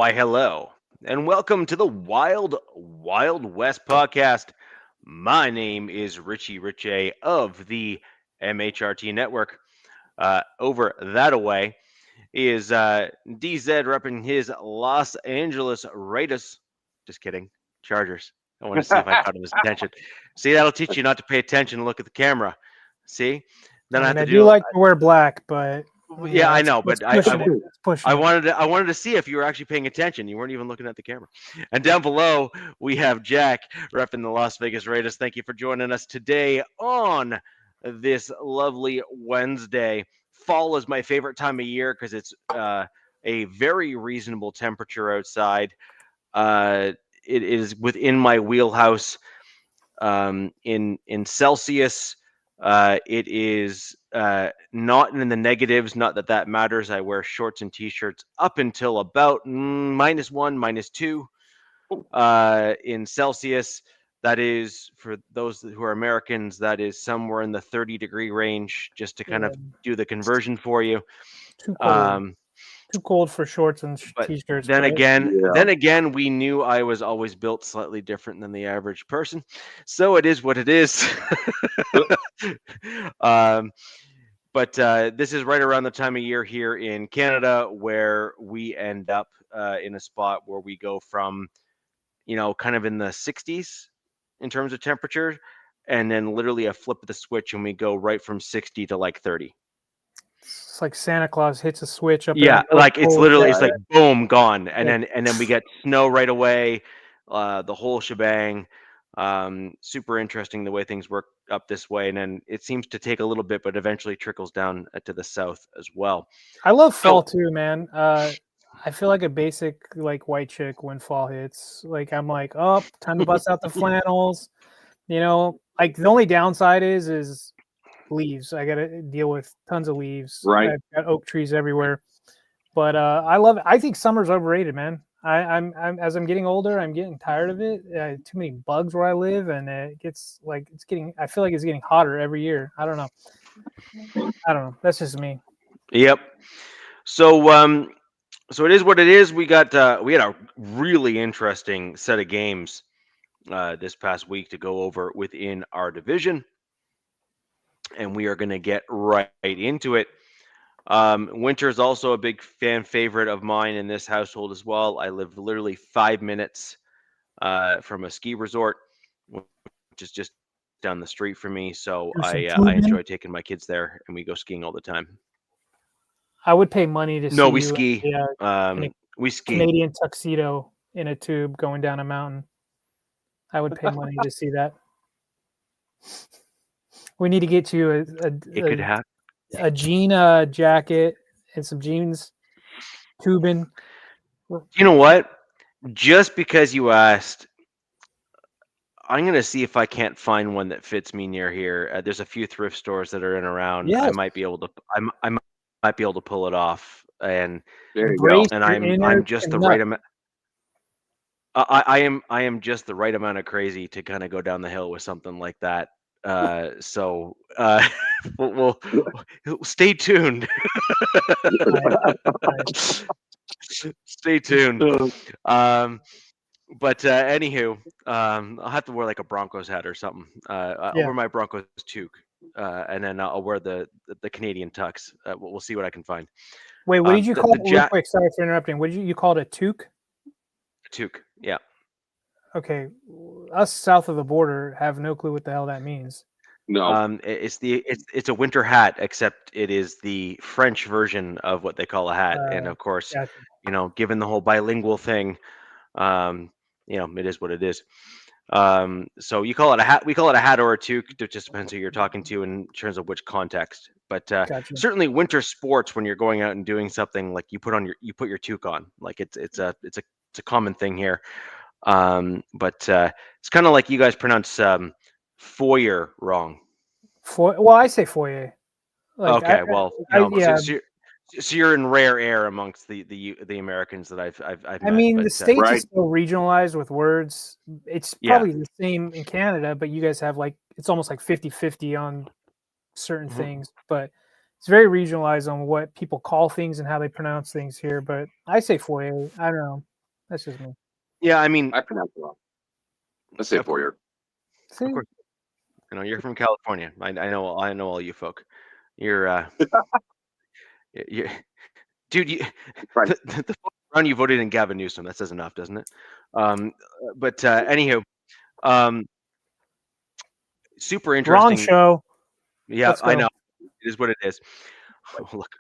Why, hello, and welcome to the Wild Wild West podcast. My name is Richie Riche of the MHRT Network. Over that away is DZ repping his Los Angeles Raiders. Just kidding, Chargers. I want to see if I caught his attention. See, that'll teach you not to pay attention and look at the camera. See? Then I have I to do like to wear black, but Yeah, I know, but I pushing it. wanted to see if you were actually paying attention. You weren't even looking at the camera. And down below, we have Jack repping the Las Vegas Raiders. Thank you for joining us today on this lovely Wednesday. Fall is my favorite time of year because it's a very reasonable temperature outside. It is within my wheelhouse. In Celsius, it is not in the negatives. Not that that matters. I wear shorts and t-shirts up until about -1, -2 in Celsius. That is, for those who are Americans, that is somewhere in the 30-degree range, just to kind of do the conversion for you. Too cold for shorts and t-shirts. Then again, we knew I was always built slightly different than the average person, so it is what it is. But this is right around the time of year here in Canada where we end up in a spot where we go from, kind of in the 60s in terms of temperature, and then literally a flip of the switch and we go right from 60 to like 30. It's like Santa Claus hits a switch up. Yeah, like it's literally it's like boom, gone, and then we get snow right away, the whole shebang. Super interesting the way things work up this way, and then it seems to take a little bit, but eventually trickles down to the south as well. I love fall too, man. I feel like a basic white chick when fall hits. Like I'm like, oh, time to bust out the flannels. Like the only downside is leaves. I got to deal with tons of leaves. Right. I've got oak trees everywhere. But I love it. I think summer's overrated, man. I'm as I'm getting older, I'm getting tired of it. Too many bugs where I live, and it gets I feel like it's getting hotter every year. I don't know. That's just me. Yep. So so it is what it is. We had a really interesting set of games this past week to go over within our division, and we are going to get right into it. Winter is also a big fan favorite of mine in this household as well. I live literally 5 minutes from a ski resort, which is just down the street from me. So I enjoy taking my kids there, and we go skiing all the time. I would pay money to see we ski. We ski. Canadian tuxedo in a tube going down a mountain. I would pay money to see that. We need to get you could happen. A jean jacket and some jeans tubing. You know what? Just because you asked, I'm going to see if I can't find one that fits me near here. There's a few thrift stores that are in around. Yes. I might be able to pull it off. And there you go. And I'm just the right amount. I am just the right amount of crazy to kind of go down the hill with something like that. So we'll stay tuned. Stay tuned. But anywho, I'll have to wear like a Broncos hat or something. I'll wear my Broncos toque, and then I'll wear the Canadian tux. We'll see what I can find. Wait, what did you call it? Real quick, sorry for interrupting. What did you call it? A toque? A toque, yeah. Okay, us south of the border have no clue what the hell that means. No, it's a winter hat, except it is the French version of what they call a hat, and of course, gotcha. Given the whole bilingual thing, it is what it is. So you call it a hat. We call it a hat or a toque. It just depends who you're talking to in terms of which context. But gotcha. Certainly winter sports, when you're going out and doing something, like you put your toque on. Like it's a common thing here. But it's kind of like you guys pronounce foyer wrong. Well, I say foyer. Okay, so you're in rare air amongst the Americans that I've met. I mean, the States is still regionalized with words. It's probably the same in Canada, but you guys have it's almost like 50-50 on certain things. But it's very regionalized on what people call things and how they pronounce things here. But I say foyer. I don't know. That's just me. Yeah, I mean, I pronounce it wrong. Let's say of, 4 year. See? of course, you're from California. I know all you folk. You're you, dude. Right. The folk around you voted in Gavin Newsom. That says enough, doesn't it? But anywho, um, super Wrong interesting. show. Yeah, Let's I go. know. It is what it is. Look,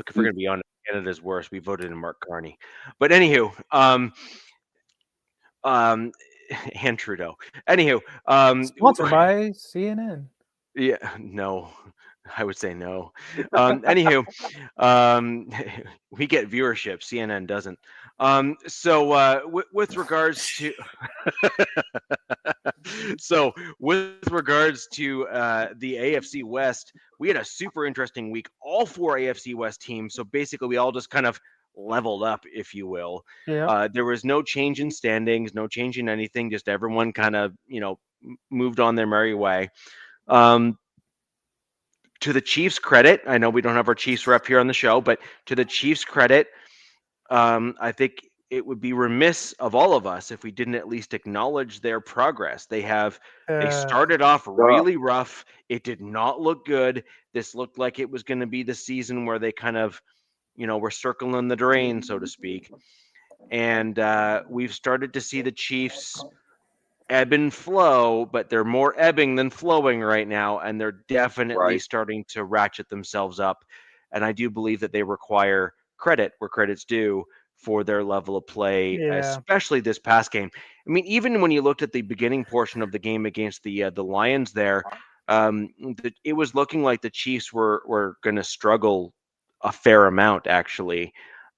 if we're gonna be honest, Canada's worst. We voted in Mark Carney. But anywho, and Trudeau. Anywho, Sponsored by CNN. yeah, no, I would say no. Anywho, we get viewership. CNN doesn't. So with regards to the AFC West, we had a super interesting week. All 4 AFC West teams. So basically, we all just kind of leveled up, if you will. Yeah. There was no change in standings, no change in anything. Just everyone kind of moved on their merry way. To the Chiefs' credit, I know we don't have our Chiefs rep here on the show, but to the Chiefs' credit, I think it would be remiss of all of us if we didn't at least acknowledge their progress. They started off really rough. It did not look good. This looked like it was going to be the season where they kind of, were circling the drain, so to speak. And we've started to see the Chiefs ebb and flow, but they're more ebbing than flowing right now, and they're definitely starting to ratchet themselves up. And I do believe that they require credit where credit's due for their level of play, especially this past game. I mean, even when you looked at the beginning portion of the game against the Lions there, it was looking like the Chiefs were going to struggle a fair amount, actually.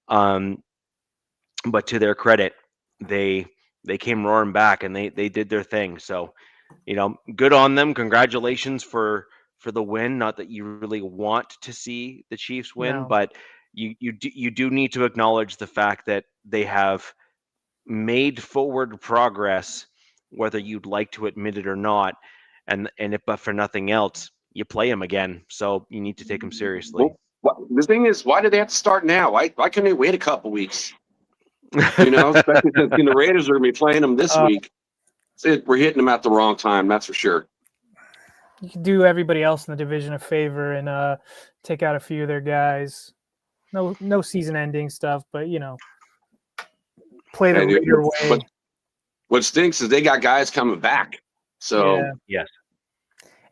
But to their credit, they came roaring back and they did their thing. So, good on them. Congratulations for the win. Not that you really want to see the Chiefs win, but you do need to acknowledge the fact that they have made forward progress, whether you'd like to admit it or not. And if but for nothing else, you play them again. So you need to take them seriously. Well, the thing is, why did they have to start now? Why couldn't they wait a couple weeks? Especially since the Raiders are going to be playing them this week. We're hitting them at the wrong time, that's for sure. You can do everybody else in the division a favor and take out a few of their guys. No season-ending stuff, but play the Raider way. What stinks is they got guys coming back. So yes.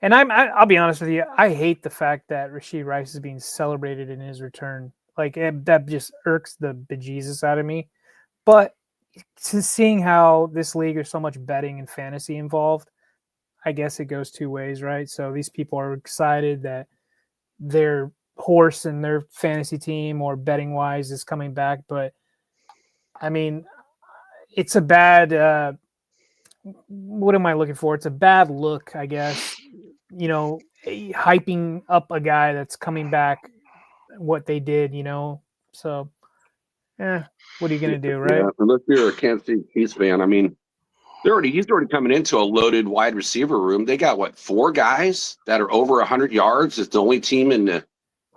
And I'll be honest with you, I hate the fact that Rashee Rice is being celebrated in his return. Like that just irks the bejesus out of me. But seeing how this league there's so much betting and fantasy involved, I guess it goes two ways, right? So these people are excited that their horse and their fantasy team or betting wise is coming back. But I mean, it's a bad, what am I looking for? It's a bad look, I guess, hyping up a guy that's coming back, what they did, so what are you going to do, right? Yeah, unless you're a Kansas City Chiefs fan. I mean, he's already coming into a loaded wide receiver room. They got 4 guys that are over 100 yards. It's the only team in the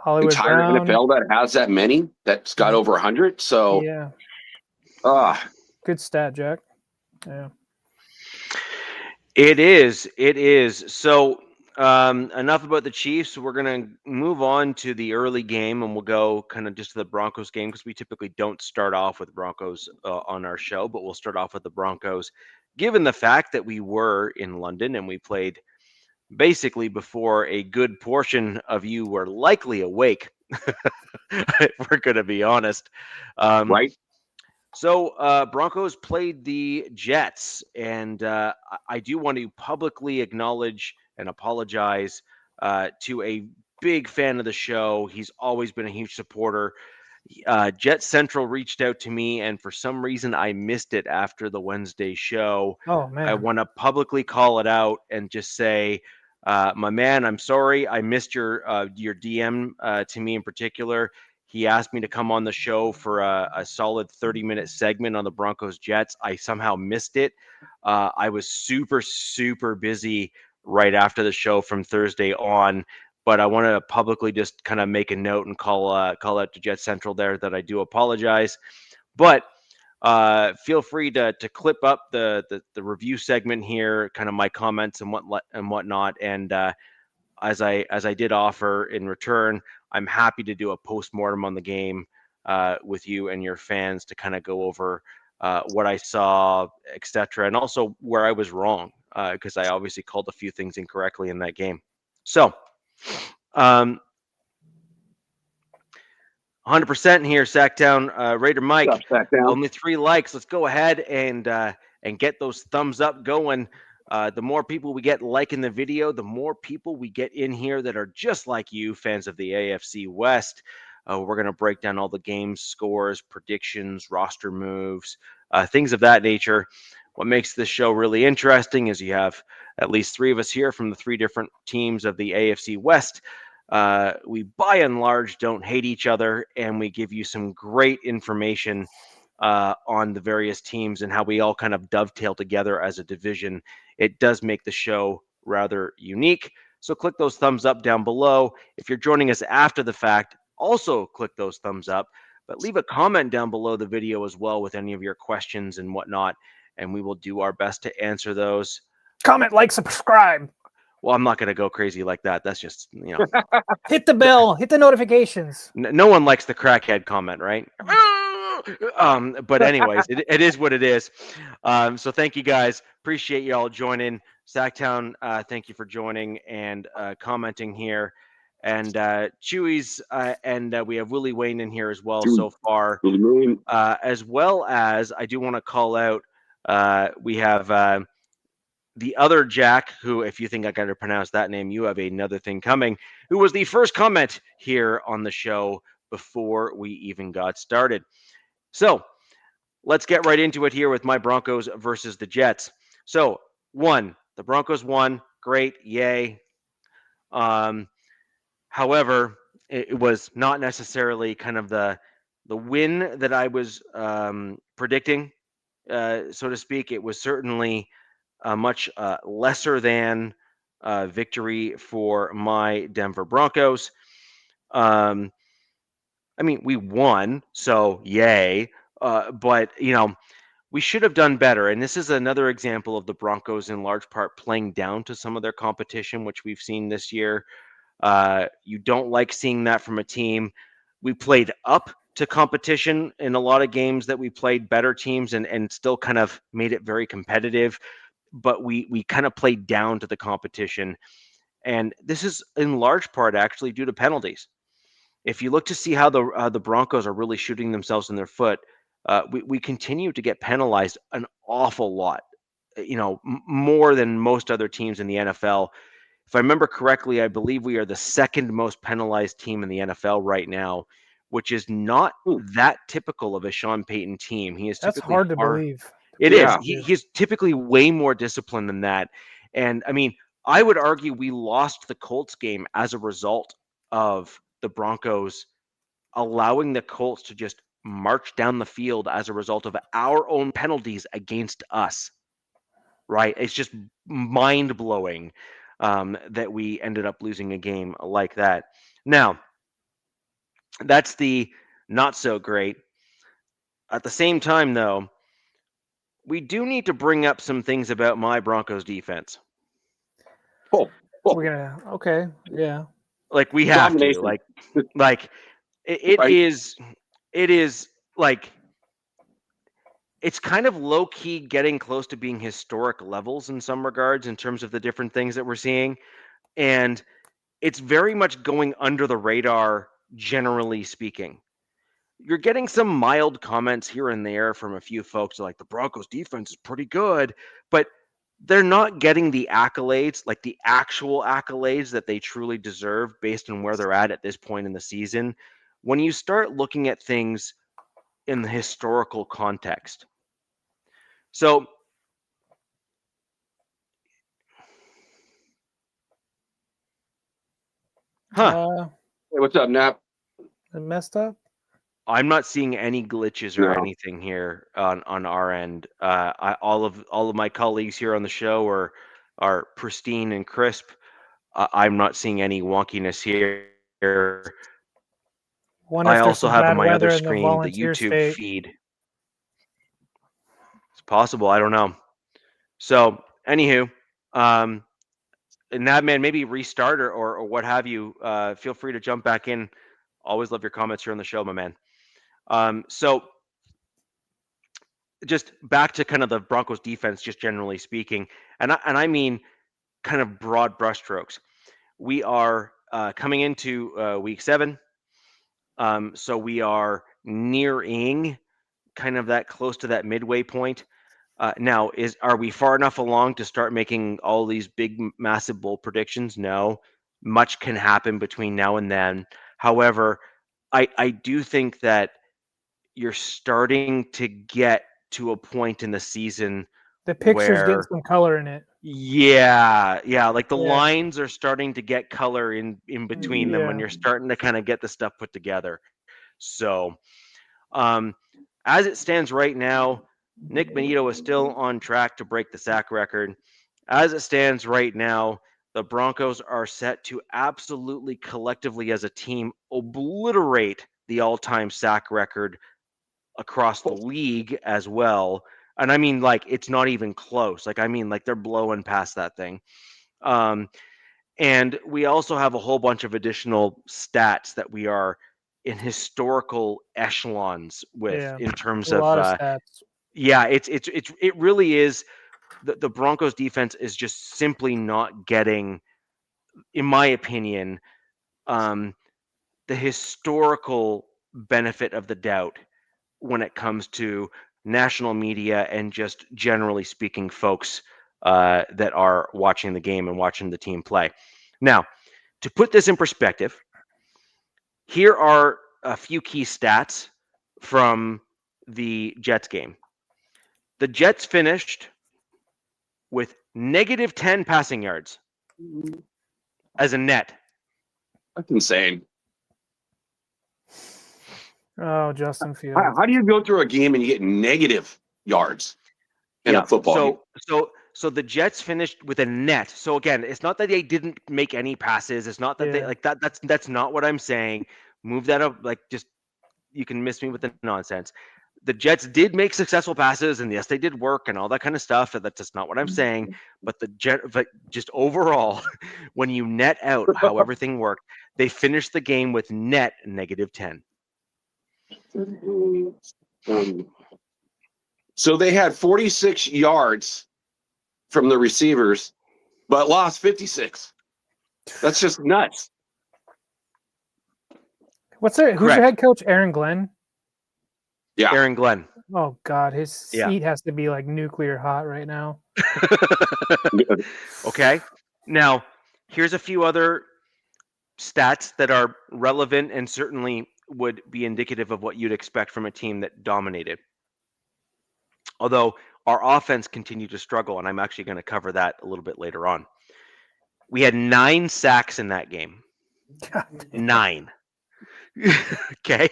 entire NFL that has that many, that's got over 100. So yeah, good stat, Jack. Yeah, it is. So enough about the Chiefs. We're going to move on to the early game, and we'll go kind of just to the Broncos game because we typically don't start off with Broncos on our show, but we'll start off with the Broncos, given the fact that we were in London and we played basically before a good portion of you were likely awake. If we're going to be honest. Right. So Broncos played the Jets, and I do want to publicly acknowledge and apologize to a big fan of the show. He's always been a huge supporter. Jet Central reached out to me, and for some reason I missed it after the Wednesday show. Oh, man. I want to publicly call it out and just say, my man, I'm sorry. I missed your DM to me in particular. He asked me to come on the show for a solid 30-minute segment on the Broncos Jets. I somehow missed it. I was super, super busy right after the show from Thursday on, but I want to publicly just kind of make a note and call out to Jet Central there that I do apologize. But Feel free to clip up the review segment here, kind of my comments and whatnot. And as I did offer in return, I'm happy to do a postmortem on the game with you and your fans to kind of go over what I saw, etc., and also where I was wrong, because I obviously called a few things incorrectly in that game. So, 100% here, Sacktown. Raider Mike, only 3 likes. Let's go ahead and get those thumbs up going. The more people we get liking the video, the more people we get in here that are just like you, fans of the AFC West. We're going to break down all the games, scores, predictions, roster moves, things of that nature. What makes this show really interesting is you have at least 3 of us here from the 3 different teams of the AFC West. We, by and large, don't hate each other, and we give you some great information on the various teams and how we all kind of dovetail together as a division. It does make the show rather unique. So click those thumbs up down below. If you're joining us after the fact, also click those thumbs up, but leave a comment down below the video as well with any of your questions and whatnot, and we will do our best to answer those. Comment, like, subscribe. Well, I'm not going to go crazy like that. That's just, hit the bell, hit the notifications. No one likes the crackhead comment, right? But anyways, it is what it is. So thank you guys. Appreciate you all joining. Sacktown, thank you for joining and commenting here. And Chewy's, and we have Willie Wayne in here as well so far. As well as, I do want to call out, we have the other Jack, who, if you think I got to pronounce that name, you have another thing coming, who was the first comment here on the show before we even got started. So let's get right into it here with my Broncos versus the Jets. So, the Broncos won. Great. Yay. However, it was not necessarily kind of the win that I was predicting, so to speak. It was certainly a much lesser than victory for my Denver Broncos. I mean, we won, so yay. But, we should have done better. And this is another example of the Broncos in large part playing down to some of their competition, which we've seen this year. You don't like seeing that from a team. We played up to competition in a lot of games that we played better teams and still kind of made it very competitive. But we kind of played down to the competition. And this is in large part actually due to penalties. If you look to see how the Broncos are really shooting themselves in their foot, we continue to get penalized an awful lot, more than most other teams in the NFL. If I remember correctly, I believe we are the second most penalized team in the NFL right now, which is not that typical of a Sean Payton team. He is That's hard to believe. It is. He's typically way more disciplined than that. And I mean, I would argue we lost the Colts game as a result of the Broncos allowing the Colts to just march down the field as a result of our own penalties against us. Right? It's just mind-blowing that we ended up losing a game like that. Now, that's the not so great. At the same time, though, we do need to bring up some things about my Broncos defense. We're gonna yeah. Like we have to. Like it right. It is like it's kind of low key getting close to being historic levels in some regards in terms of the different things that we're seeing. And it's very much going under the radar, generally speaking. You're getting some mild comments here and there from a few folks like the Broncos defense is pretty good, but they're not getting the accolades, like the actual accolades that they truly deserve based on where they're at this point in the season. When you start looking at things in the historical context. So, hey, what's up, Nap? Messed up? I'm not seeing any glitches or anything here on our end. All of my colleagues here on the show are pristine and crisp. I'm not seeing any wonkiness here. I also have on my other screen the YouTube feed. Possible. I don't know. So, anywho, and that man, maybe restart or what have you. Feel free to jump back in. Always love your comments here on the show, my man. So, just back to kind of the Broncos defense, just generally speaking, and I mean, kind of broad brushstrokes. We are coming into week 7, so we are nearing kind of that close to that midway point. Now, are we far enough along to start making all these big, massive, bold predictions? No, much can happen between now and then. However, I do think that you're starting to get to a point in the season The pictures where, get some color in it. yeah, like the Yeah. lines are starting to get color in between them when Yeah. you're starting to kind of get the stuff put together. So, as it stands right now, Nick Bonito is still on track to break the sack record. As it stands right now, the Broncos are set to absolutely collectively as a team obliterate the all-time sack record across the league as well. And I mean, like, it's not even close. Like, I mean, like, they're blowing past that thing. And we also have a whole bunch of additional stats that we are in historical echelons with in terms a of lot of stats. yeah, it really is. The Broncos defense is just simply not getting, in my opinion, the historical benefit of the doubt when it comes to national media and just generally speaking, folks that are watching the game and watching the team play. Now, to put this in perspective, here are a few key stats from the Jets game. The Jets finished with negative 10 passing yards as a net. That's insane. Oh, Justin Fields. How do you go through a game and you get negative yards in a football game? So the Jets finished with a net. So again, it's not that they didn't make any passes. It's not that they like that. That's not what I'm saying. Move that up. Like, just, you can miss me with the nonsense. The Jets did make successful passes, and yes, they did work and all that kind of stuff. And that's just not what I'm saying. But just overall, when you net out how everything worked, they finished the game with net negative 10. So they had 46 yards from the receivers, but lost 56. That's just nuts. Who's your head coach? Aaron Glenn? Yeah. Aaron Glenn. Oh, God. His seat has to be like nuclear hot right now. Okay. Now, here's a few other stats that are relevant and certainly would be indicative of what you'd expect from a team that dominated. Although our offense continued to struggle, and I'm actually going to cover that a little bit later on. We had 9 sacks in that game. 9. Okay?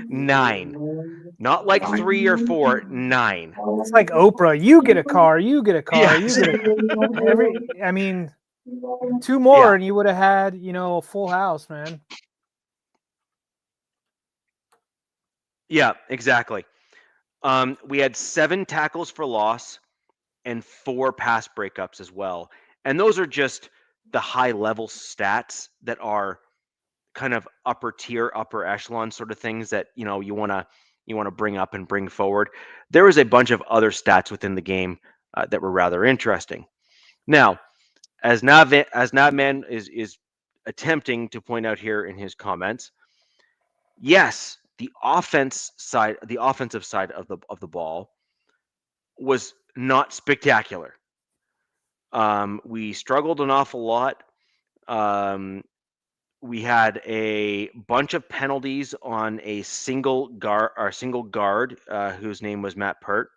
9. Not like 3 or 4, 9. It's like Oprah. You get a car, you get a car, Yes. you get a car. I mean, 2 more and you would have had, a full house, man. Yeah, exactly. We had 7 tackles for loss and 4 pass breakups as well. And those are just the high level stats that are kind of upper tier, upper echelon sort of things that, you want to bring up and bring forward. There was a bunch of other stats within the game that were rather interesting. Now, as Navman is attempting to point out here in his comments, yes, the offensive side of the ball was not spectacular. We struggled an awful lot. We had a bunch of penalties on a single guard, whose name was Matt Pert,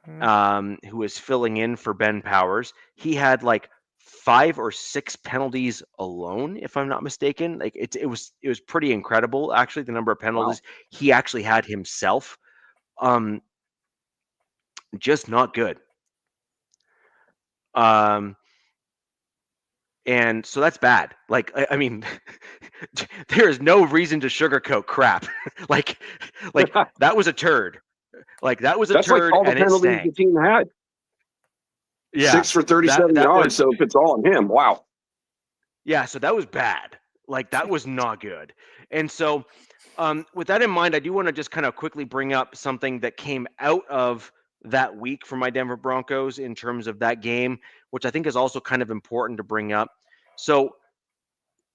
who was filling in for Ben Powers. He had like 5 or 6 penalties alone, if I'm not mistaken. Like, it was pretty incredible, actually, the number of penalties he actually had himself. Just not good. And so that's bad. Like, I mean, there is no reason to sugarcoat crap. like that was a turd. Like that was a That's like turd, all the and it penalties the stank. team had. Yeah, 6 for 37 that yards. was, So if it's all on him, wow. yeah. So that was bad. Like that was not good. And so, with that in mind, I do want to just kind of quickly bring up something that came out of that week for my Denver Broncos in terms of that game, which I think is also kind of important to bring up. So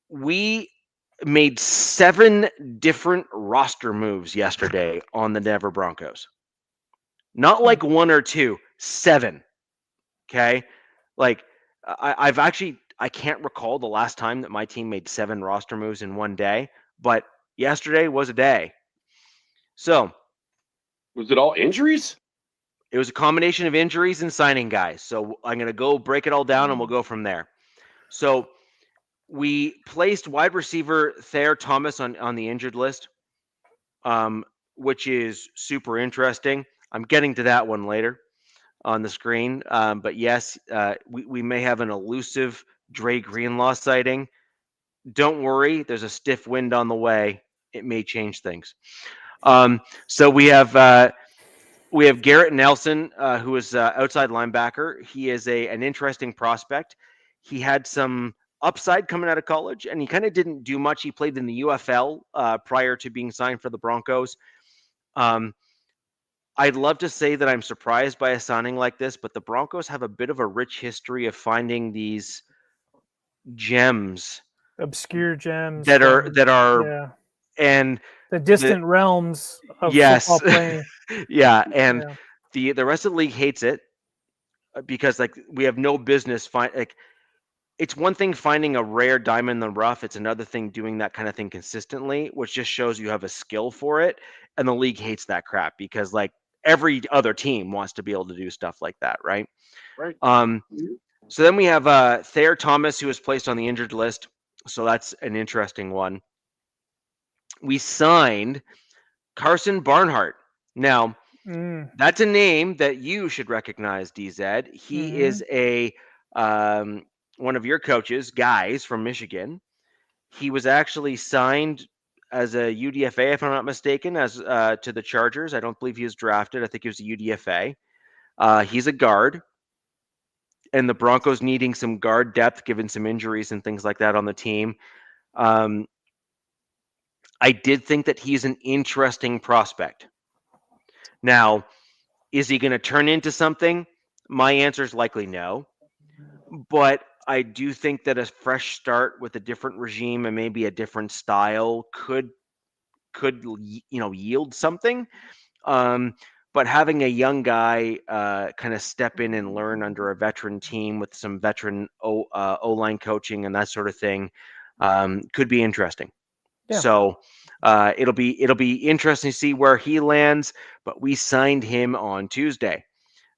we made 7 different roster moves yesterday on the Denver Broncos. Not like 1 or 2, 7. Okay. Like I can't recall the last time that my team made 7 roster moves in one day, but yesterday was a day. So Was it all injuries? it was a combination of injuries and signing guys. So I'm going to go break it all down and we'll go from there. So we placed wide receiver Thayer Thomas on the injured list, which is super interesting. I'm getting to that one later on the screen. But yes, we may have an elusive Dre Greenlaw sighting. Don't worry, there's a stiff wind on the way. It may change things. So we have Garrett Nelson, who is outside linebacker. He is an interesting prospect. He had some upside coming out of college, and he kind of didn't do much. He played in the UFL prior to being signed for the Broncos. I'd love to say that I'm surprised by a signing like this, but the Broncos have a bit of a rich history of finding these gems, obscure gems that are yeah, and the distant realms of football yes, playing. yeah, and Yeah. the rest of the league hates it because like we have no business it's one thing finding a rare diamond in the rough. It's another thing doing that kind of thing consistently, which just shows you have a skill for it. And the league hates that crap because like every other team wants to be able to do stuff like that, right? Right. So then we have Thayer Thomas, who was placed on the injured list. So that's an interesting one. We signed Carson Barnhart. Now, that's a name that you should recognize, DZ. He is a one of your coaches, guys from Michigan. He was actually signed as a UDFA, if I'm not mistaken, as to the Chargers. I don't believe he was drafted. I think he was a UDFA. He's a guard, and the Broncos needing some guard depth, given some injuries and things like that on the team. I did think that he's an interesting prospect. Now, is he going to turn into something? My answer is likely no. But I do think that a fresh start with a different regime and maybe a different style could yield something. But having a young guy kind of step in and learn under a veteran team with some veteran O-line coaching and that sort of thing could be interesting. Yeah. So it'll be interesting to see where he lands. But we signed him on Tuesday.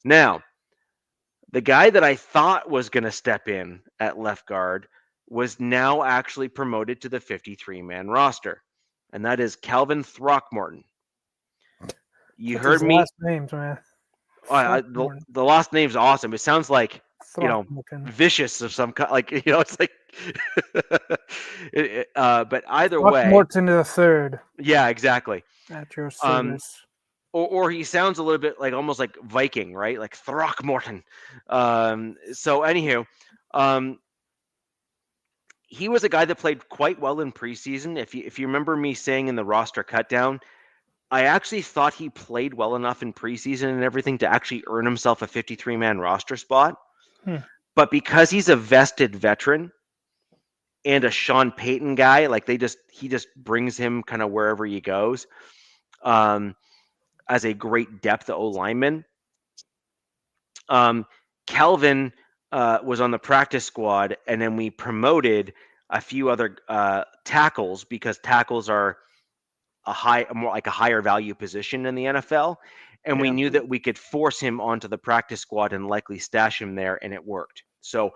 Now, the guy that I thought was going to step in at left guard was now actually promoted to the 53-man roster, and that is Calvin Throckmorton. You heard me. Last names, man. The last name's awesome. It sounds like vicious of some kind. Like it's like. But either way, Throckmorton the third. Yeah, exactly. At your service. Or he sounds a little bit like almost like Viking, right? Like Throckmorton. So anywho, he was a guy that played quite well in preseason. If you remember me saying in the roster cutdown, I actually thought he played well enough in preseason and everything to actually earn himself a 53-man roster spot. But because he's a vested veteran and a Sean Payton guy, like he just brings him kind of wherever he goes. As a great depth O lineman. Calvin was on the practice squad, and then we promoted a few other tackles because tackles are more like a higher value position in the NFL. And we knew that we could force him onto the practice squad and likely stash him there, and it worked. So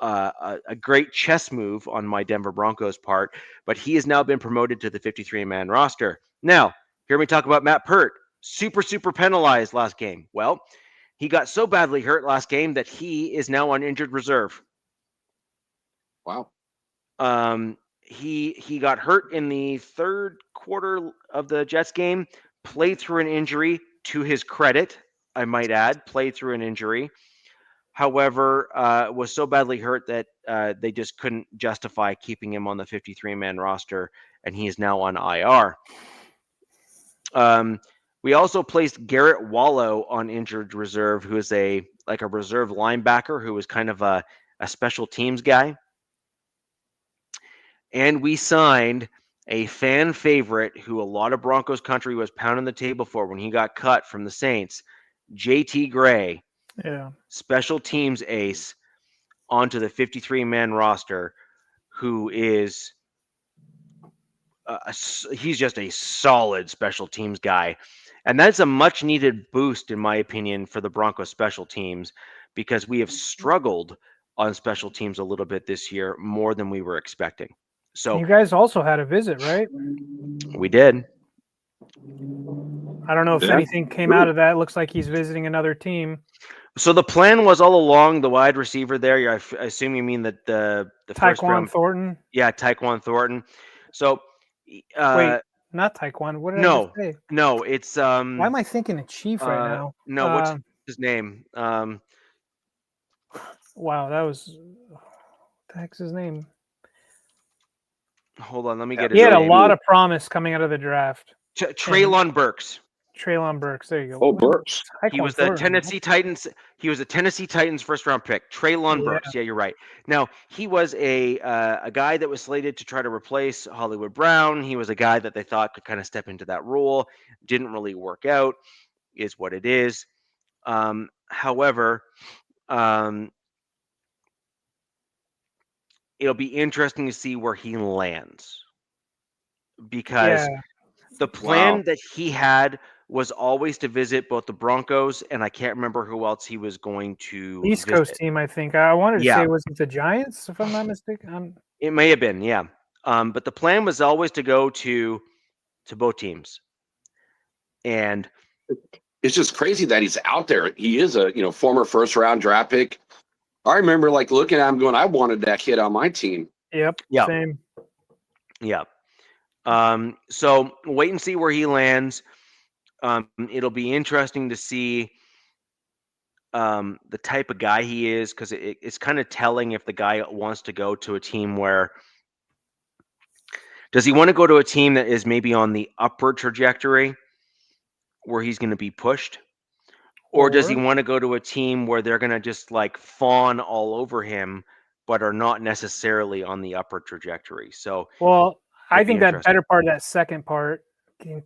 a great chess move on my Denver Broncos part, but he has now been promoted to the 53-man roster. Now, hear me talk about Matt Peart. Super penalized last game. Well, he got so badly hurt last game that he is now on injured reserve. Wow. He got hurt in the third quarter of the Jets game, played through an injury, to his credit, I might add, played through an injury. However, was so badly hurt that they just couldn't justify keeping him on the 53-man roster, and he is now on IR. We also placed Garrett Wallow on injured reserve, who is a reserve linebacker who was kind of a special teams guy. And we signed a fan favorite who a lot of Broncos country was pounding the table for when he got cut from the Saints, JT Gray, special teams ace, onto the 53-man roster, who is he's just a solid special teams guy. And that's a much needed boost, in my opinion, for the Broncos special teams, because we have struggled on special teams a little bit this year, more than we were expecting. So you guys also had a visit, right? We did. I don't know if anything came out of that. It looks like he's visiting another team. So the plan was all along the wide receiver there. I assume you mean that the first round. Thornton. Yeah, Tyquan Thornton. So wait, not Tyquan. What did I just say? No, it's Why am I thinking of Chief right now? No, what's his name? Wow, that was what the heck's his name? Hold on, let me get it. He had a lot of promise coming out of the draft. Treylon Burks. Treylon Burks. There you go. Oh, Burks. He was the Tennessee Titans. He was a Tennessee Titans first-round pick. Treylon Burks. Yeah, you're right. Now, he was a guy that was slated to try to replace Hollywood Brown. He was a guy that they thought could kind of step into that role. Didn't really work out, is what it is. However, it'll be interesting to see where he lands, because the plan that he had was always to visit both the Broncos, and I can't remember who else he was going to East Coast team, I think. I wanted to say, was it the Giants, if I'm not mistaken? It may have been, yeah. But the plan was always to go to both teams. And it's just crazy that he's out there. He is a former first-round draft pick. I remember looking at him going, I wanted that kid on my team. Yep. Same. Yeah. So wait and see where he lands. It'll be interesting to see the type of guy he is, because it's kind of telling if the guy wants to go to a team where does he want to go to a team that is maybe on the upward trajectory where he's going to be pushed, or does he want to go to a team where they're going to just fawn all over him but are not necessarily on the upward trajectory. So I think that better part of that second part,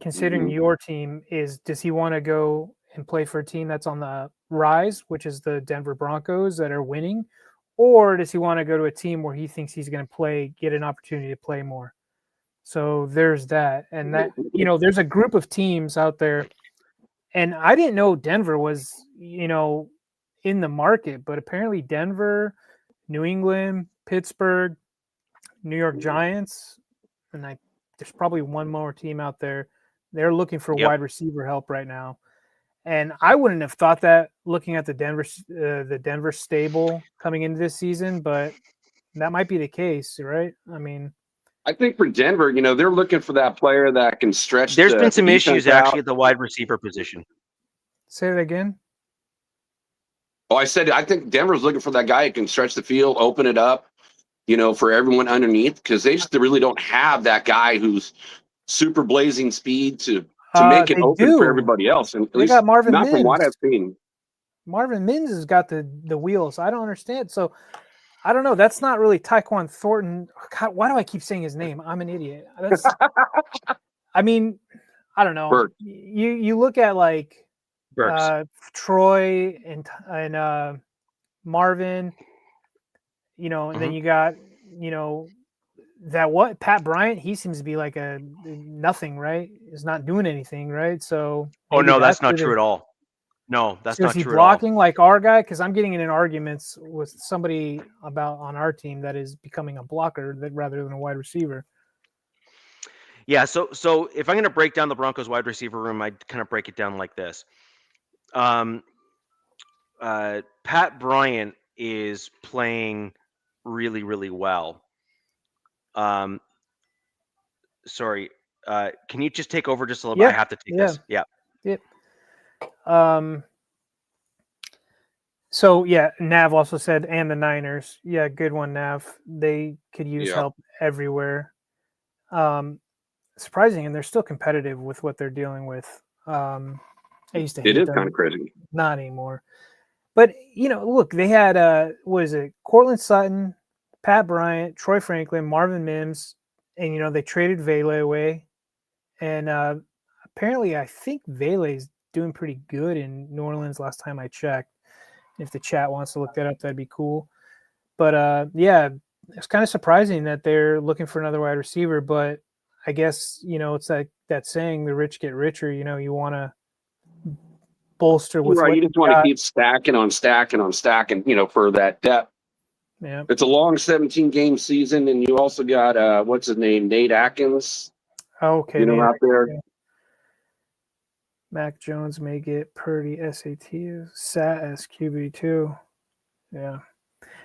considering your team, is does he want to go and play for a team that's on the rise, which is the Denver Broncos that are winning, or does he want to go to a team where he thinks he's going to get an opportunity to play more? So there's that. And that, there's a group of teams out there, and I didn't know Denver was, in the market, but apparently Denver, New England, Pittsburgh, New York Giants, and there's probably one more team out there. They're looking for wide receiver help right now. And I wouldn't have thought that looking at the Denver stable coming into this season, but that might be the case, right? I mean, I think for Denver, they're looking for that player that can stretch. There's been some issues actually at the wide receiver position. Say that again. Oh, I said I think Denver's looking for that guy who can stretch the field, open it up, for everyone underneath, because they just really don't have that guy who's super blazing speed to make it open for everybody else. And at least got Marvin not Mims. from what I've seen. Marvin Mims has got the wheels. I don't understand. So I don't know. That's not really Tyquan Thornton. God, why do I keep saying his name? I'm an idiot. I mean, I don't know. Burke. You look at Troy and Marvin, and then you got, that Pat Bryant, he seems to be like a nothing, right? Is not doing anything, right? So no, that's not true at all. No, that's not true at all. Is he blocking like our guy? Because I'm getting in arguments with somebody on our team that is becoming a blocker rather than a wide receiver. Yeah, so if I'm going to break down the Broncos wide receiver room, I'd kind of break it down like this. Pat Bryant is playing really, really well. Sorry, can you just take over just a little bit? I have to take this. Yeah. Yep. So yeah, Nav also said, and the Niners. Yeah, good one, Nav. They could use help everywhere. Surprising, and they're still competitive with what they're dealing with. I used to hate them. It is kind of crazy. Not anymore. But look, they had Cortland Sutton, Pat Bryant, Troy Franklin, Marvin Mims, and they traded Vele away, and apparently I think Vele is doing pretty good in New Orleans. Last time I checked. If the chat wants to look that up, that'd be cool. But yeah, it's kind of surprising that they're looking for another wide receiver. But I guess it's like that saying, "The rich get richer." You want to bolster with right. You just want to keep stacking on stacking on stacking. For that depth. Yeah, it's a long 17-game season, and you also got what's his name, Nate Atkins. Okay, out there. Yeah. Mac Jones may get Purdy SAT sat as QB too. Yeah,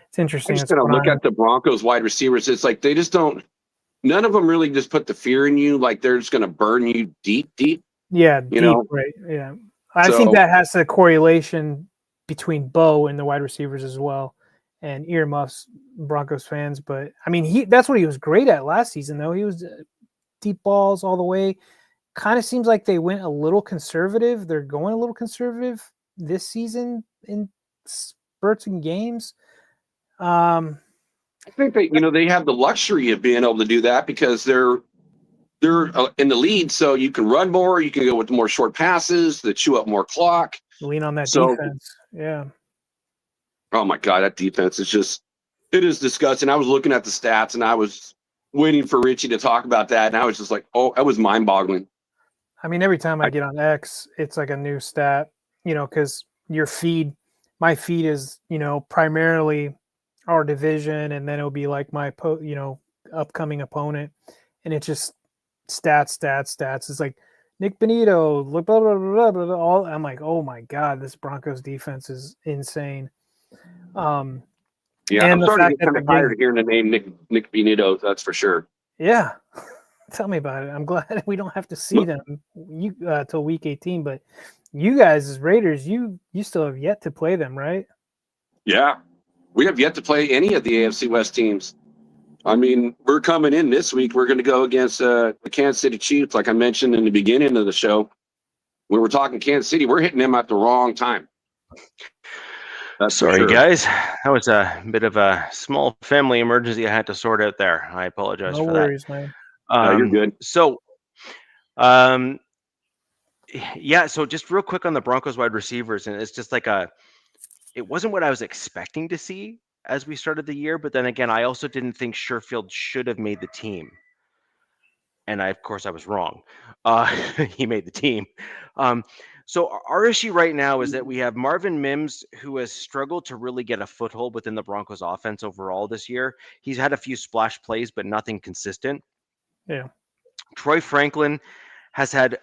it's interesting. I'm just gonna look at the Broncos wide receivers. It's like they just don't. None of them really just put the fear in you. Like they're just gonna burn you deep. Yeah, deep, right? Yeah, I think that has a correlation between Bo and the wide receivers as well, and earmuffs, Broncos fans. But I mean, that's what he was great at last season, though. He was deep balls all the way. Kind of seems like they went a little conservative. They're going a little conservative this season in spurts and games. I think that they have the luxury of being able to do that because they're in the lead, so you can run more, you can go with more short passes that chew up more clock. Lean on that defense. Yeah. Oh my God, that defense it is disgusting. I was looking at the stats and I was waiting for Richie to talk about that, and I was just like, oh, that was mind-boggling. I mean, every time I get on X, it's like a new stat, because my feed is, primarily our division, and then it'll be like my, upcoming opponent, and it's just stats. It's like Nick Benito, blah, blah, blah, blah, blah, all. I'm like, oh my God, this Broncos defense is insane. Yeah, I'm starting to get kind of tired of hearing the name Nick Benito. That's for sure. Yeah. Tell me about it. I'm glad we don't have to see them till week 18. But you guys, as Raiders, you still have yet to play them, right? Yeah, we have yet to play any of the AFC West teams. I mean, we're coming in this week. We're going to go against the Kansas City Chiefs, like I mentioned in the beginning of the show. When we're talking Kansas City, we're hitting them at the wrong time. Sorry, guys. That was a bit of a small family emergency I had to sort out there. I apologize for that. No worries, man. You're good. So, yeah. So just real quick on the Broncos wide receivers, and it's just like it wasn't what I was expecting to see as we started the year, but then again, I also didn't think Sherfield should have made the team, and of course, I was wrong. He made the team. So our issue right now is that we have Marvin Mims, who has struggled to really get a foothold within the Broncos offense overall this year. He's had a few splash plays, but nothing consistent. Yeah. Troy Franklin has had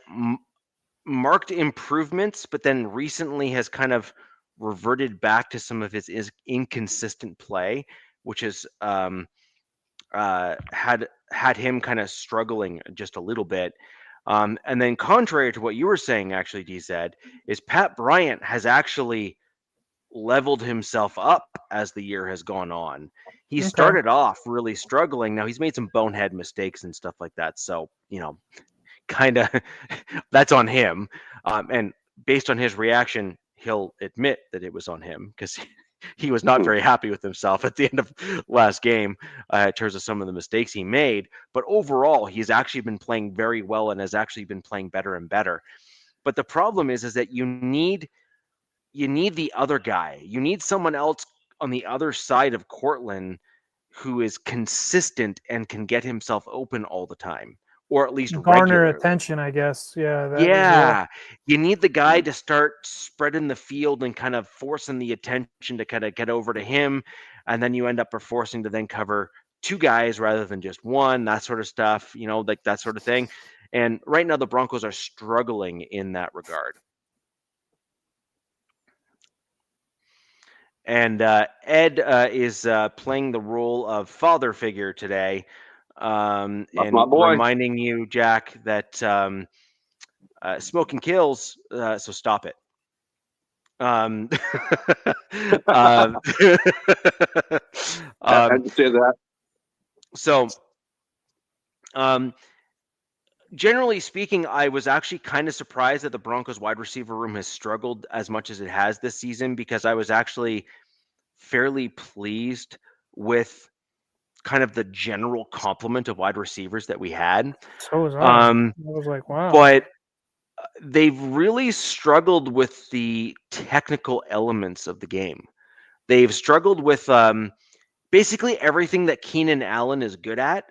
marked improvements, but then recently has kind of reverted back to some of his inconsistent play, which has had him kind of struggling just a little bit. And then contrary to what you were saying, actually, DZ, is Pat Bryant has actually leveled himself up as the year has gone on. He started off really struggling. Now he's made some bonehead mistakes and stuff like that. So, kind of that's on him. And based on his reaction, he'll admit that it was on him because he was not very happy with himself at the end of last game in terms of some of the mistakes he made. But overall, he's actually been playing very well and has actually been playing better and better. But the problem is that you need the other guy. You need someone else on the other side of Cortland who is consistent and can get himself open all the time, or at least garner regularly. Attention, I guess. Yeah. Yeah. You need the guy to start spreading the field and kind of forcing the attention to kind of get over to him. And then you end up forcing to then cover two guys rather than just one, that sort of stuff, like that sort of thing. And right now the Broncos are struggling in that regard. And Ed is playing the role of father figure today, and reminding you, Jack, that smoking kills, so stop it. Um, I um, had to say that. so, generally speaking, I was actually kind of surprised that the Broncos wide receiver room has struggled as much as it has this season, because I was actually fairly pleased with kind of the general complement of wide receivers that we had. So was I. Um, I was like, wow. but they've really struggled with the technical elements of the game. They've struggled with basically everything that Keenan Allen is good at.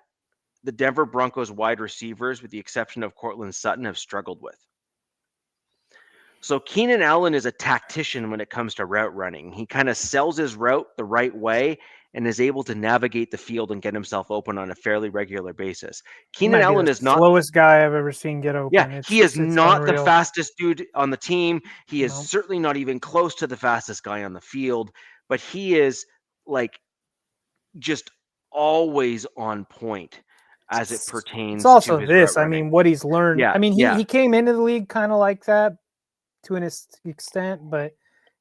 The Denver Broncos wide receivers, with the exception of Cortland Sutton, have struggled with. So Keenan Allen is a tactician when it comes to route running. He kind of sells his route the right way and is able to navigate the field and get himself open on a fairly regular basis. He Keenan might be Allen the is not, slowest guy I've ever seen get yeah, open. he is It's not the unreal. fastest dude on the team. He is No. certainly not even close to the fastest guy on the field, but he is like just always on point as it pertains It's also to his this. route I running. mean, what he's learned. Yeah, I mean, yeah. he came into the league kind of like that to an extent, but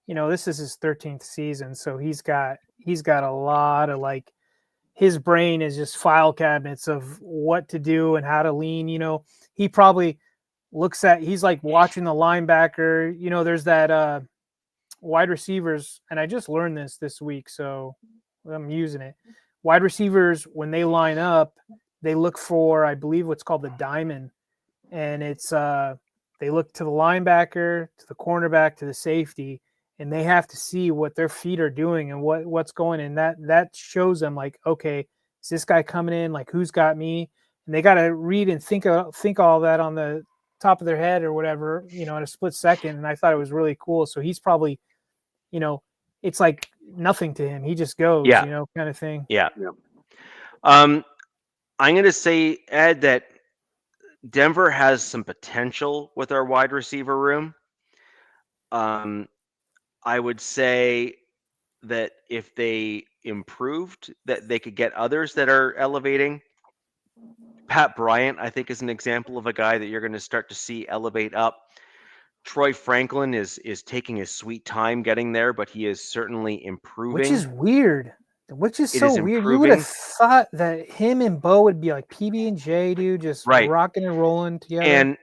you know, this is his 13th season, so he's got a lot of, like, his brain is just file cabinets of what to do and how to lean. You know, he probably he's like watching the linebacker. You know, there's that wide receivers, and I just learned this week, so I'm using it. Wide receivers, when they line up, they look for, I believe, what's called the diamond, and it's they look to the linebacker, to the cornerback, to the safety, and they have to see what their feet are doing and what's going in. That shows them, like, okay, is this guy coming in? Like, who's got me? And they got to read and think all that on the top of their head or whatever, you know, in a split second. And I thought it was really cool. So he's probably, you know, it's like nothing to him. He just goes, Yeah. you know, kind of thing. Yeah. I'm going to say, Ed, that Denver has some potential with our wide receiver room. I would say that if they improved, that they could get others that are elevating. Pat Bryant, I think, is an example of a guy that you're going to start to see elevate up. Troy Franklin is taking his sweet time getting there, but he is certainly improving. Which is weird. Which is It so is weird. You would have improving. thought that him and Bo would be like PB&J, dude, just Right. rocking and rolling together. And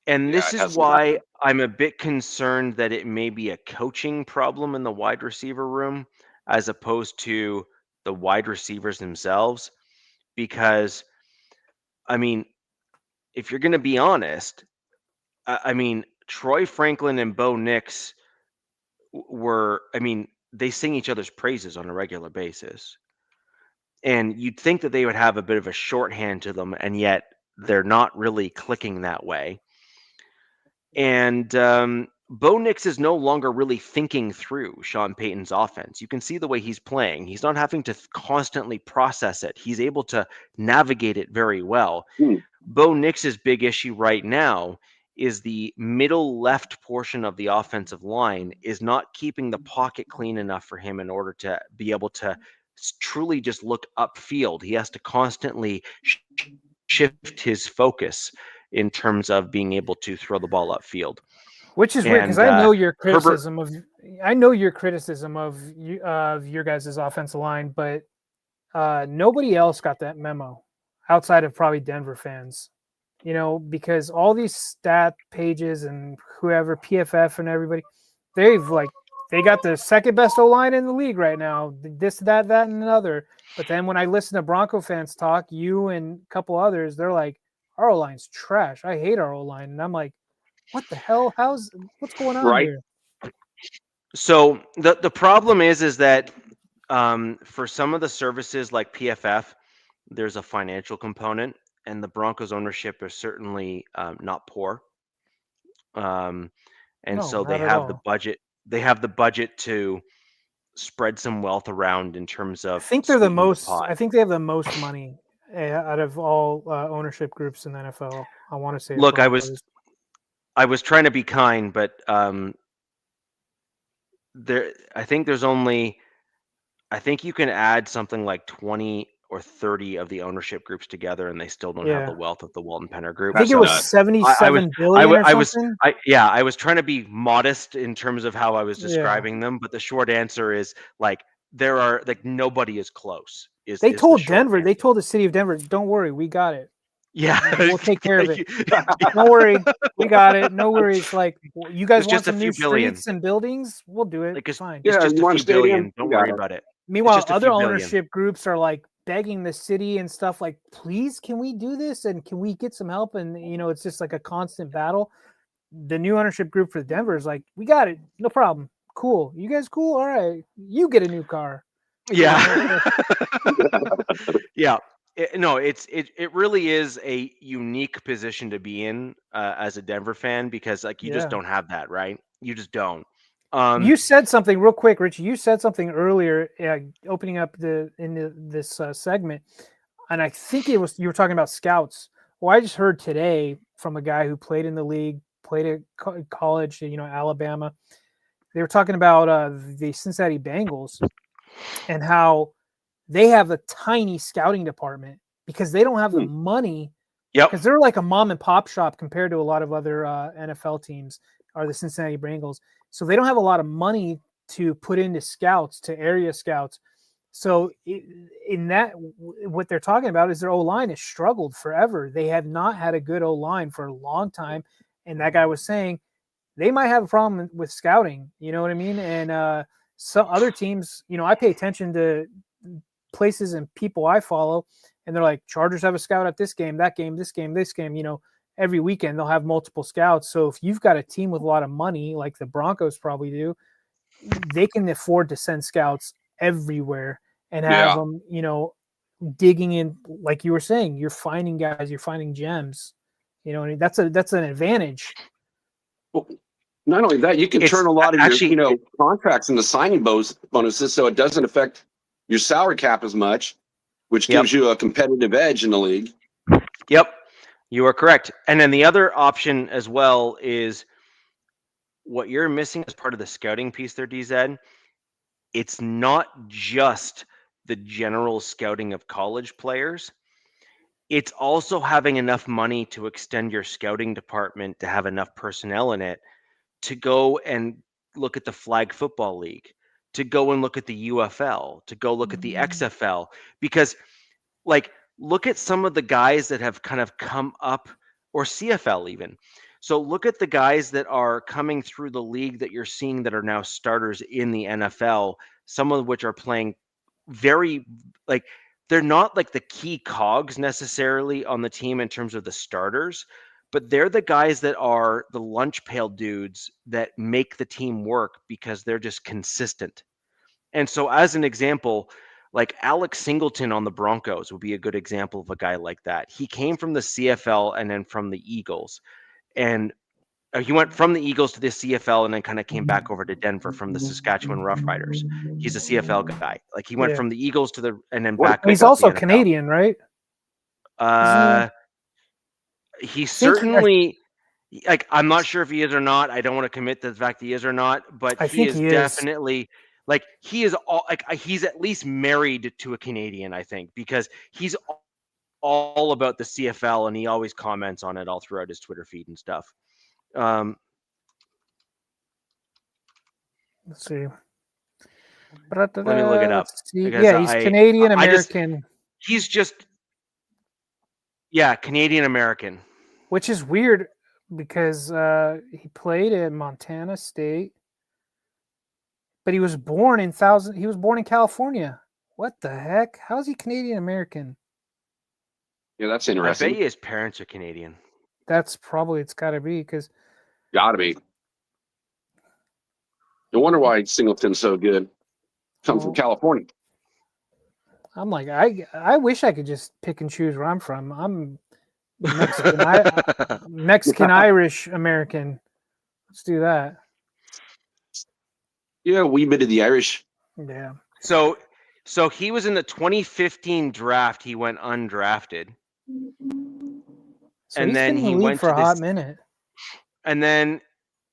Yeah, this it is hasn't why happened. I'm a bit concerned that it may be a coaching problem in the wide receiver room as opposed to the wide receivers themselves. Because, I mean, if you're going to be honest, I mean, Troy Franklin and Bo Nix were, I mean, they sing each other's praises on a regular basis. And you'd think that they would have a bit of a shorthand to them, and yet they're not really clicking that way. And Bo Nix is no longer really thinking through Sean Payton's offense. You can see the way he's playing. He's not having to constantly process it. He's able to navigate it very well. Bo Nix's big issue right now is the middle left portion of the offensive line is not keeping the pocket clean enough for him in order to be able to truly just look upfield. He has to constantly shift his focus in terms of being able to throw the ball upfield. Which is weird, because I know your criticism of your guys' offensive line, but nobody else got that memo outside of probably Denver fans. You know, because all these stat pages and whoever, PFF and everybody, they got the second best O-line in the league right now. This, that, and another. But then when I listen to Bronco fans talk, you and a couple others, they're like, our O-line's trash. I hate our O-line. And I'm like, what the hell? What's going on here? So the problem is that for some of the services like PFF, there's a financial component, and the Broncos ownership is certainly not poor. So they have the budget. They have the budget to spread some wealth around in terms of. I think they're the most. I think they have the most money out of all ownership groups in the NFL. I want to say. Look, I was trying to be kind, but I think you can add something like 20 or 30 of the ownership groups together, and they still don't have the wealth of the Walton Penner Group. I think it was 77 billion or something. I was trying to be modest in terms of how I was describing them, but the short answer is like there are like nobody is close. They told Denver, they told the city of Denver, don't worry, we got it. Yeah, we'll take care of it. Don't worry, we got it. No worries. Like you guys want some new streets and buildings, we'll do it. Like it's fine. It's just a few billion. Don't worry about it. Meanwhile, other ownership groups are like begging the city and stuff like, please, can we do this? And can we get some help? And, you know, it's just like a constant battle. The new ownership group for Denver is like, we got it. No problem. Cool. You guys cool? All right. You get a new car. Yeah. Yeah. It really is a unique position to be in as a Denver fan because like you just don't have that, right? You just don't. You said something real quick, Richie. You said something earlier, opening up this segment, and I think you were talking about scouts. Well, I just heard today from a guy who played in the league, played at college, you know, Alabama. They were talking about the Cincinnati Bengals and how they have a tiny scouting department because they don't have the money. Yep. Because they're like a mom and pop shop compared to a lot of other NFL teams are the Cincinnati Bengals. So they don't have a lot of money to put into scouts, to area scouts. So in that, what they're talking about is their O-line has struggled forever. They have not had a good O-line for a long time. And that guy was saying they might have a problem with scouting. You know what I mean? And some other teams, you know, I pay attention to places and people I follow, and they're like, Chargers have a scout at this game, that game, this game, this game, you know. Every weekend they'll have multiple scouts. So if you've got a team with a lot of money, like the Broncos probably do, they can afford to send scouts everywhere and have them, you know, digging in. Like you were saying, you're finding guys, you're finding gems. You know, and that's an advantage. Well, not only that, you can turn a lot of your contracts into signing bonuses, so it doesn't affect your salary cap as much, which gives you a competitive edge in the league. Yep. You are correct. And then the other option as well is what you're missing as part of the scouting piece there, DZ. It's not just the general scouting of college players. It's also having enough money to extend your scouting department to have enough personnel in it to go and look at the flag football league, to go and look at the UFL, to go look at the XFL, because like, look at some of the guys that have kind of come up, or CFL even. So look at the guys that are coming through the league that you're seeing that are now starters in the NFL, some of which are playing very, like, they're not like the key cogs necessarily on the team in terms of the starters, but they're the guys that are the lunch pail dudes that make the team work because they're just consistent. And so as an example, like Alex Singleton on the Broncos would be a good example of a guy like that. He came from the CFL and then from the Eagles. And he went from the Eagles to the CFL and then kind of came back over to Denver from the Saskatchewan Roughriders. He's a CFL guy. Like he went from the Eagles to the and then back. He's also Canadian, right? He certainly, like, I'm not sure if he is or not. I don't want to commit to the fact he is or not, but he is definitely. Like he is he's at least married to a Canadian, I think, because he's all about the CFL and he always comments on it all throughout his Twitter feed and stuff. Let's see. Let me look it up. Yeah, he's Canadian American. He's just Canadian American. Which is weird because he played at Montana State. But he was born in California. What the heck? How is he Canadian American? Yeah, that's interesting. I bet his parents are Canadian. That's probably, it's got to be because. Got to be. No wonder why Singleton's so good. Comes from California. I'm like, I wish I could just pick and choose where I'm from. I'm Mexican Irish American. Let's do that. Yeah, a wee bit of the Irish. Yeah. So he was in the 2015 draft. He went undrafted. So and then he went for a hot minute. And then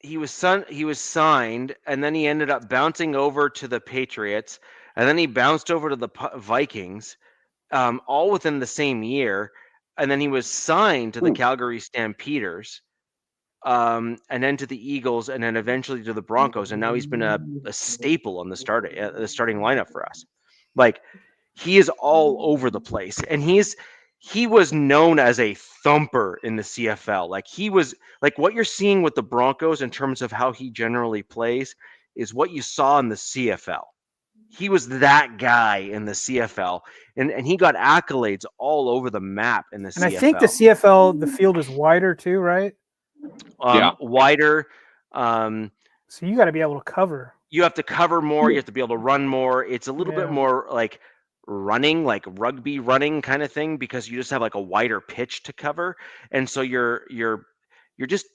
he was signed, and then he ended up bouncing over to the Patriots, and then he bounced over to the Vikings, all within the same year. And then he was signed to the Calgary Stampeders, and then to the Eagles, and then eventually to the Broncos. And now he's been a staple on the starting lineup for us. Like, he is all over the place, and he was known as a thumper in the CFL. Like, he was like, what you're seeing with the Broncos in terms of how he generally plays is what you saw in the CFL. He was that guy in the CFL, and he got accolades all over the map in the CFL. And I think the CFL, the field is wider too, right? Wider. So you got to be able to cover. You have to cover more. You have to be able to run more. It's a little bit more like running, like rugby running kind of thing, because you just have like a wider pitch to cover, and so you're just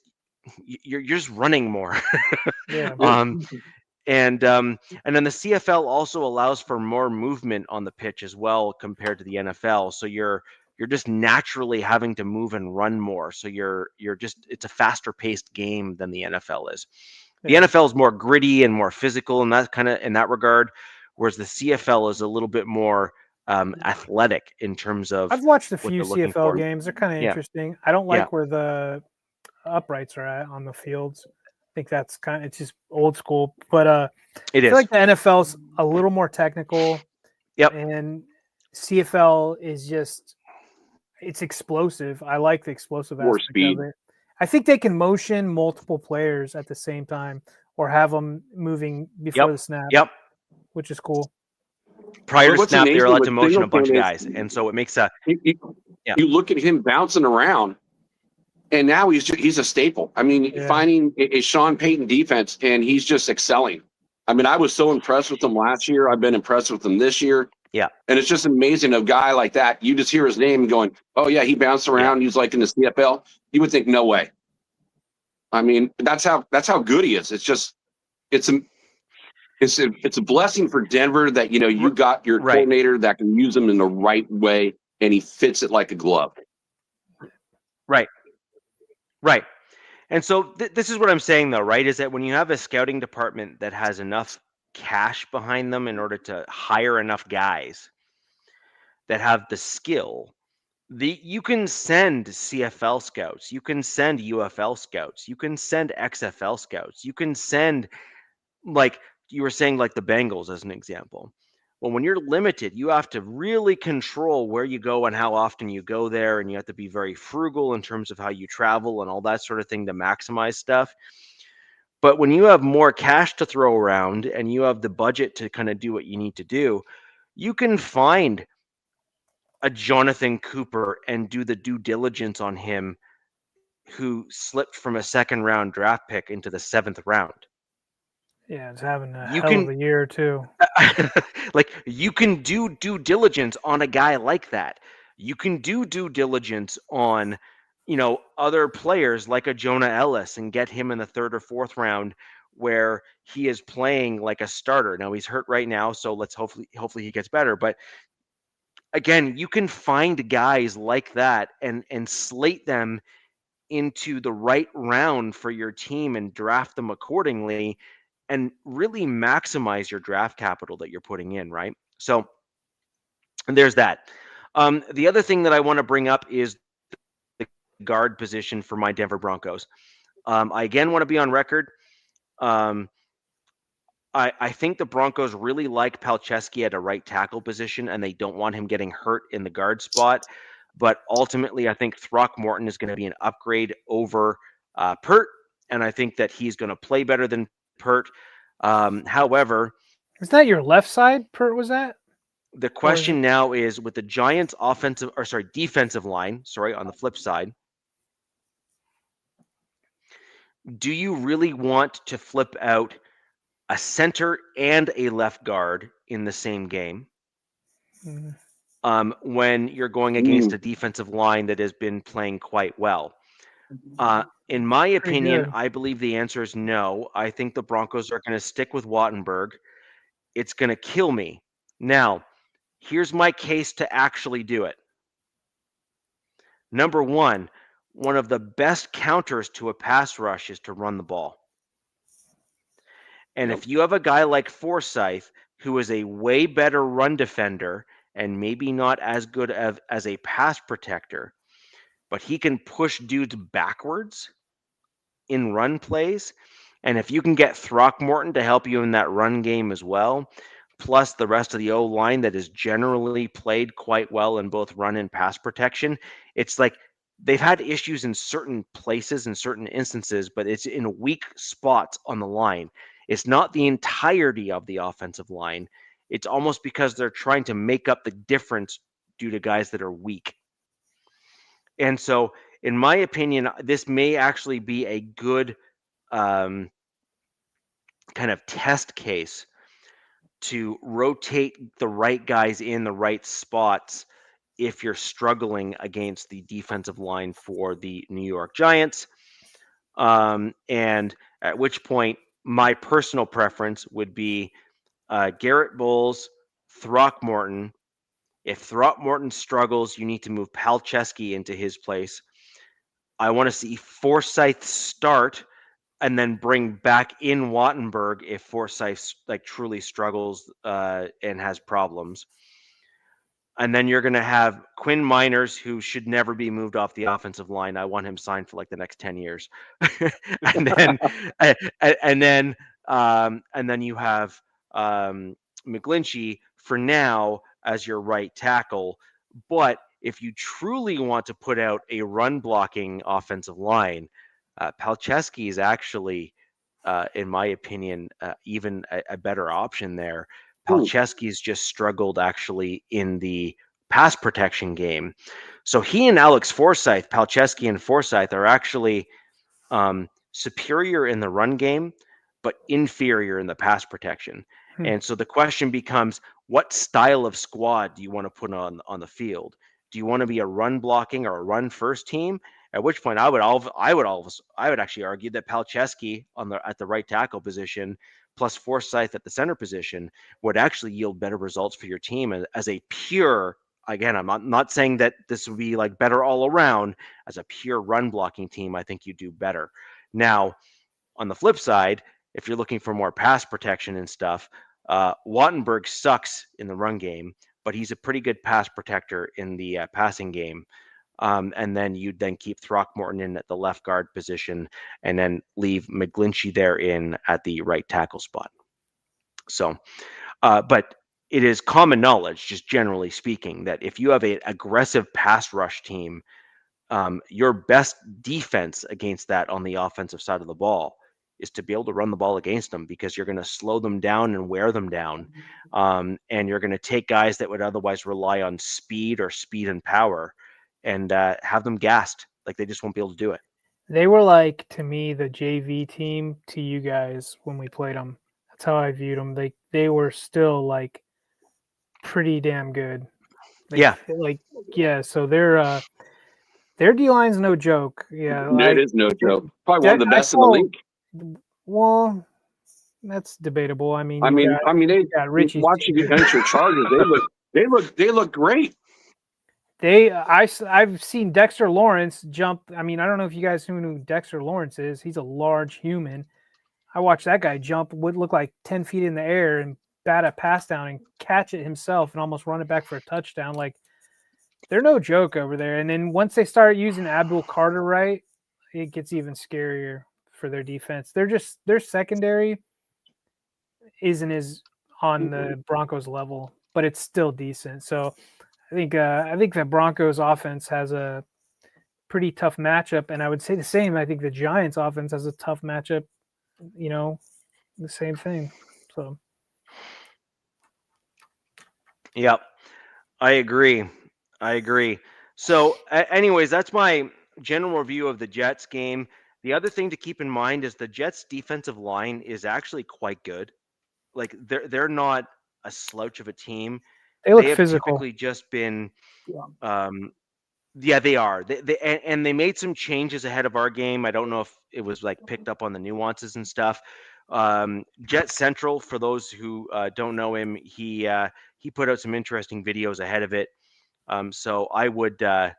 running more. And then the CFL also allows for more movement on the pitch as well compared to the NFL. So you're just naturally having to move and run more. So it's a faster paced game than the NFL is. The NFL is more gritty and more physical in that regard, whereas the CFL is a little bit more athletic in terms of. I've watched a few CFL games. They're kind of interesting. I don't like where the uprights are at on the fields. I think that's it's just old school, but I feel like the NFL's a little more technical. Yep. And CFL is just, it's explosive. I like the explosive aspect speed. of it. I think they can motion multiple players at the same time, or have them moving before the snap. Yep. Which is cool. Prior to snap, they're allowed to motion a bunch of guys, and so it makes a. You look at him bouncing around. And now he's a staple. I mean, finding a Sean Payton defense, and he's just excelling. I mean, I was so impressed with him last year. I've been impressed with him this year. Yeah. And it's just amazing, a guy like that. You just hear his name and going, oh, yeah, he bounced around. He's like in the CFL. You would think, no way. I mean, that's how good he is. It's just it's a blessing for Denver that, you got your coordinator that can use him in the right way, and he fits it like a glove. Right. And so this is what I'm saying, though, right, is that when you have a scouting department that has enough cash behind them in order to hire enough guys that have the skill, you can send CFL scouts, you can send UFL scouts, you can send XFL scouts, you can send, like you were saying, like the Bengals as an example. Well, when you're limited, you have to really control where you go and how often you go there, and you have to be very frugal in terms of how you travel and all that sort of thing to maximize stuff. But when you have more cash to throw around and you have the budget to kind of do what you need to do, you can find a Jonathan Cooper and do the due diligence on him, who slipped from a second-round draft pick into the 7th round. Yeah, it's having a hell of a year too. Like, you can do due diligence on a guy like that. You can do due diligence on, other players like a Jonah Ellis and get him in the 3rd or 4th round, where he is playing like a starter. Now he's hurt right now, so let's hopefully he gets better. But again, you can find guys like that and slate them into the right round for your team and draft them accordingly, and really maximize your draft capital that you're putting in, right? So there's that. The other thing that I want to bring up is the guard position for my Denver Broncos. I again want to be on record. I think the Broncos really like Palczewski at a right tackle position, and they don't want him getting hurt in the guard spot. But ultimately, I think Throckmorton is going to be an upgrade over Pert, and I think that he's going to play better than Pert. However, is that your left side Pert was at? The question now is, with the Giants defensive line, on the flip side, do you really want to flip out a center and a left guard in the same game? When you're going against a defensive line that has been playing quite well? In my opinion, I believe the answer is no. I think the Broncos are going to stick with Wattenberg. It's going to kill me. Now, here's my case to actually do it. Number one of the best counters to a pass rush is to run the ball. And if you have a guy like Forsyth, who is a way better run defender and maybe not as good as a pass protector, but he can push dudes backwards in run plays. And if you can get Throckmorton to help you in that run game as well, plus the rest of the O-line that is generally played quite well in both run and pass protection, it's like they've had issues in certain places in certain instances, but it's in weak spots on the line. It's not the entirety of the offensive line. It's almost because they're trying to make up the difference due to guys that are weak. And so, in my opinion, this may actually be a good kind of test case to rotate the right guys in the right spots if you're struggling against the defensive line for the New York Giants. And at which point, my personal preference would be Garrett Bowles, Throckmorton. If Throckmorton struggles, you need to move Palczewski into his place. I want to see Forsyth start and then bring back in Wattenberg if Forsyth like truly struggles and has problems. And then you're going to have Quinn Miners, who should never be moved off the offensive line. I want him signed for like the next 10 years. and then you have McGlinchey for now as your right tackle. But if you truly want to put out a run blocking offensive line, Palczewski is actually, in my opinion, even a better option there. Palczewski's just struggled actually in the pass protection game. So he and Alex Forsyth, Palczewski and Forsyth, are actually superior in the run game, but inferior in the pass protection. And so the question becomes, what style of squad do you want to put on the field? Do you want to be a run blocking or a run first team? At which point, I would actually argue that Palczewski at the right tackle position plus Forsyth at the center position would actually yield better results for your team as a pure. Again, I'm not saying that this would be like better all around. As a pure run blocking team, I think you do better. Now, on the flip side, if you're looking for more pass protection and stuff, Wattenberg sucks in the run game, but he's a pretty good pass protector in the passing game. And then you'd then keep Throckmorton in at the left guard position and then leave McGlinchey there in at the right tackle spot. So, but it is common knowledge, just generally speaking, that if you have an aggressive pass rush team, your best defense against that on the offensive side of the ball is to be able to run the ball against them, because you're going to slow them down and wear them down. And you're going to take guys that would otherwise rely on speed and power and have them gassed. Like they just won't be able to do it. They were like, to me, the JV team to you guys when we played them. That's how I viewed them. They were still like pretty damn good. So their D-line's no joke. Yeah, it is no joke. Probably one of the best in the league. Well, that's debatable. They got Richie. Watching you against your Chargers, they look great. I've seen Dexter Lawrence jump. I don't know if you guys know who Dexter Lawrence is. He's a large human. I watched that guy jump, would look like 10 feet in the air and bat a pass down and catch it himself and almost run it back for a touchdown. Like, they're no joke over there. And then once they start using Abdul Carter right, it gets even scarier for their defense. Their secondary isn't as on the Broncos level, but it's still decent. So I think the Broncos offense has a pretty tough matchup, and I would say the same. I think the Giants offense has a tough matchup. The same thing. So, yep, I agree. So, anyways, that's my general review of the Jets game. The other thing to keep in mind is the Jets' defensive line is actually quite good. Like they're not a slouch of a team. They look have physical. Typically just been, they are. They made some changes ahead of our game. I don't know if it was like picked up on the nuances and stuff. Jet Central, for those who don't know him, he put out some interesting videos ahead of it. So I would take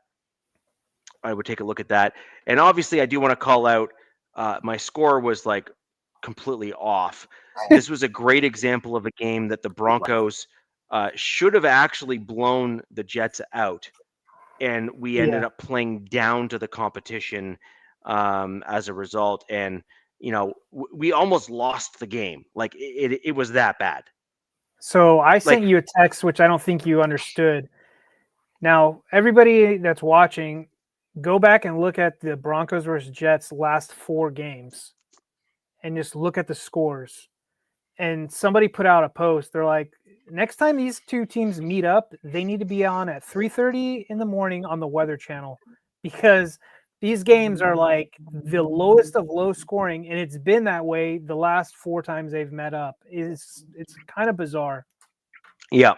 a look at that. And obviously, I do want to call out my score was like completely off. This was a great example of a game that the Broncos should have actually blown the Jets out, and we ended up playing down to the competition as a result. And we almost lost the game. Like it was that bad. So I sent you a text, which I don't think you understood. Now, everybody that's watching, go back and look at the Broncos versus Jets last 4 games and just look at the scores. And somebody put out a post. They're like, next time these two teams meet up, they need to be on at 3:30 in the morning on the Weather Channel, because these games are like the lowest of low scoring, and it's been that way the last 4 times they've met up. It's kind of bizarre. Yeah.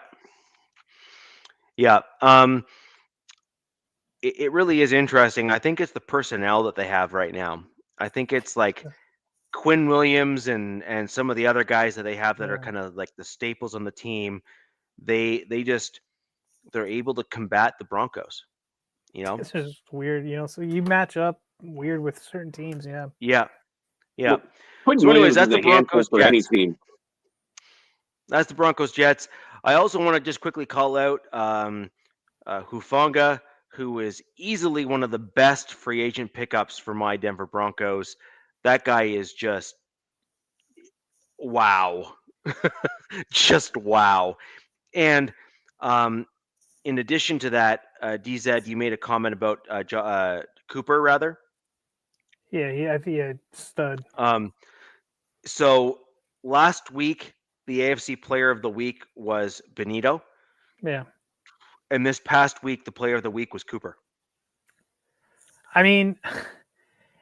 It really is interesting. I think it's the personnel that they have right now. I think it's like Quinn Williams and some of the other guys that they have that are kind of like the staples on the team. They're able to combat the Broncos. This is weird. So you match up weird with certain teams. Yeah. Quinn So, anyways, Williams that's is the a handful Broncos for any Jets. team. That's the Broncos Jets. I also want to just quickly call out Hufanga, who is easily one of the best free agent pickups for my Denver Broncos. That guy is just wow. Just wow. And in addition to that, DZ, you made a comment about Cooper, rather. Yeah, I think a stud. So last week, the AFC Player of the Week was Benito. Yeah. And this past week, the Player of the Week was Cooper. I mean,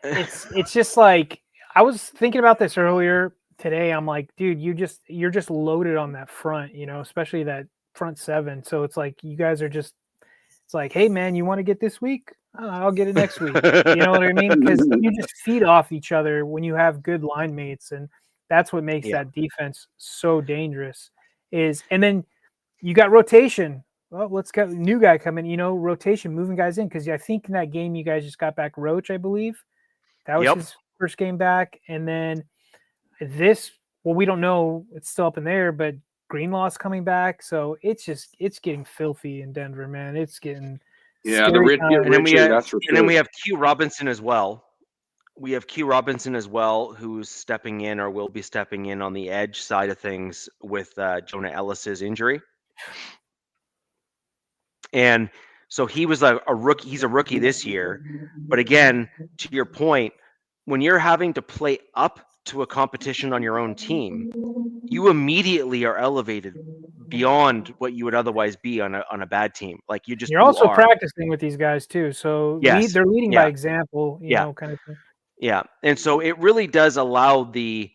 it's just like, I was thinking about this earlier today. I'm like, dude, you're just loaded on that front, especially that front 7. So it's like you guys are just, it's like, hey man, you want to get this week? I'll get it next week. You know what I mean? Because you just feed off each other when you have good line mates, and that's what makes that defense so dangerous. And then you got rotation. Well, let's get a new guy coming. Rotation, moving guys in, because I think in that game you guys just got back Roach, I believe. That was his first game back. And then we don't know. It's still up in there, but Greenlaw's coming back. So it's getting filthy in Denver, man. It's getting the Richard, that's for sure. And then we have Q Robinson as well. Who's stepping in or will be stepping in on the edge side of things with Jonah Ellis's injury. And so he was a rookie. He's a rookie this year. But again, to your point, when you're having to play up to a competition on your own team, you immediately are elevated beyond what you would otherwise be on a bad team. Like you're also practicing with these guys too. So they're leading by example, kind of thing. Yeah. And so it really does allow the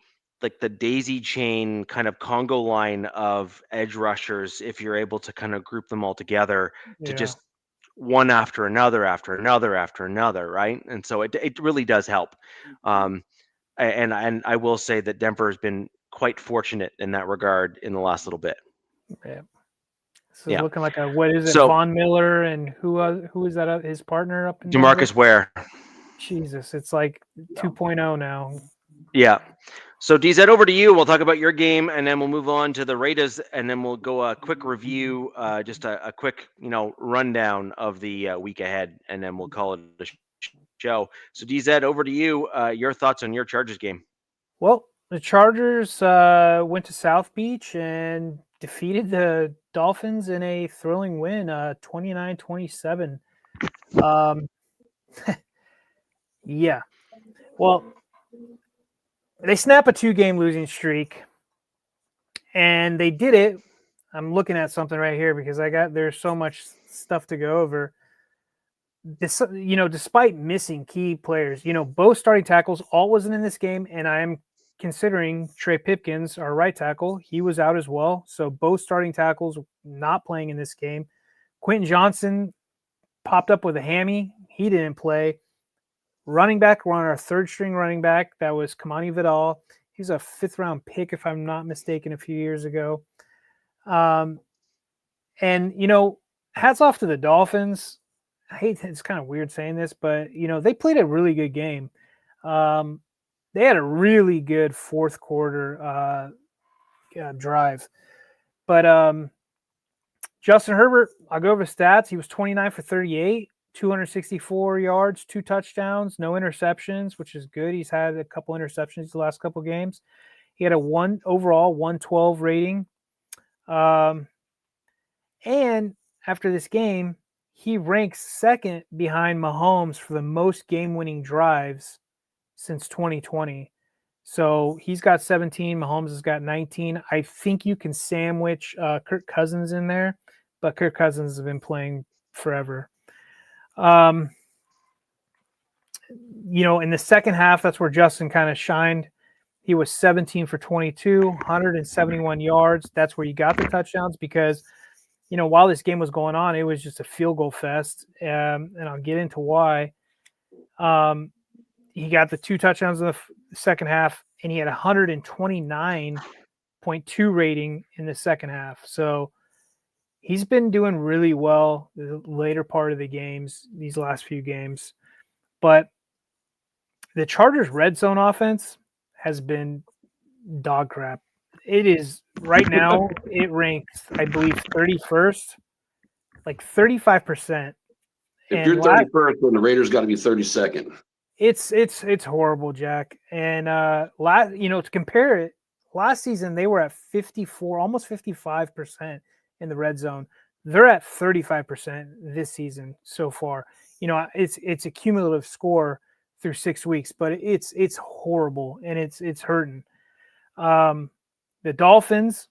daisy chain kind of Congo line of edge rushers, if you're able to kind of group them all together to just one after another, right? And so it really does help. And I will say that Denver has been quite fortunate in that regard in the last little bit. Yeah. So looking like what is it, Von Miller, and who is that? His partner up in DeMarcus Ware. Jesus, it's like 2.0 now. Yeah. So DZ, over to you. We'll talk about your game, and then we'll move on to the Raiders, and then we'll go a quick review, just a quick rundown of the week ahead, and then we'll call it a show. So DZ, over to you. Your thoughts on your Chargers game? Well, the Chargers went to South Beach and defeated the Dolphins in a thrilling win, 29-27. Yeah. Well, they snap a 2-game losing streak, and they did it. I'm looking at something right here because there's so much stuff to go over. Despite missing key players, both starting tackles, all wasn't in this game, and I am considering Trey Pipkins, our right tackle. He was out as well. So both starting tackles not playing in this game. Quentin Johnson popped up with a hammy. He didn't play. Running back, we're on our 3rd string running back. That was Kamani Vidal. He's a 5th-round pick, if I'm not mistaken, a few years ago. And, hats off to the Dolphins. It's kind of weird saying this, but, they played a really good game. They had a really good 4th quarter drive. But Justin Herbert, I'll go over the stats. He was 29 for 38, 264 yards, 2 touchdowns, no interceptions, which is good. He's had a couple interceptions the last couple games. He had a overall 112 rating. And after this game, he ranks second behind Mahomes for the most game-winning drives since 2020. So he's got 17. Mahomes has got 19. I think you can sandwich Kirk Cousins in there, but Kirk Cousins has been playing forever. In the second half, that's where Justin kind of shined. He was 17 for 22, 171 yards. That's where you got the touchdowns because, while this game was going on, it was just a field goal fest. And I'll get into why. He got the 2 touchdowns in the second half, and he had 129.2 rating in the second half. So he's been doing really well the later part of the games, these last few games. But the Chargers' red zone offense has been dog crap. It is right now, it ranks, I believe, 31st, like 35%. If you're 31st, then the Raiders got to be 32nd. It's horrible, Jack. And to compare it, last season they were at 54, almost 55% in the red zone. They're at 35% this season so far. It's a cumulative score through 6 weeks, but it's horrible and it's hurting. The Dolphins,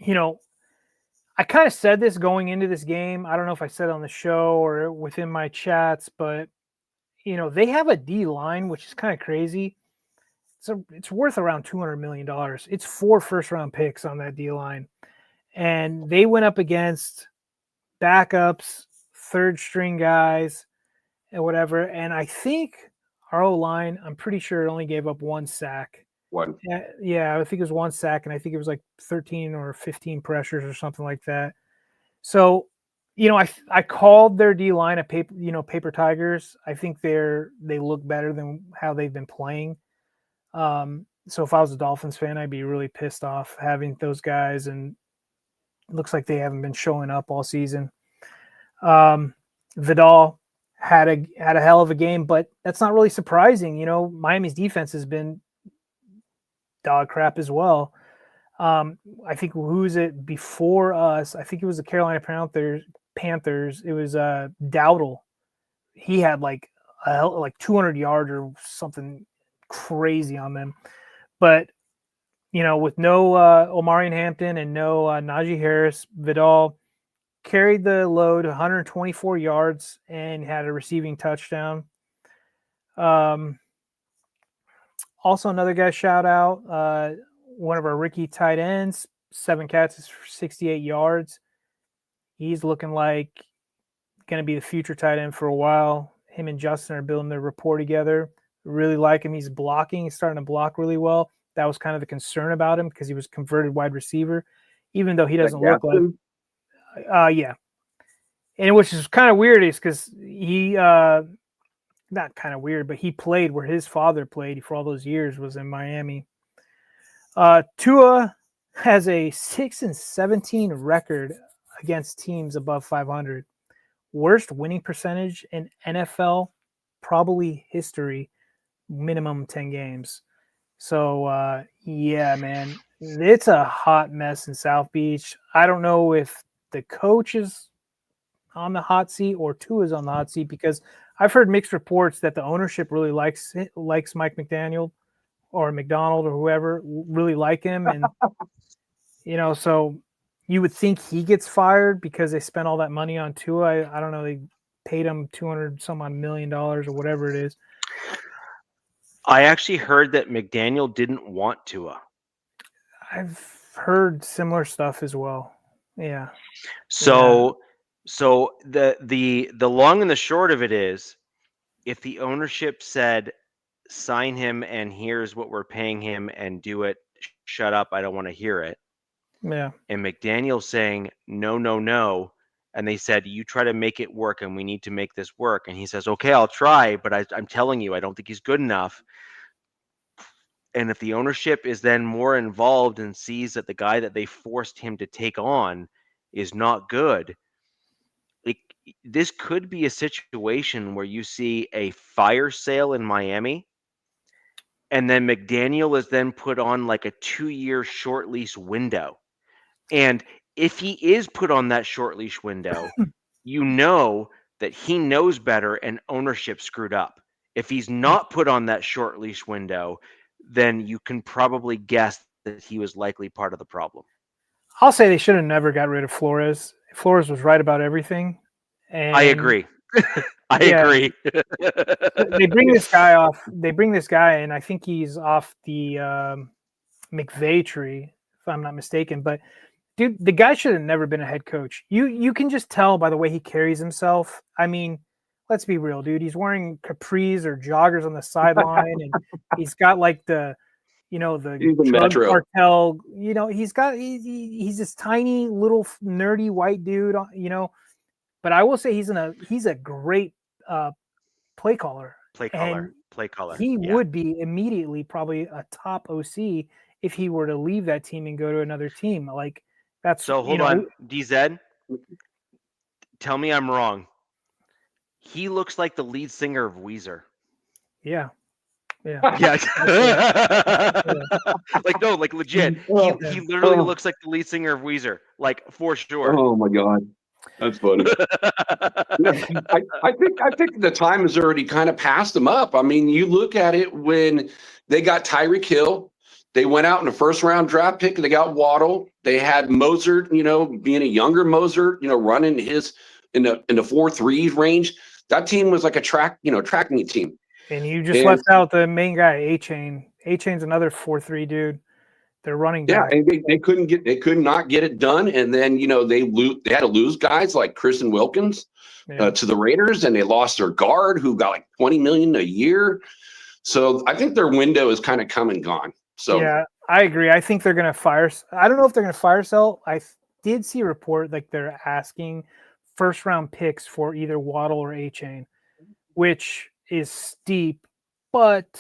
I kind of said this going into this game. I don't know if I said it on the show or within my chats, but they have a D line, which is kind of crazy. It's worth around $200 million. It's 4 first-round picks on that D line. And they went up against backups, third-string guys, and whatever. And I think our O-line, I'm pretty sure it only gave up 1 sack. One. Yeah, I think it was 1 sack, and I think it was like 13 or 15 pressures or something like that. So, I called their D line a paper tigers. I think they look better than how they've been playing. So if I was a Dolphins fan, I'd be really pissed off having those guys, and it looks like they haven't been showing up all season. Vidal had a hell of a game, but that's not really surprising. Miami's defense has been dog crap as well. I think who's it before us? I think it was the Carolina Panthers. It was Dowdle. He had like 200 yards or something crazy on them. But with no Omarion Hampton and no Najee Harris, Vidal carried the load, 124 yards, and had a receiving touchdown. Also, another guy shout out, one of our rookie tight ends, 7 catches for 68 yards. He's looking like going to be the future tight end for a while. Him and Justin are building their rapport together. Really like him. He's blocking. He's starting to block really well. That was kind of the concern about him because he was converted wide receiver, even though he doesn't look like. Yeah. And which is kind of weird is because he, not kind of weird, but he played where his father played for all those years, was in Miami. Tua has a 6-17 record against teams above 500. Worst winning percentage in NFL probably history, minimum 10 games. So, yeah, man, it's a hot mess in South Beach. I don't know if the coach is on the hot seat or Tua is on the hot seat, because I've heard mixed reports that the ownership really likes Mike McDaniel or McDonald or whoever, really like him. And, so you would think he gets fired because they spent all that money on Tua. I don't know. They paid him $200 some odd million or whatever it is. I actually heard that McDaniel didn't want Tua. I've heard similar stuff as well. Yeah. So the long and the short of it is, if the ownership said, sign him and here's what we're paying him and do it, shut up, I don't want to hear it. Yeah. And McDaniel's saying, no. And they said, you try to make it work and we need to make this work. And he says, okay, I'll try, but I'm telling you, I don't think he's good enough. And if the ownership is then more involved and sees that the guy that they forced him to take on is not good, this could be a situation where you see a fire sale in Miami, and then McDaniel is then put on like a 2-year short lease window. And if he is put on that short leash window, you know that he knows better and ownership screwed up. If he's not put on that short leash window, then you can probably guess that he was likely part of the problem. I'll say they should have never got rid of Flores. Flores was right about everything. And I agree. I agree. They bring this guy off. They bring this guy, and I think he's off the McVay tree, if I'm not mistaken. But dude, the guy should have never been a head coach. You can just tell by the way he carries himself. I mean, let's be real, dude. He's wearing capris or joggers on the sideline, and he's got like the drug cartel. He's this tiny little nerdy white dude. But I will say he's a great play caller. Play caller. He would be immediately probably a top OC if he were to leave that team and go to another team. Like that's so. Hold on, DZ. Tell me I'm wrong. He looks like the lead singer of Weezer. Yeah. Like legit. He literally looks like the lead singer of Weezer, like for sure. Oh my God. That's funny. I think the time has already kind of passed them up. I mean, you look at it when they got Tyreek Hill, they went out in the first round draft pick. They got Waddle. They had Mozart, being a younger Mozart, running his in the 4.3 range. That team was like a track meet team. And you just left out the main guy, A-Chain. A-Chain's another 4.3 dude. They're running back. Yeah, and they could not get it done, and then they had to lose guys like Kristen Wilkins to the Raiders, and they lost their guard who got like $20 million a year. So I think their window is kind of come and gone. So yeah, I agree. I think they're going to fire. I don't know if they're going to fire sell. I did see a report like they're asking first round picks for either Waddle or A-Chain, which is steep, but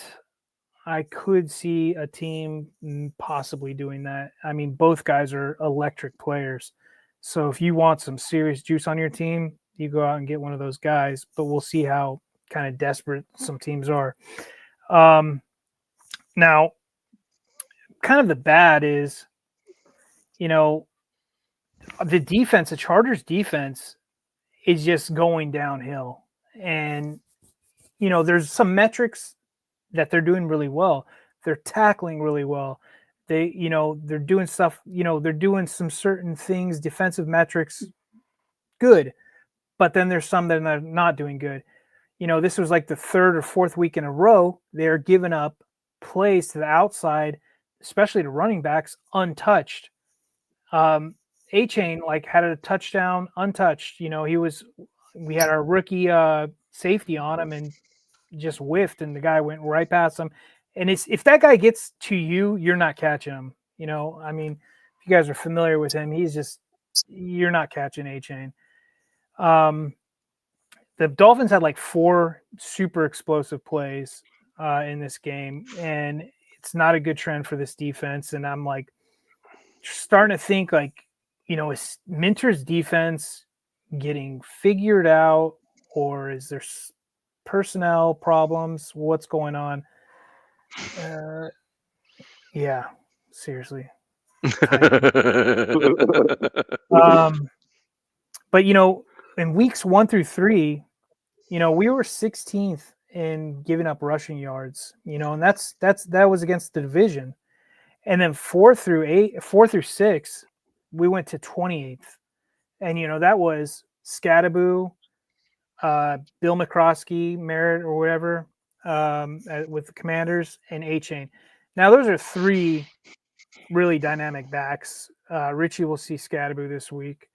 I could see a team possibly doing that. I mean, both guys are electric players. So if you want some serious juice on your team, you go out and get one of those guys, but we'll see how kind of desperate some teams are. Now, kind of the bad is, the defense, the Chargers defense is just going downhill. And, there's some metrics that they're doing really well. They're tackling really well. They're doing stuff, they're doing some certain things, defensive metrics, good. But then there's some that are not doing good. This was like the third or fourth week in a row. They're giving up plays to the outside, especially to running backs, untouched. A-Chain had a touchdown untouched. We had our rookie safety on him and just whiffed, and the guy went right past him. And if that guy gets to you, you're not catching him. I mean, if you guys are familiar with him, you're not catching A-Chain. The Dolphins had like 4 super explosive plays in this game, and it's not a good trend for this defense. And I'm like starting to think is Minter's defense getting figured out, or is there personnel problems? What's going on? Yeah, seriously. But in weeks 1 through 3, we were 16th in giving up rushing yards. And that was against the division. And then 4 through 6, we went to 28th. And that was Scadaboo, Bill McCroskey, Merritt, or whatever, with the Commanders, and A-Chain. Now, those are 3 really dynamic backs. Richie will see Scadaboo this week.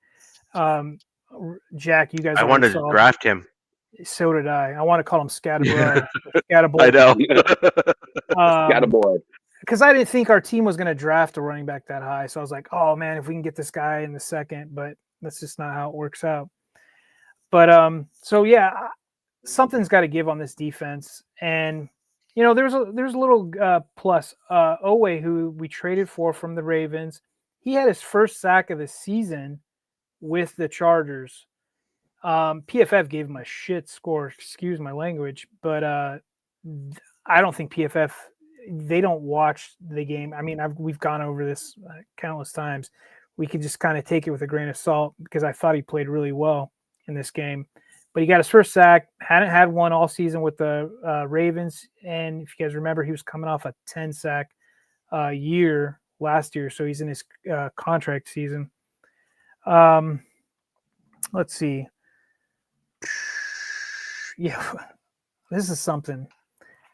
Jack, you guys. I wanted to draft him. So did I. I want to call him Scadaboy. Scadaboy. I know. Scadaboy. Because I didn't think our team was going to draft a running back that high. So I was like, oh, man, if we can get this guy in the second. But that's just not how it works out. But so yeah, something's got to give on this defense, and there's a little plus. Owe, who we traded for from the Ravens, he had his first sack of the season with the Chargers. PFF gave him a shit score, excuse my language, but I don't think PFF, they don't watch the game. I mean, we've gone over this countless times. We could just kind of take it with a grain of salt because I thought he played really well in this game. But he got his first sack, hadn't had one all season with the Ravens. And if you guys remember, he was coming off a 10-sack year last year, so he's in his contract season. Let's see. Yeah, this is something.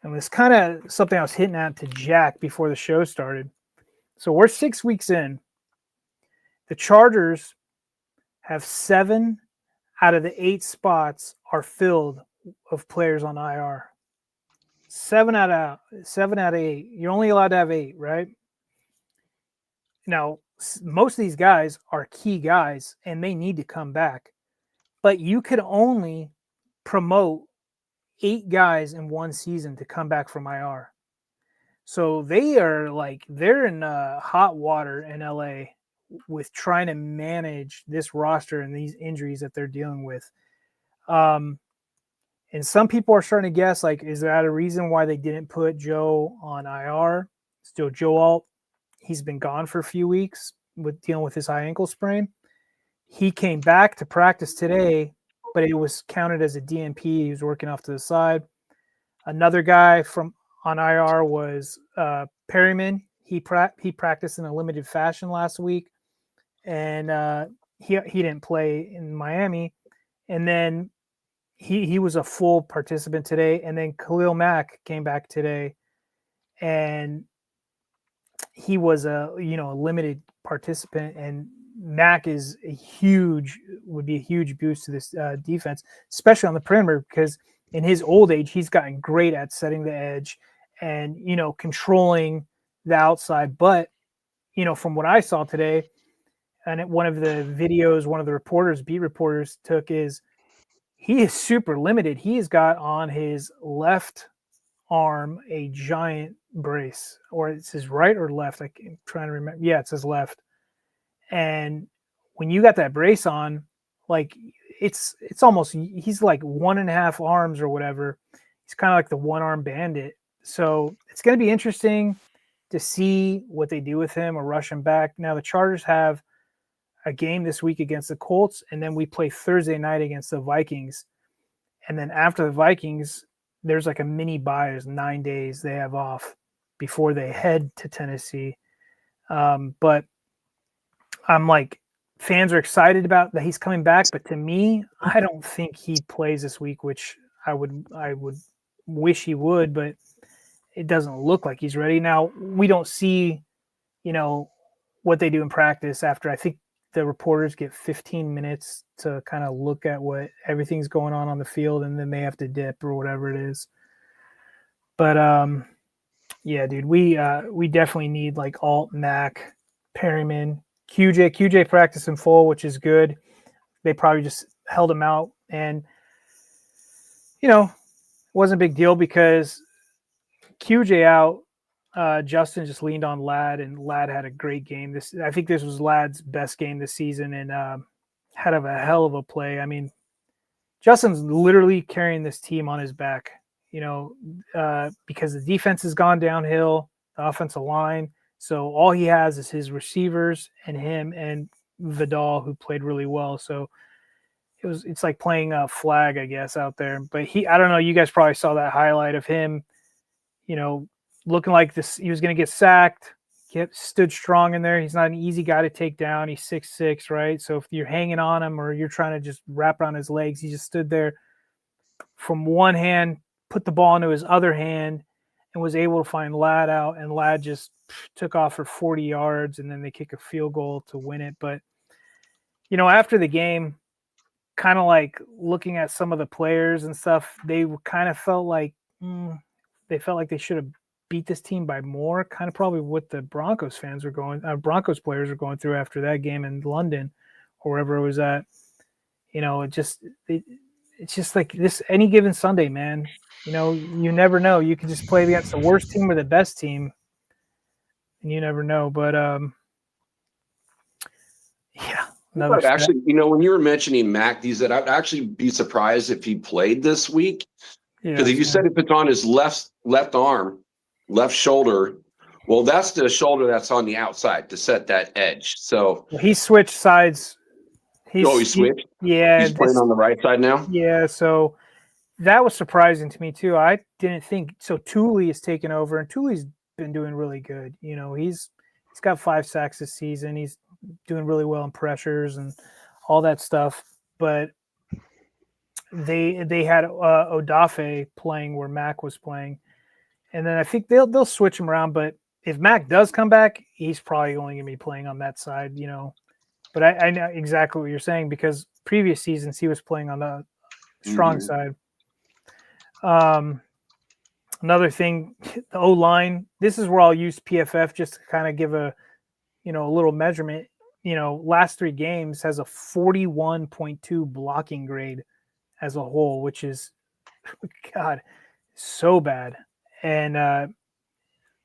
And it's kind of something I was hitting at to Jack before the show started. So we're 6 weeks in. The Chargers have 7 out of the 8 spots are filled of players on IR. 7 out of 8. You're only allowed to have 8, right? Now, most of these guys are key guys, and they need to come back. But you could only promote 8 guys in one season to come back from IR. So they're in hot water in LA with trying to manage this roster and these injuries that they're dealing with. And some people are starting to guess, is that a reason why they didn't put Joe on IR? Still, Joe Alt, he's been gone for a few weeks with dealing with his high ankle sprain. He came back to practice today, but it was counted as a DNP. He was working off to the side. Another guy on IR was Perryman. He practiced in a limited fashion last week, and he didn't play in Miami. And then he was a full participant today. And then Khalil Mack came back today, and he was a limited participant. And Mack would be a huge boost to this defense, especially on the perimeter, because in his old age, he's gotten great at setting the edge and, controlling the outside. But, from what I saw today, and one of the videos, one of the beat reporters took is he is super limited. He has got on his left arm a giant brace, or it says right or left. I'm trying to remember. Yeah, it says left. And when you got that brace on, it's almost, he's like 1.5 arms or whatever. He's kind of like the one-arm bandit. So it's going to be interesting to see what they do with him or rush him back. Now the Chargers have a game this week against the Colts, and then we play Thursday night against the Vikings. And then after the Vikings, there's like a mini bye. There's 9 days they have off before they head to Tennessee. But I'm fans are excited about that he's coming back, but to me, I don't think he plays this week, which I would wish he would, but it doesn't look like he's ready. Now, we don't see, what they do in practice after. I think the reporters get 15 minutes to kind of look at what everything's going on the field, and then they have to dip or whatever it is. But yeah, dude, we definitely need Alt, Mack, Perryman, QJ practiced in full, which is good. They probably just held him out, and it wasn't a big deal because QJ out, Justin just leaned on Ladd, and Ladd had a great game. I think this was Ladd's best game this season, and had a hell of a play. I mean, Justin's literally carrying this team on his back, because the defense has gone downhill, the offensive line. So all he has is his receivers and him and Vidal, who played really well. So it's like playing a flag, I guess, out there. But I don't know, you guys probably saw that highlight of him, looking like this. He was going to get sacked, stood strong in there. He's not an easy guy to take down. He's 6'6", right? So if you're hanging on him or you're trying to just wrap around his legs, he just stood there from one hand, put the ball into his other hand, and was able to find Ladd out, and Ladd just took off for 40 yards, and then they kick a field goal to win it. But, after the game, kind of looking at some of the players and stuff, they kind of felt like they should have beat this team by more, kind of probably what the Broncos Broncos players are going through after that game in London or wherever it was at. It's just like this any given Sunday, man. You never know. You can just play against the worst team or the best team, and you never know. But yeah, Another actually, when you were mentioning Mac, I'd actually be surprised if he played this week. Because if you said if it's on his left arm, left shoulder, well, that's the shoulder that's on the outside to set that edge. So he switched sides. He switched? Yeah. He's playing on the right side now? Yeah, so that was surprising to me too. I didn't think so. Thule is taking over, and Thule's been doing really good. He's got 5 sacks this season. He's doing really well in pressures and all that stuff. But they had Odafe playing where Mac was playing, and then I think they'll switch him around. But if Mac does come back, he's probably only gonna be playing on that side. But I know exactly what you're saying because previous seasons he was playing on the strong side. Another thing, the O-line, this is where I'll use PFF just to kind of give a little measurement. Last 3 games has a 41.2 blocking grade as a whole, which is, God, so bad. And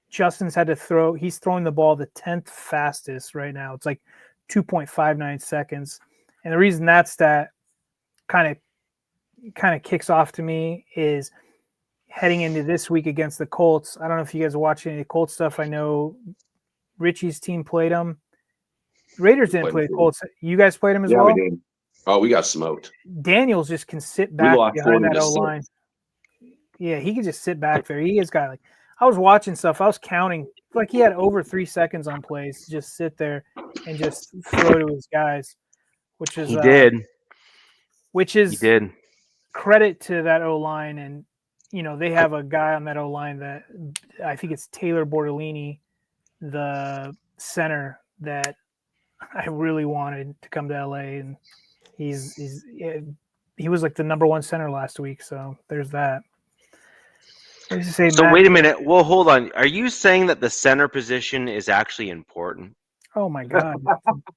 Justin's had to he's throwing the ball the 10th fastest right now. It's like 2.59 seconds. And the reason that stat kind of kicks off to me is heading into this week against the Colts. I don't know if you guys are watching any Colts stuff. I know Richie's team played them. Raiders didn't play the Colts. You guys played them as well? Yeah, we did. Oh, we got smoked. Daniels just can sit back behind that O-line. Yeah, he can just sit back there. He has got I was watching stuff. I was counting. He had over 3 seconds on plays to just sit there and just throw to his guys, which is credit to that O-line. And they have a guy on that O-line that I think it's Taylor Bordellini, the center that I really wanted to come to LA, and he was like the number 1 center last week. So there's that. So wait a minute. Well, hold on. Are you saying that the center position is actually important? Oh my God,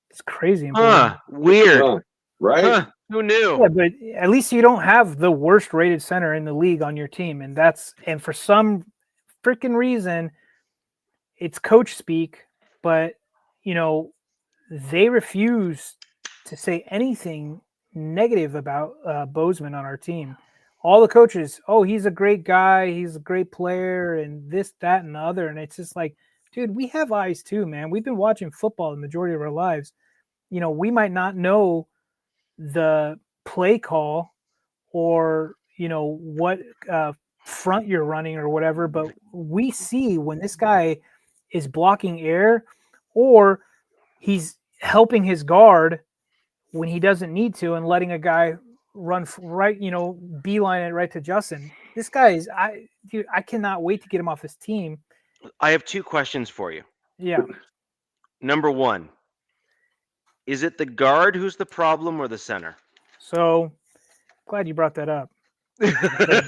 it's crazy important. Weird, right? Huh. Who knew? Yeah, but at least you don't have the worst rated center in the league on your team, and for some freaking reason, it's coach speak. But they refuse to say anything negative about Bozeman on our team. All the coaches, he's a great guy, he's a great player, and this, that, and the other. And it's just like, dude, we have eyes too, man. We've been watching football the majority of our lives. We might not know the play call or, what front you're running or whatever, but we see when this guy is blocking air or he's helping his guard when he doesn't need to and letting a guy run right, beeline it right to Justin. This guy is, I cannot wait to get him off his team. I have 2 questions for you. Yeah. Number 1, is it the guard who's the problem or the center? So glad you brought that up. The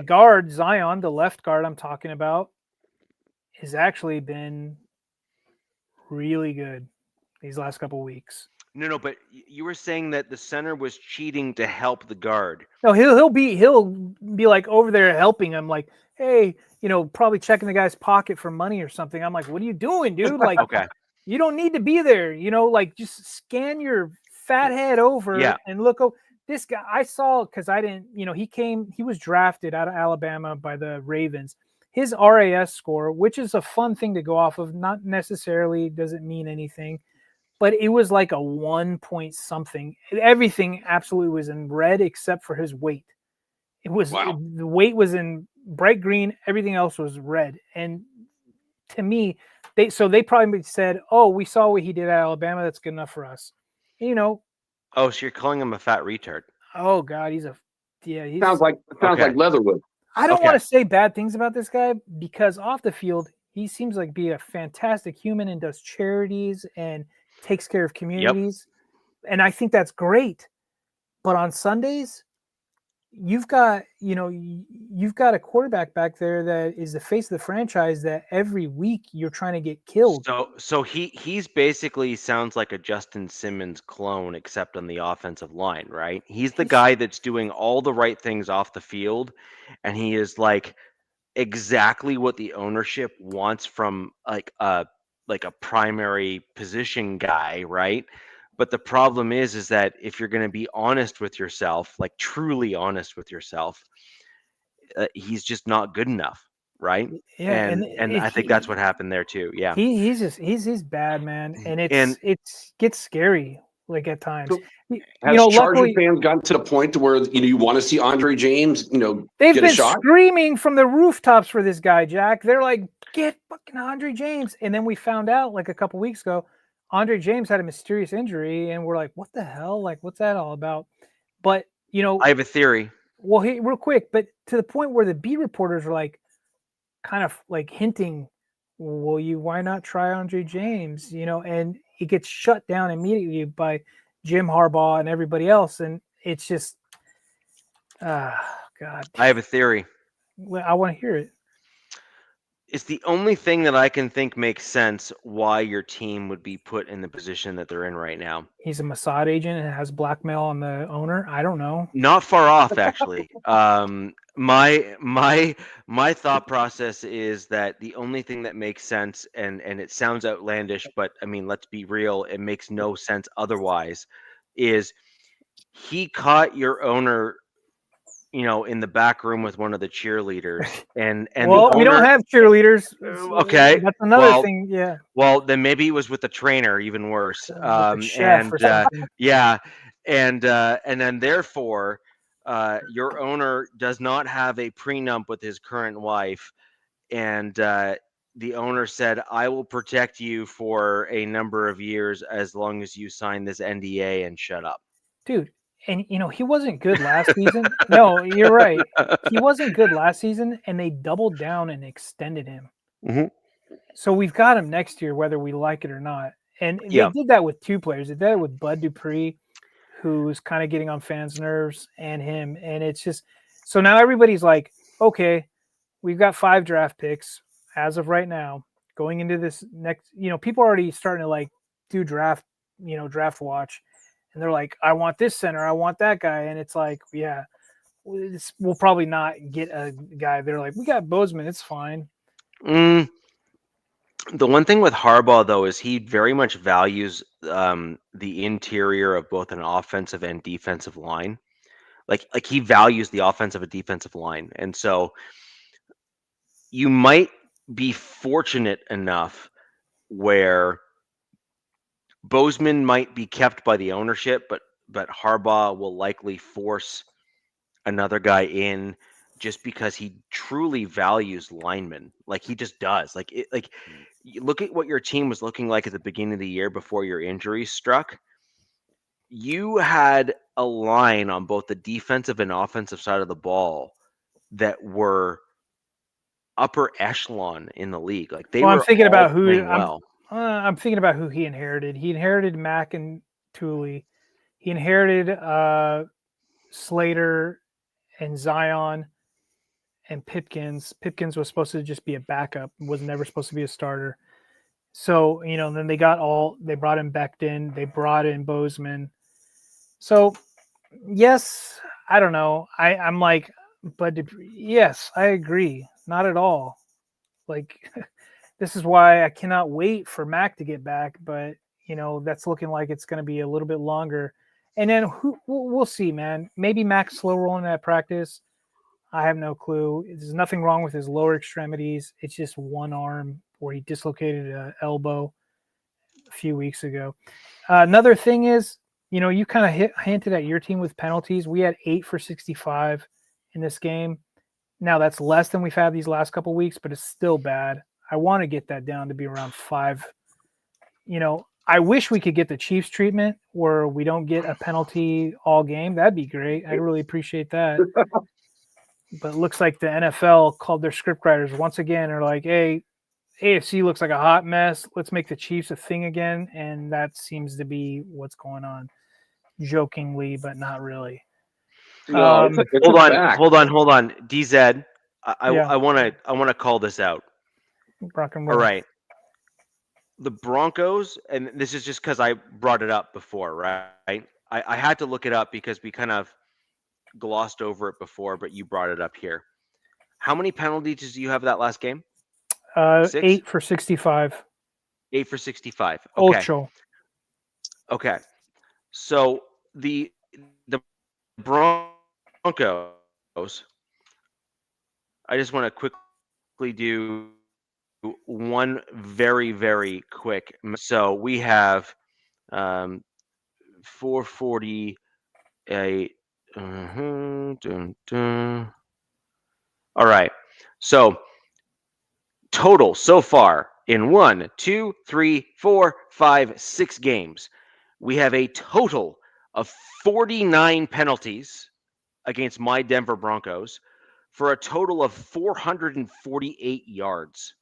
guard, Zion, the left guard I'm talking about, has actually been really good these last couple of weeks. No, but you were saying that the center was cheating to help the guard. No, he'll be like over there helping him, like, hey, probably checking the guy's pocket for money or something. I'm like, what are you doing, dude? Like, okay, you don't need to be there. Just scan your fat head over and look. Oh, this guy I saw because I didn't. He was drafted out of Alabama by the Ravens. His RAS score, which is a fun thing to go off of, not necessarily doesn't mean anything. But it was like a 1 point something. Everything absolutely was in red except for his weight. It was the weight was in bright green. Everything else was red. And to me, they probably said, "Oh, we saw what he did at Alabama. That's good enough for us." Oh, so you're calling him a fat retard? Oh God, he's sounds like Leatherwood. I don't want to say bad things about this guy because off the field he seems like be a fantastic human and does charities and takes care of communities. Yep. And I think that's great. But on Sundays, you've got a quarterback back there that is the face of the franchise that every week you're trying to get killed. So he's basically sounds like a Justin Simmons clone, except on the offensive line, right? He's the guy that's doing all the right things off the field, and he is like exactly what the ownership wants from like like a primary position guy, right? But the problem is that if you're going to be honest with yourself, like truly honest with yourself, he's just not good enough, right? Yeah, And I think that's what happened there too. Yeah, he's bad, man, and it's gets scary like at times. Has Charger fans gotten to the point to where you want to see Andre James, they've get been a shot? Screaming from the rooftops for this guy, Jack. They're like, get fucking Andre James. And then we found out like a couple weeks ago, Andre James had a mysterious injury, and we're like, what the hell? Like, what's that all about? But I have a theory. Well, hey, real quick, but to the point where the beat reporters are like, kind of like hinting, well, why not try Andre James? And he gets shut down immediately by Jim Harbaugh and everybody else, and it's just, God. I have a theory. Well, I want to hear it. It's the only thing that I can think makes sense why your team would be put in the position that they're in right now. He's a Mossad agent and has blackmail on the owner. I don't know. Not far off, actually. My thought process is that the only thing that makes sense, and it sounds outlandish, but I mean, let's be real, it makes no sense otherwise, is he caught your owner, in the back room with one of the cheerleaders, and well, we don't have cheerleaders. Okay, that's another thing. Yeah. Well, then maybe he was with the trainer, even worse. Chef yeah, and then therefore, your owner does not have a prenup with his current wife, and the owner said, "I will protect you for a number of years as long as you sign this NDA and shut up." Dude. And, he wasn't good last season. No, you're right. He wasn't good last season, and they doubled down and extended him. Mm-hmm. So we've got him next year, whether we like it or not. And they did that with two players. They did that with Bud Dupree, who's kind of getting on fans' nerves, and him. And it's just – so now everybody's like, okay, we've got 5 draft picks as of right now going into this next – people are already starting to, like, do draft watch. And they're like, I want this center, I want that guy. And it's like, yeah, we'll probably not get a guy. They're like, we got Bozeman, it's fine. The one thing with Harbaugh, though, is he very much values the interior of both an offensive and defensive line. Like he values the offensive and defensive line. And so you might be fortunate enough where Bozeman might be kept by the ownership, but Harbaugh will likely force another guy in just because he truly values linemen. Like he just does. Look at what your team was looking like at the beginning of the year before your injuries struck. You had a line on both the defensive and offensive side of the ball that were upper echelon in the league. Like they were. I'm thinking about who. I'm thinking about who he inherited. He inherited Mack and Thule. He inherited Slater and Zion and Pipkins. Pipkins was supposed to just be a backup. Was never supposed to be a starter. So, then they brought in Becton. They brought in Bozeman. So, yes, I don't know. I'm like, but yes, I agree. Not at all. Like, this is why I cannot wait for Mac to get back, but that's looking like it's going to be a little bit longer. And then we'll see, man. Maybe Mac's slow rolling at practice. I have no clue. There's nothing wrong with his lower extremities. It's just one arm where he dislocated an elbow a few weeks ago. Another thing is, you kind of hinted at your team with penalties. We had 8 for 65 in this game. Now that's less than we've had these last couple of weeks, but it's still bad. I want to get that down to be around 5. I wish we could get the Chiefs treatment where we don't get a penalty all game. That'd be great. I'd really appreciate that. But it looks like the NFL called their scriptwriters once again are like, hey, AFC looks like a hot mess. Let's make the Chiefs a thing again. And that seems to be what's going on. Jokingly, but not really. No, hold on. DZ, I want to call this out. Rock and roll. All right. The Broncos, and this is just because I brought it up before, right? I had to look it up because we kind of glossed over it before, but you brought it up here. How many penalties do you have that last game? 8 for 65. 8 for 65. Okay. Ocho. Okay. So the Broncos, I just want to quickly do one very, very quick. So we have 448. Dun, dun. All right. So total so far in 1, 2, 3, 4, 5, 6 games, we have a total of 49 penalties against my Denver Broncos for a total of 448 yards.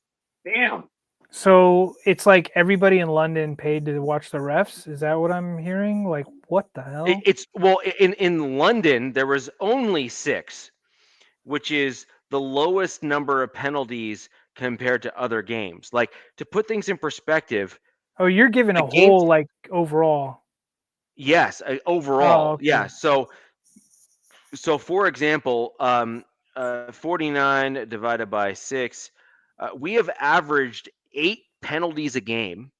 Damn. So it's like everybody in London paid to watch the refs. Is that what I'm hearing? Like, what the hell? It's well, in London there was only 6, which is the lowest number of penalties compared to other games. Like, to put things in perspective. Oh, you're giving a whole like overall. Yes, overall. Oh, okay. Yeah. So for example, 49 divided by 6, we have averaged 8 penalties a game.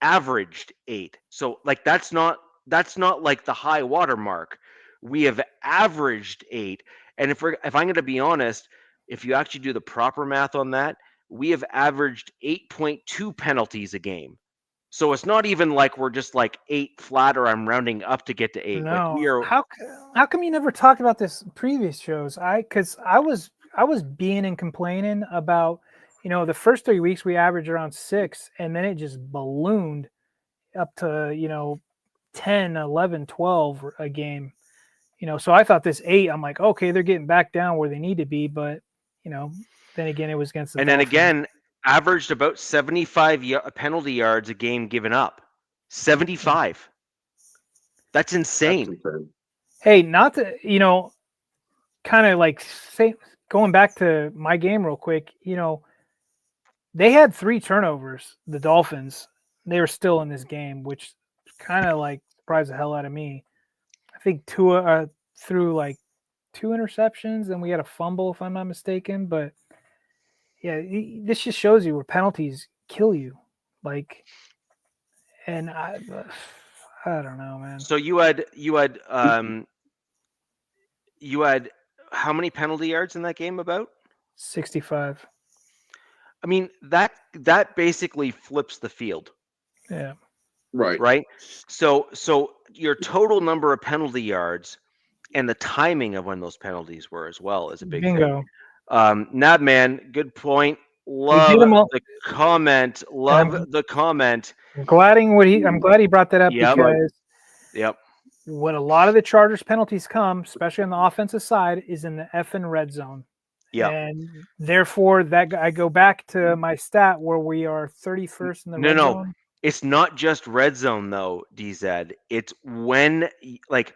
Averaged 8. So like that's not like the high water mark. We have averaged 8. And if I'm going to be honest, if you actually do the proper math on that, we have averaged 8.2 penalties a game. So it's not even like we're just like 8 flat, or I'm rounding up to get to 8. No. Like we are. How come you never talked about this in previous shows? Because I was being and complaining about, the first 3 weeks we averaged around 6, and then it just ballooned up to 10, 11, 12 a game. So I thought this 8, I'm like, okay, they're getting back down where they need to be, but then again, it was against the And Dolphins. then again, averaged about 75 penalty yards a game given up. 75. That's insane. Hey, not to, kind of like going back to my game real quick, they had 3 turnovers, the Dolphins. They were still in this game, which kind of like surprised the hell out of me. I think Tua threw like 2 interceptions, and we had a fumble, if I'm not mistaken. But yeah, this just shows you where penalties kill you. Like, and I don't know, man. So you had how many penalty yards in that game? About 65. I mean, that basically flips the field. Yeah. Right. So your total number of penalty yards and the timing of when those penalties were as well is a big Bingo. thing. Nabman, good point. Love the comment. The comment. I'm glad he brought that up. Yep. Because yep. What a lot of the Chargers penalties come, especially on the offensive side, is in the effing red zone. Yeah. And therefore, that I go back to my stat where we are 31st in the red zone. It's not just red zone though, DZ. It's when like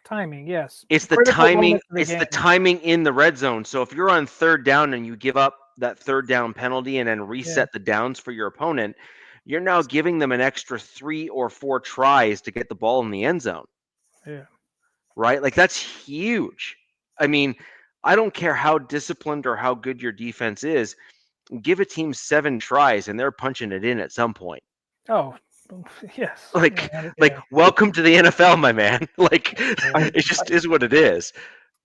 timing, yes. It's the timing. It's the timing in the red zone. So if you're on 3rd down and you give up that 3rd down penalty and then reset the downs for your opponent, you're now giving them an extra 3 or 4 tries to get the ball in the end zone. Yeah. Right? Like that's huge. I mean, I don't care how disciplined or how good your defense is. Give a team 7 tries and they're punching it in at some point. Oh, yes. Like welcome to the NFL, my man. Like it just is what it is.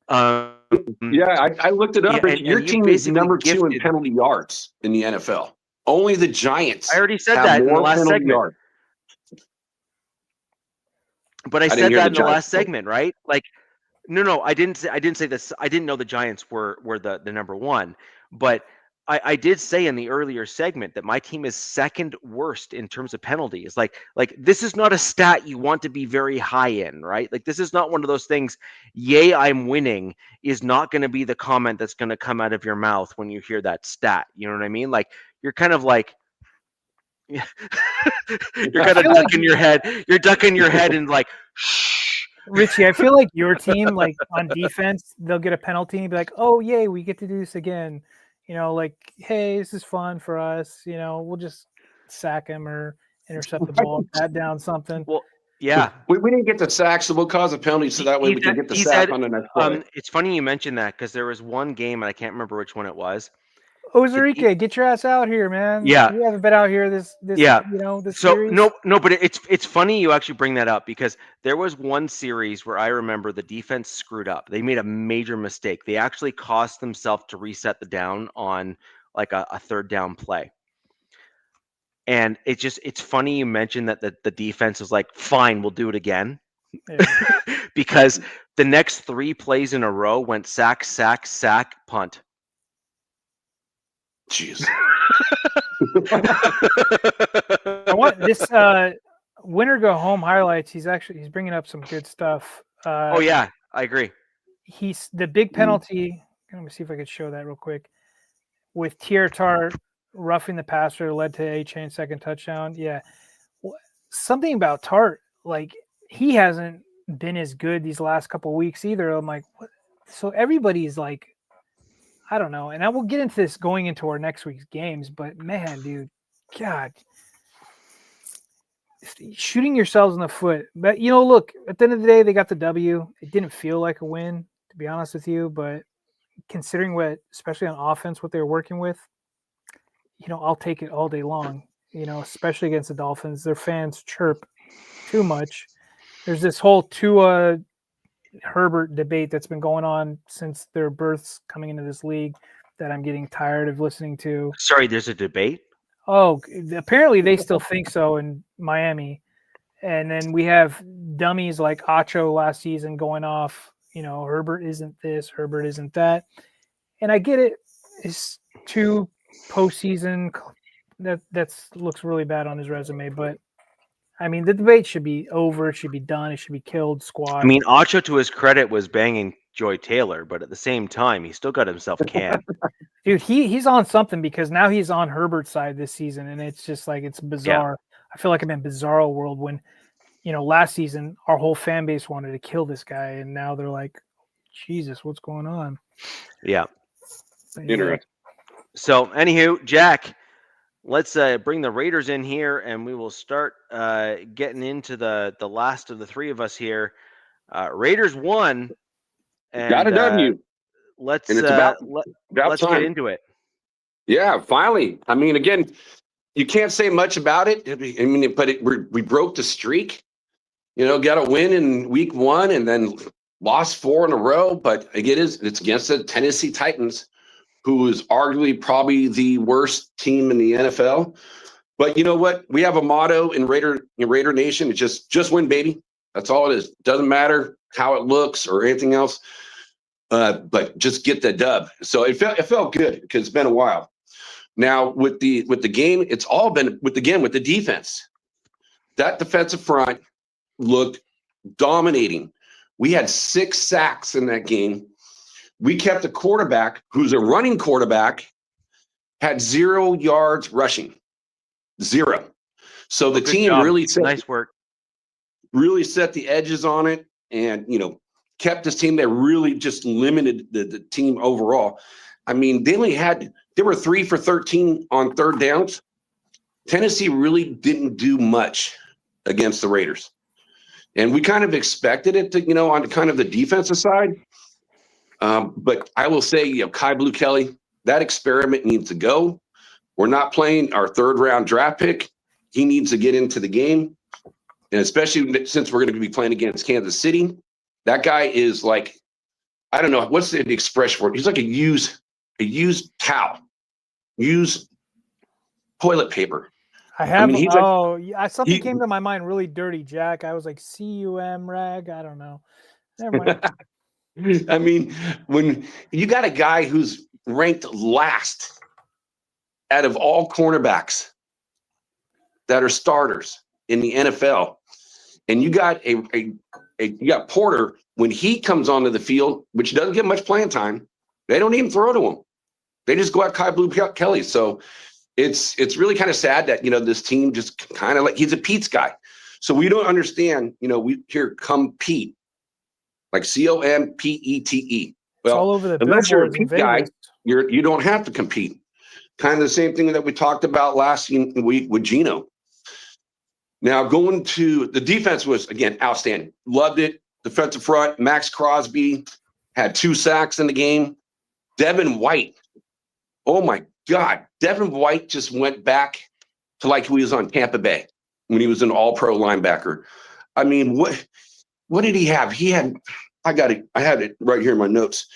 I looked it up. And your team is number 2 in penalty yards in the NFL. Only the Giants. I already said that in the last segment. Yards. But I said that in the last segment, right? Like, no, I didn't say this. I didn't know the Giants were the number 1, but I did say in the earlier segment that my team is 2nd worst in terms of penalties. Like this is not a stat you want to be very high in, right? Like this is not one of those things. Yay, I'm winning is not going to be the comment that's going to come out of your mouth when you hear that stat. You know what I mean? Like you're kind of like. You're kind of ducking your head. You're ducking your head and like, shh. Richie, I feel like your team, like on defense, they'll get a penalty and be like, "Oh, yay, we get to do this again." Like, hey, this is fun for us. We'll just sack him or intercept the ball, bat down something. Well, yeah, we didn't get the sack, so we'll cause a penalty so that way we can get the sack on the next play. It's funny you mentioned that because there was one game and I can't remember which one it was. Ozarike, get your ass out here, man. Yeah. You haven't been out here this Yeah. this So series. no, but it's funny you actually bring that up because there was one series where I remember the defense screwed up. They made a major mistake. They actually cost themselves to reset the down on like a third down play. And it's funny you mentioned that the defense was like, fine, we'll do it again. Yeah. Because the next 3 plays in a row went sack, sack, sack, punt. Jeez. I want this winner go home highlights. He's bringing up some good stuff. Oh yeah, I agree. He's the big penalty. Let me see if I could show that real quick. With Tart roughing the passer led to A-Chain's second touchdown. Yeah, something about Tart, like he hasn't been as good these last couple of weeks either. I'm like, what? So everybody's like, I don't know. And I will get into this going into our next week's games, but man, dude, God, shooting yourselves in the foot. But look, at the end of the day, they got the W. It didn't feel like a win, to be honest with you, but considering what, especially on offense, what they were working with, I'll take it all day long. Especially against the Dolphins, their fans chirp too much. There's this whole Tua Herbert debate that's been going on since their births coming into this league that I'm getting tired of listening to. Sorry, there's a debate? Oh, apparently they still think so in Miami. And then we have dummies like Acho last season going off, Herbert isn't this, Herbert isn't that. And I get it. It's 2 postseason. That looks really bad on his resume, but I mean, the debate should be over. It should be done. It should be killed. Squad. I mean, Acho, to his credit, was banging Joy Taylor, but at the same time, he still got himself canned. Dude, he's on something because now he's on Herbert's side this season, and it's just like it's bizarre. Yeah. I feel like I'm in bizarro world when, last season our whole fan base wanted to kill this guy, and now they're like, Jesus, what's going on? Yeah. Interesting. So, anywho, Jack, let's bring the Raiders in here, and we will start getting into the last of the 3 of us here. Raiders won. And, got a W. Let's about let's time. get into it. Yeah, finally. I mean, again, you can't say much about it. I mean, but we broke the streak. Got a win in week 1 and then lost 4 in a row. But again, it's against the Tennessee Titans, who is arguably probably the worst team in the NFL. But you know what? We have a motto in Raider Nation. It's just win, baby. That's all it is. Doesn't matter how it looks or anything else. But just get the dub. So it felt good because it's been a while. Now with the game, it's all been with the defense. That defensive front looked dominating. We had 6 sacks in that game. We kept the quarterback, who's a running quarterback, had 0 yards rushing. 0. So the team really set the edges on it, and kept this team that really just limited the team overall. I mean, they were 3 for 13 on third downs. Tennessee really didn't do much against the Raiders. And we kind of expected it to, on kind of the defensive side. But I will say, Kai Blue Kelly, that experiment needs to go. We're not playing our 3rd round draft pick. He needs to get into the game. And especially since we're going to be playing against Kansas City. That guy is like, I don't know, what's the expression for it? He's like a used towel, used toilet paper. Something came to my mind really dirty, Jack. I was like, cum rag. I don't know. Never mind. I mean, when you got a guy who's ranked last out of all cornerbacks that are starters in the NFL, and you got you got Porter, when he comes onto the field, which doesn't get much playing time, they don't even throw to him. They just go at Kai Blue Kelly. So it's really kind of sad that, this team just kind of like, he's a Pete's guy. So we don't understand, we hear compete, like COMPETE. Well, it's all over the unless you're a billboards Pete guy, you don't have to compete. Kind of the same thing that we talked about last week with Geno. Now, going to the defense was, again, outstanding. Loved it. Defensive front, Max Crosby had 2 sacks in the game. Devin White, oh my God, Devin White just went back to like he was on Tampa Bay when he was an all-pro linebacker. I mean, what did he have? I had it right here in my notes.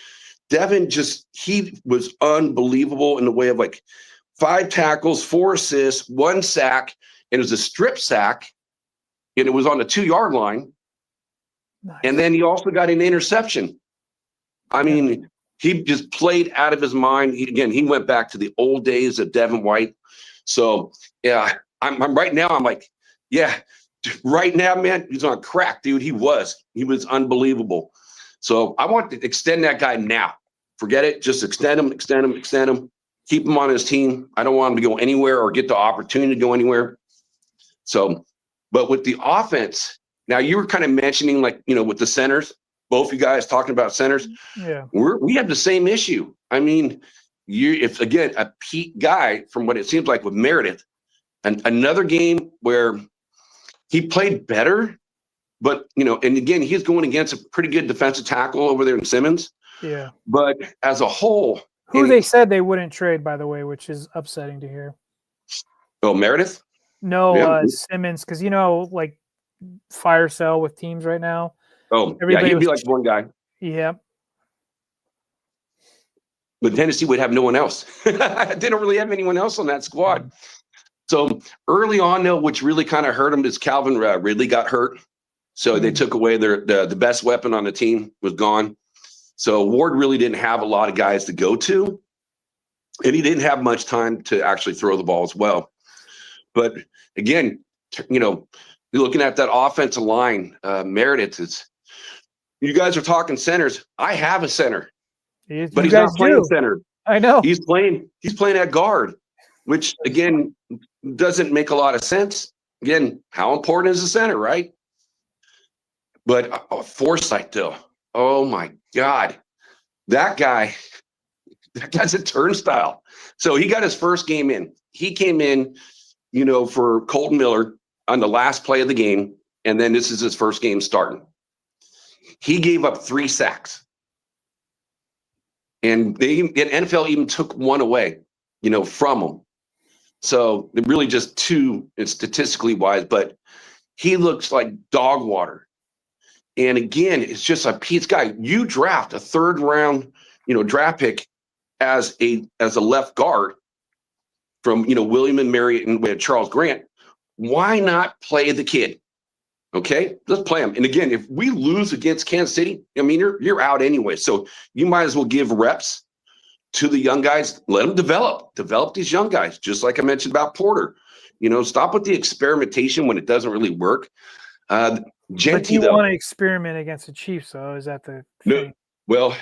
Devin he was unbelievable in the way of like 5 tackles, 4 assists, 1 sack, and it was a strip sack, and it was on the 2-yard line. Nice. And then he also got an interception. I mean, he just played out of his mind. He went back to the old days of Devin White. So, yeah, I'm right now, I'm like, yeah, right now, man, he's on crack, dude. He was unbelievable. So I want to extend that guy now. Forget it. Just extend him. Keep him on his team. I don't want him to go anywhere or get the opportunity to go anywhere. So, but with the offense, now you were kind of mentioning, like, with the centers, both you guys talking about centers. Yeah. We have the same issue. I mean, if again, a peak guy from what it seems like with Meredith, and another game where he played better, but, and again, he's going against a pretty good defensive tackle over there in Simmons. Yeah. But as a whole. Who they said they wouldn't trade, by the way, which is upsetting to hear. Oh, Meredith? No, Simmons, because, like fire sale with teams right now. Oh, yeah, he'd be like one guy. Yeah. But Tennessee would have no one else. They don't really have anyone else on that squad. So early on, though, which really kind of hurt him is Calvin Ridley got hurt. So they took away the best weapon on the team, was gone. So Ward really didn't have a lot of guys to go to. And he didn't have much time to actually throw the ball as well. But again, you're looking at that offensive line, Meredith, you guys are talking centers. I have a center, but he's not playing center. I know. He's playing at guard, which again doesn't make a lot of sense. Again, how important is the center, right? But Forsythe, though, oh my God, that guy's a turnstile. So he got his first game in. He came in, for Colton Miller on the last play of the game, and then this is his first game starting. He gave up 3 sacks. And the NFL even took one away, from him. So it really just 2, statistically wise, but he looks like dog water. And again, it's just a Pete's guy. You draft a 3rd round, draft pick as a left guard from, William and Mary and with Charles Grant. Why not play the kid? Okay, let's play him. And again, if we lose against Kansas City, I mean, you're out anyway. So you might as well give reps to the young guys. Let them develop these young guys, just like I mentioned about Porter. Stop with the experimentation when it doesn't really work. Genty, though, want to experiment against the Chiefs, though? Is that the thing? No, well,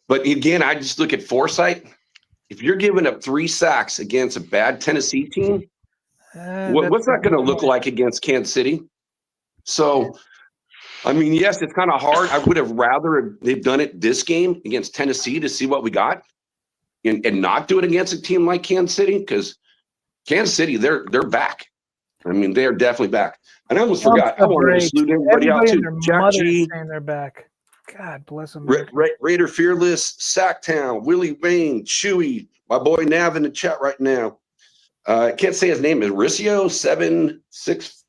but again, I just look at Forsythe. If you're giving up 3 sacks against a bad Tennessee team, what's that going to look like against Kansas City? So, I mean, yes, it's kind of hard. I would have rather they've done it this game against Tennessee to see what we got, and not do it against a team like Kansas City, because Kansas City, they're back. I mean, they are definitely back. And I almost forgot. I wanted to salute everybody out too. Jack G. Saying they're back. God bless them. Raider Fearless, Sacktown, Willie Wayne, Chewy, my boy Nav in the chat right now. I can't say his name. Mauricio 76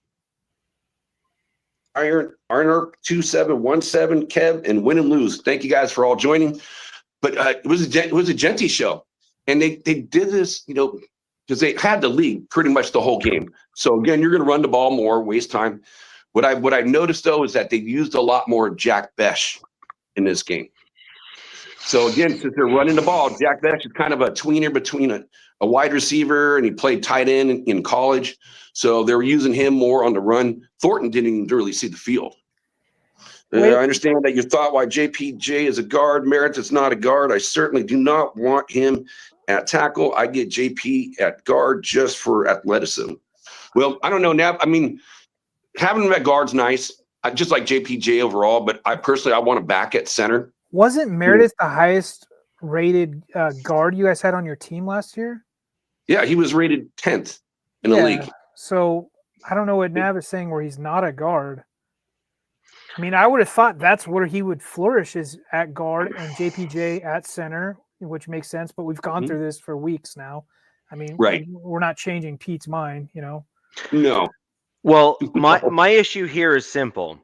Iron 2717 Kev and Win and Lose. Thank you guys for all joining. But it was a Genty show, and they did this, because they had the lead pretty much the whole game. So again, you're going to run the ball more, waste time. What I noticed though is that they used a lot more Jack Besh in this game. So again, since they're running the ball, Jack Besh is kind of a tweener between a wide receiver, and he played tight end in college. So they were using him more on the run. Thornton didn't even really see the field. I understand that you thought why JPJ is a guard. Merritt is not a guard. I certainly do not want him at tackle. I get JP at guard just for athleticism. Well, I don't know now. I mean, having him at guard's nice. I just like JPJ overall, but I want him back at center. Wasn't Meredith the highest rated guard you guys had on your team last year? Yeah, he was rated 10th in the league. So I don't know what Nav is saying where he's not a guard. I mean, I would have thought that's where he would flourish, is at guard and JPJ at center. which makes sense. But we've gone through this for weeks now. I mean, Right. we're not changing Pete's mind, No. Well, my issue here is simple.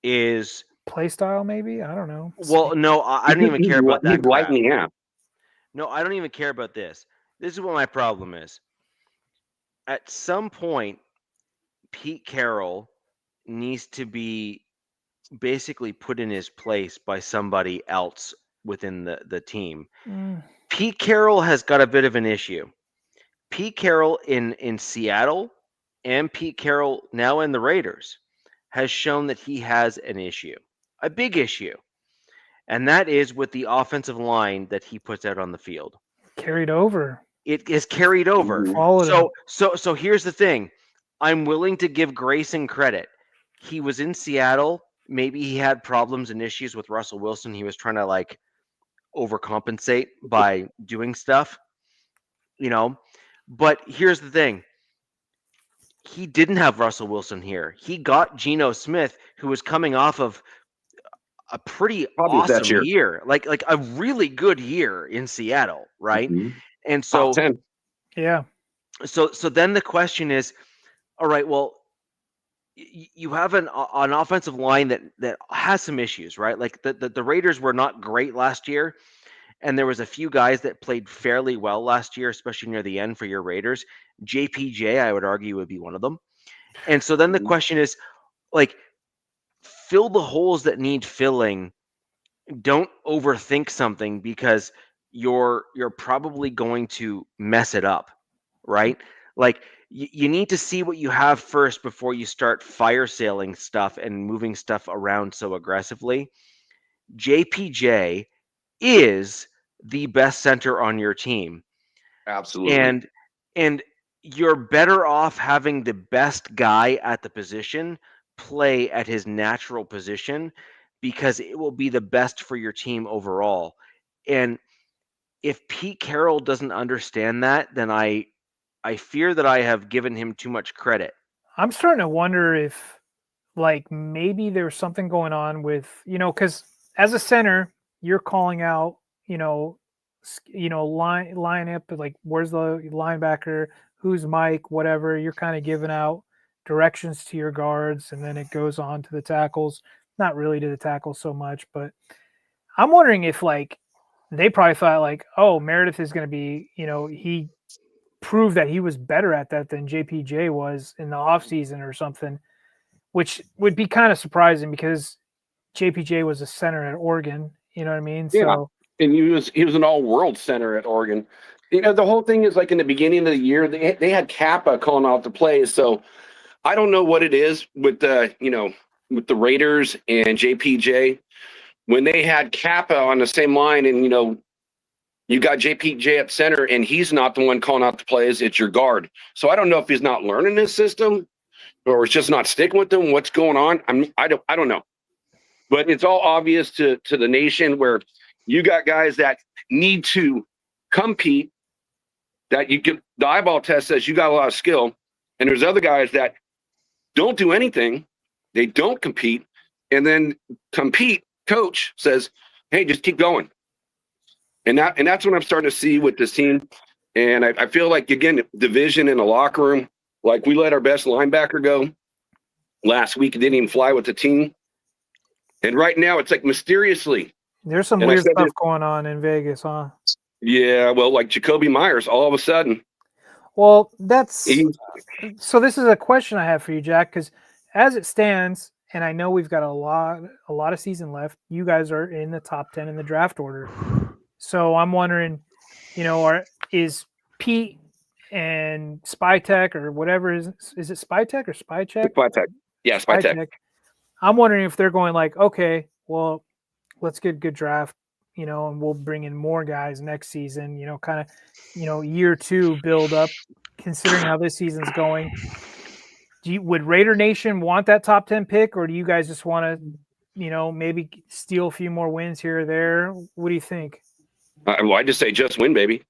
Is play style maybe? I don't know. Well, no, I don't even care about that. He's lightning out. No, I don't even care about this. This is what my problem is. At some point, Pete Carroll needs to be basically put in his place by somebody else within the team. Pete Carroll has got a bit of an issue. Pete Carroll in Seattle and Pete Carroll now in the Raiders has shown that he has an issue, a big issue. And that is with the offensive line that he puts out on the field. Carried over. It is carried over. So here's the thing. I'm willing to give Grayson credit. He was in Seattle. Maybe he had problems and issues with Russell Wilson. He was trying to like overcompensate by doing stuff, But here's the thing. He didn't have Russell Wilson here. He got Geno Smith, who was coming off of a pretty awesome year, like a really good year in Seattle, right? And so, yeah. So then the question is, all right, well, you have an offensive line that has some issues, right? Like the Raiders were not great last year, and there was a few guys that played fairly well last year, especially near the end for your Raiders. JPJ, I would argue, would be one of them. And so then the question is, like, fill the holes that need filling. Don't overthink something because you're probably going to mess it up, right? Like you need to see what you have first before you start fire sailing stuff and moving stuff around so aggressively. JPJ is the best center on your team. Absolutely. And you're better off having the best guy at the position play at his natural position because it will be the best for your team overall. And if Pete Carroll doesn't understand that, then I fear that I have given him too much credit. I'm starting to wonder if like maybe there's something going on with, because as a center, you're calling out, line up, like where's the linebacker, who's Mike, whatever. You're kind of giving out directions to your guards, and then it goes on to the tackles. Not really to the tackles so much, but I'm wondering if like they probably thought like, oh, Meredith is going to be, he proved that he was better at that than JPJ was in the offseason or something, which would be kind of surprising because JPJ was a center at Oregon. You know what I mean? Yeah. So, and he was an all-world center at Oregon. The whole thing is like in the beginning of the year, they had Kappa calling out the plays. So I don't know what it is with the Raiders and JPJ. When they had Kappa on the same line and, you got JPJ at center and he's not the one calling out the plays, it's your guard. So I don't know if he's not learning this system or it's just not sticking with them. What's going on? I don't know. But it's all obvious to the nation where you got guys that need to compete, that you get the eyeball test says you got a lot of skill. And there's other guys that don't do anything. They don't compete. And then compete coach says, hey, just keep going. And that's what I'm starting to see with this team. And I feel like, again, division in the locker room, like we let our best linebacker go last week. It didn't even fly with the team. And right now it's like mysteriously. There's some weird stuff going on in Vegas, huh? Yeah, well, like Jacoby Myers, all of a sudden. Well, so this is a question I have for you, Jack, because as it stands, and I know we've got a lot of season left, you guys are in the top 10 in the draft order. So I'm wondering, is Pete and Spytech or whatever is it Spytech or Spycheck? Spytech. Yeah, Spytech. I'm wondering if they're going like, okay, well, let's get a good draft, and we'll bring in more guys next season, kind of, year 2 build up, considering how this season's going. Would Raider Nation want that top 10 pick, or do you guys just want to, maybe steal a few more wins here or there? What do you think? Well, I just say just win, baby.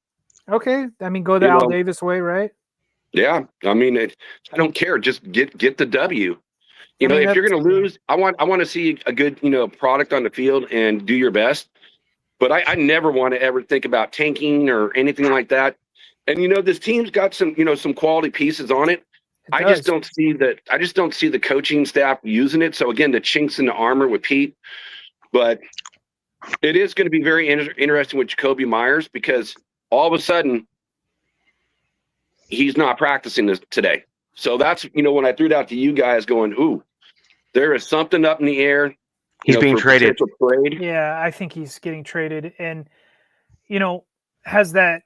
Okay. I mean, go the Al Davis way, right? Yeah. I mean, I don't care. Just get the W. If you're going to lose, I want to see a good, product on the field and do your best. But I never want to ever think about tanking or anything like that. And this team's got some some quality pieces on it. I just don't see that. I just don't see the coaching staff using it. So again, the chinks in the armor with Pete. But it is going to be very interesting with Jacoby Myers, because all of a sudden he's not practicing this today. So that's when I threw it out to you guys, going, "Ooh, there is something up in the air." He's being traded. Yeah, I think he's getting traded, and has that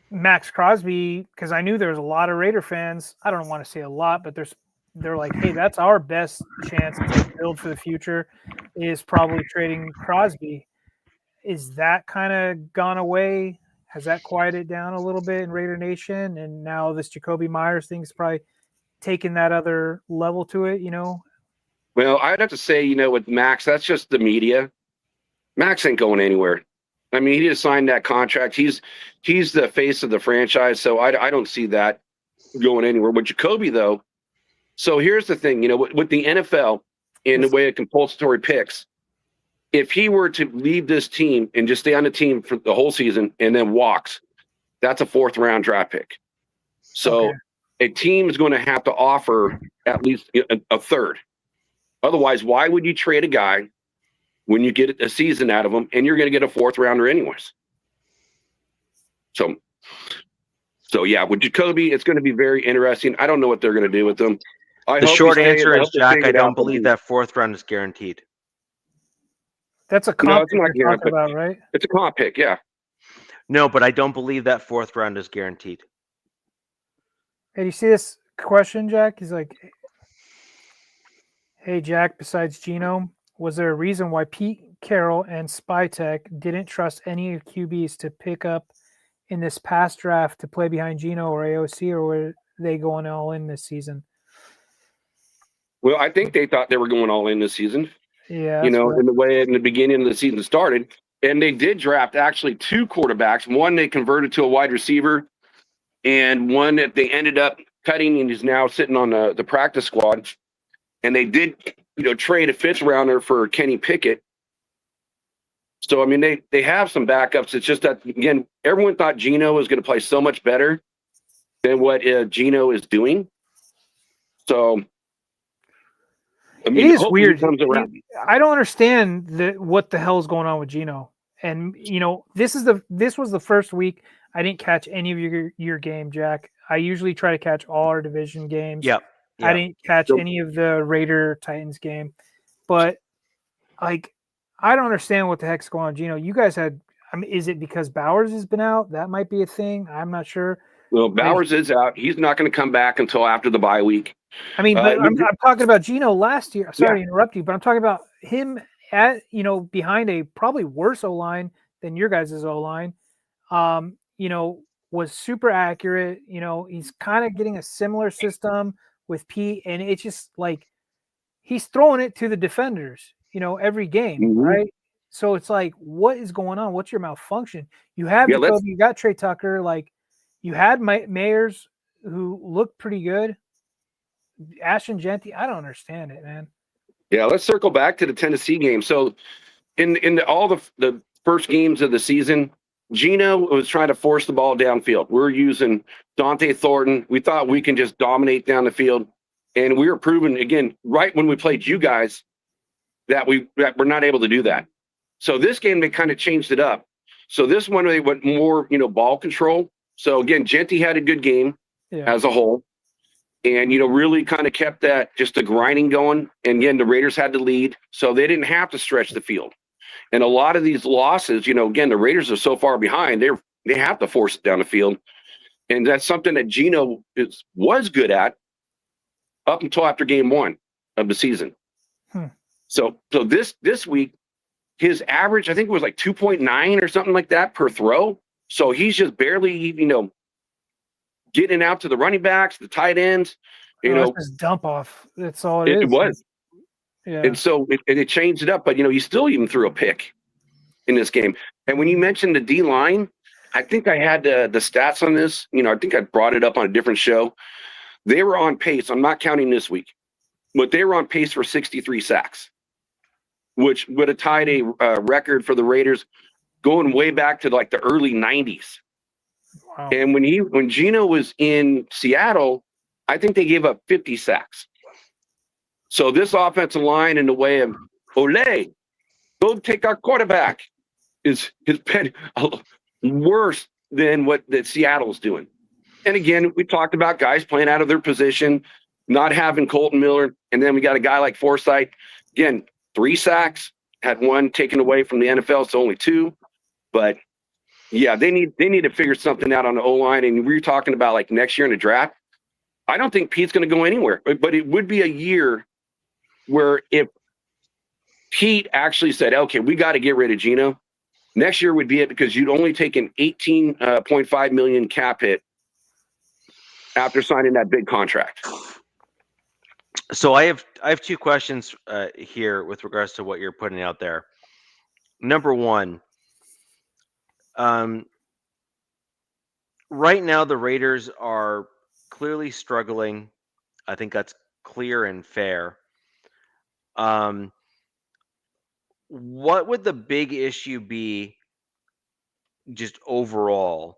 Max Crosby, because I knew there was a lot of Raider fans. I don't want to say a lot, but they're like, hey, that's our best chance to build for the future, is probably trading Crosby. Is that kind of gone away? Has that quieted down a little bit in Raider Nation? And now this Jacoby Myers thing's probably taken that other level to it, Well, I'd have to say, with Max, that's just the media. Max ain't going anywhere. I mean, he just signed that contract. He's the face of the franchise, so I don't see that going anywhere. With Jacoby, though, so here's the thing, with the NFL in the way of compulsory picks, if he were to leave this team and just stay on the team for the whole season and then walks, that's a 4th-round draft pick. So a team is going to have to offer at least a third. Otherwise, why would you trade a guy when you get a season out of him and you're going to get a 4th-rounder anyways? So yeah, with Jacoby, it's going to be very interesting. I don't know what they're going to do with them. The short answer is, Jack, I don't believe that 4th round is guaranteed. That's a comp pick you're talking about, right? It's a comp pick, yeah. No, but I don't believe that 4th round is guaranteed. Hey, do you see this question, Jack? He's like, hey, Jack, besides Geno, was there a reason why Pete Carroll and Spytek didn't trust any QBs to pick up in this past draft to play behind Geno or AOC, or were they going all in this season? Well, I think they thought they were going all in this season. Yeah. In the way in the beginning of the season started. And they did draft actually 2 quarterbacks. One they converted to a wide receiver, and one that they ended up cutting and is now sitting on the practice squad. And they did, trade a 5th-rounder for Kenny Pickett. So, I mean, they have some backups. It's just that, again, everyone thought Geno was going to play so much better than what Geno is doing. So, I mean, it is weird. I don't understand what the hell is going on with Geno. And this was the first week I didn't catch any of your game, Jack. I usually try to catch all our division games. Yep. I didn't catch any of the Raider Titans game, but I don't understand what the heck's going on with Geno. You guys had. I mean, is it because Bowers has been out? That might be a thing. I'm not sure. Well, Bowers is out. He's not going to come back until after the bye week. I mean, but I'm talking about Geno last year. Sorry to interrupt you, but I'm talking about him at behind a probably worse O-line than your guys' O-line. Was super accurate. He's kind of getting a similar system with Pete, and it's just like he's throwing it to the defenders, every game, right? So it's like, what is going on? What's your malfunction? You have Jacoby, you got Trey Tucker, like you had Mayers who looked pretty good. Ashton Genty, I don't understand it, man. Yeah, let's circle back to the Tennessee game. So in all the first games of the season, Geno was trying to force the ball downfield. We're using Dante Thornton. We thought we can just dominate down the field. And we were proving, again, right when we played you guys, that we're not able to do that. So this game, they kind of changed it up. So this one, they went more, ball control. So, again, Genty had a good game as a whole. And, really kind of kept that just the grinding going. And, again, the Raiders had to lead. So they didn't have to stretch the field. And a lot of these losses, again, the Raiders are so far behind, they have to force it down the field. And that's something that Geno was good at up until after game 1 of the season. So this week, his average, I think it was like 2.9 or something like that per throw. So he's just barely, getting out to the running backs, the tight ends. It's just dump off. That's all it is. It was. Yeah. And so it changed it up, but he still even threw a pick in this game. And when you mentioned the D line, I think I had the stats on this. I think I brought it up on a different show. They were on pace. I'm not counting this week, but they were on pace for 63 sacks, which would have tied a record for the Raiders going way back to like the early 90s. Wow. And when Gino was in Seattle, I think they gave up 50 sacks. So this offensive line, in the way of Ole, go take our quarterback, has been worse than what that Seattle's doing. And again, we talked about guys playing out of their position, not having Colton Miller, and then we got a guy like Forsythe. Again, 3 sacks, had 1 taken away from the NFL, so only 2. But yeah, they need to figure something out on the O-line. And we were talking about like next year in the draft. I don't think Pete's going to go anywhere, but it would be a year where if Pete actually said, okay, we got to get rid of Gino, next year would be it, because you'd only take an $18.5 million cap hit after signing that big contract. So I have 2 questions here with regards to what you're putting out there. Number one, right now the Raiders are clearly struggling. I think that's clear and fair. What would the big issue be just overall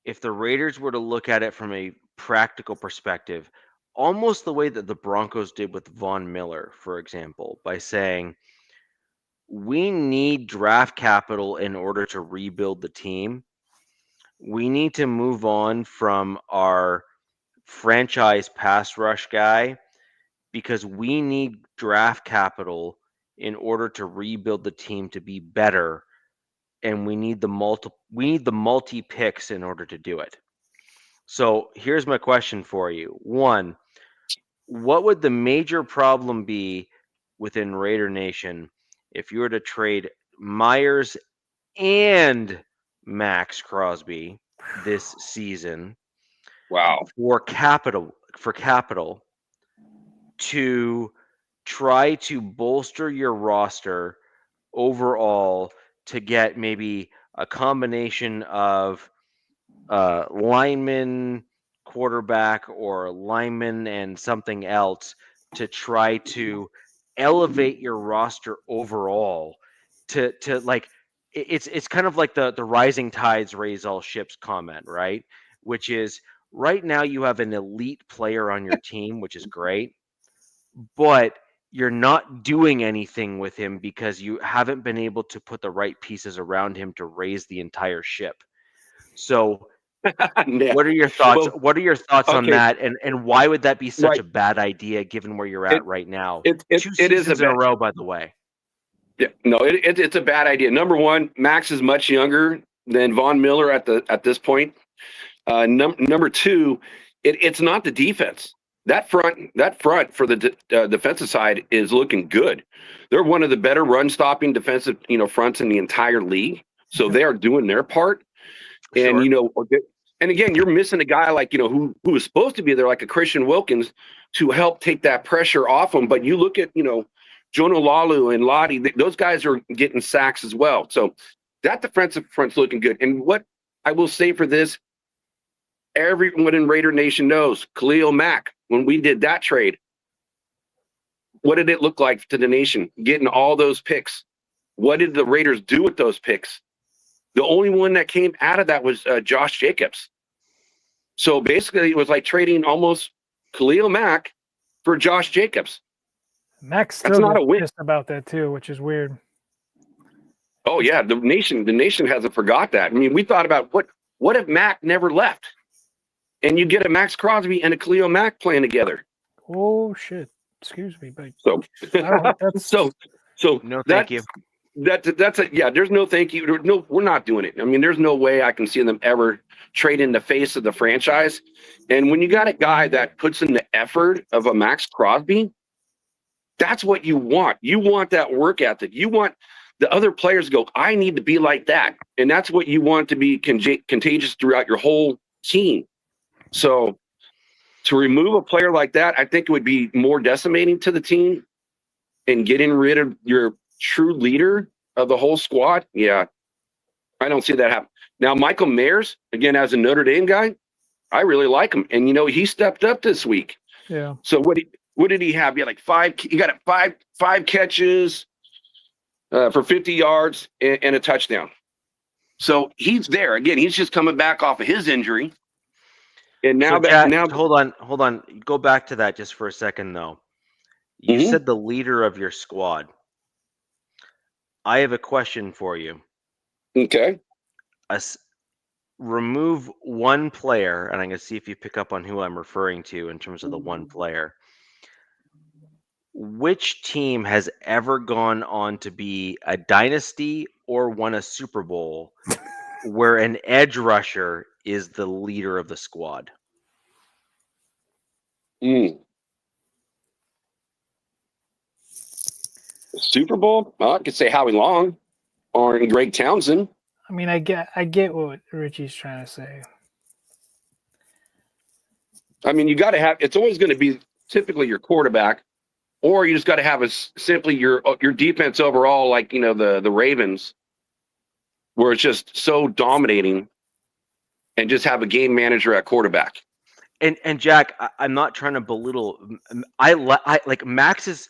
if the Raiders were to look at it from a practical perspective, almost the way that the Broncos did with Von Miller, for example, by saying, we need draft capital in order to rebuild the team. We need to move on from our franchise pass rush guy because we need draft capital in order to rebuild the team to be better, and we need the multi picks in order to do it. So here's my question for you. 1, what would the major problem be within Raider Nation if you were to trade Myers and Max Crosby this season? Wow. For capital to try to bolster your roster overall to get maybe a combination of lineman, quarterback, or lineman and something else to try to elevate your roster overall to like it's kind of like the rising tides raise all ships comment, right? Which is right now you have an elite player on your team, which is great, but you're not doing anything with him because you haven't been able to put the right pieces around him to raise the entire ship. So what are your thoughts? Well, what are your thoughts on that? And why would that be such right. a bad idea given where you're at right now? It 2 seasons in a row, by the way. Yeah, no, it's a bad idea. Number one, Max is much younger than Von Miller at this point. Number 2, it's not the defense. That front for the defensive side is looking good. They're one of the better run stopping defensive fronts in the entire league. So they are doing their part. Sure. And and again, you're missing a guy like who was supposed to be there, like a Christian Wilkins, to help take that pressure off him. But you look at Jonah Lalu and Lottie; those guys are getting sacks as well. So that defensive front's looking good. And what I will say for this, everyone in Raider Nation knows Khalil Mack. When we did that trade, what did it look like to the nation? Getting all those picks. What did the Raiders do with those picks? The only one that came out of that was Josh Jacobs. So basically, it was like trading almost Khalil Mack for Josh Jacobs. Max still not a win about that too, which is weird. Oh yeah, the nation hasn't forgot that. I mean, we thought about what if Mack never left, and you get a Max Crosby and a Khalil Mack playing together. Oh shit! Excuse me, but so no, thank you. That's a yeah. There's no thank you. No, we're not doing it. I mean, there's no way I can see them ever trade in the face of the franchise. And when you got a guy that puts in the effort of a Max Crosby, that's what you want. You want that work ethic. You want the other players to go, I need to be like that. And that's what you want to be contagious throughout your whole team. So to remove a player like that, I think it would be more decimating to the team and getting rid of your true leader of the whole squad. Yeah, I don't see that happen. Now, Michael Mayers, again, as a Notre Dame guy, I really like him. And, he stepped up this week. Yeah. So what did he have? He had like he got five catches for 50 yards and a touchdown. So he's there again. He's just coming back off of his injury, and now So Jack, hold on. Go back to that just for a second, though. You said the leader of your squad. I have a question for you. Okay. Remove one player, and I'm going to see if you pick up on who I'm referring to in terms of the one player. Which team has ever gone on to be a dynasty or won a Super Bowl where an edge rusher is the leader of the squad? Super Bowl? Well, I could say Howie Long or Greg Townsend. I mean, I get what Richie's trying to say. I mean, you got to have. It's always going to be typically your quarterback, or you just got to have simply your defense overall, like the Ravens, where it's just so dominating, and just have a game manager at quarterback. And Jack, I'm not trying to belittle. I like Max's.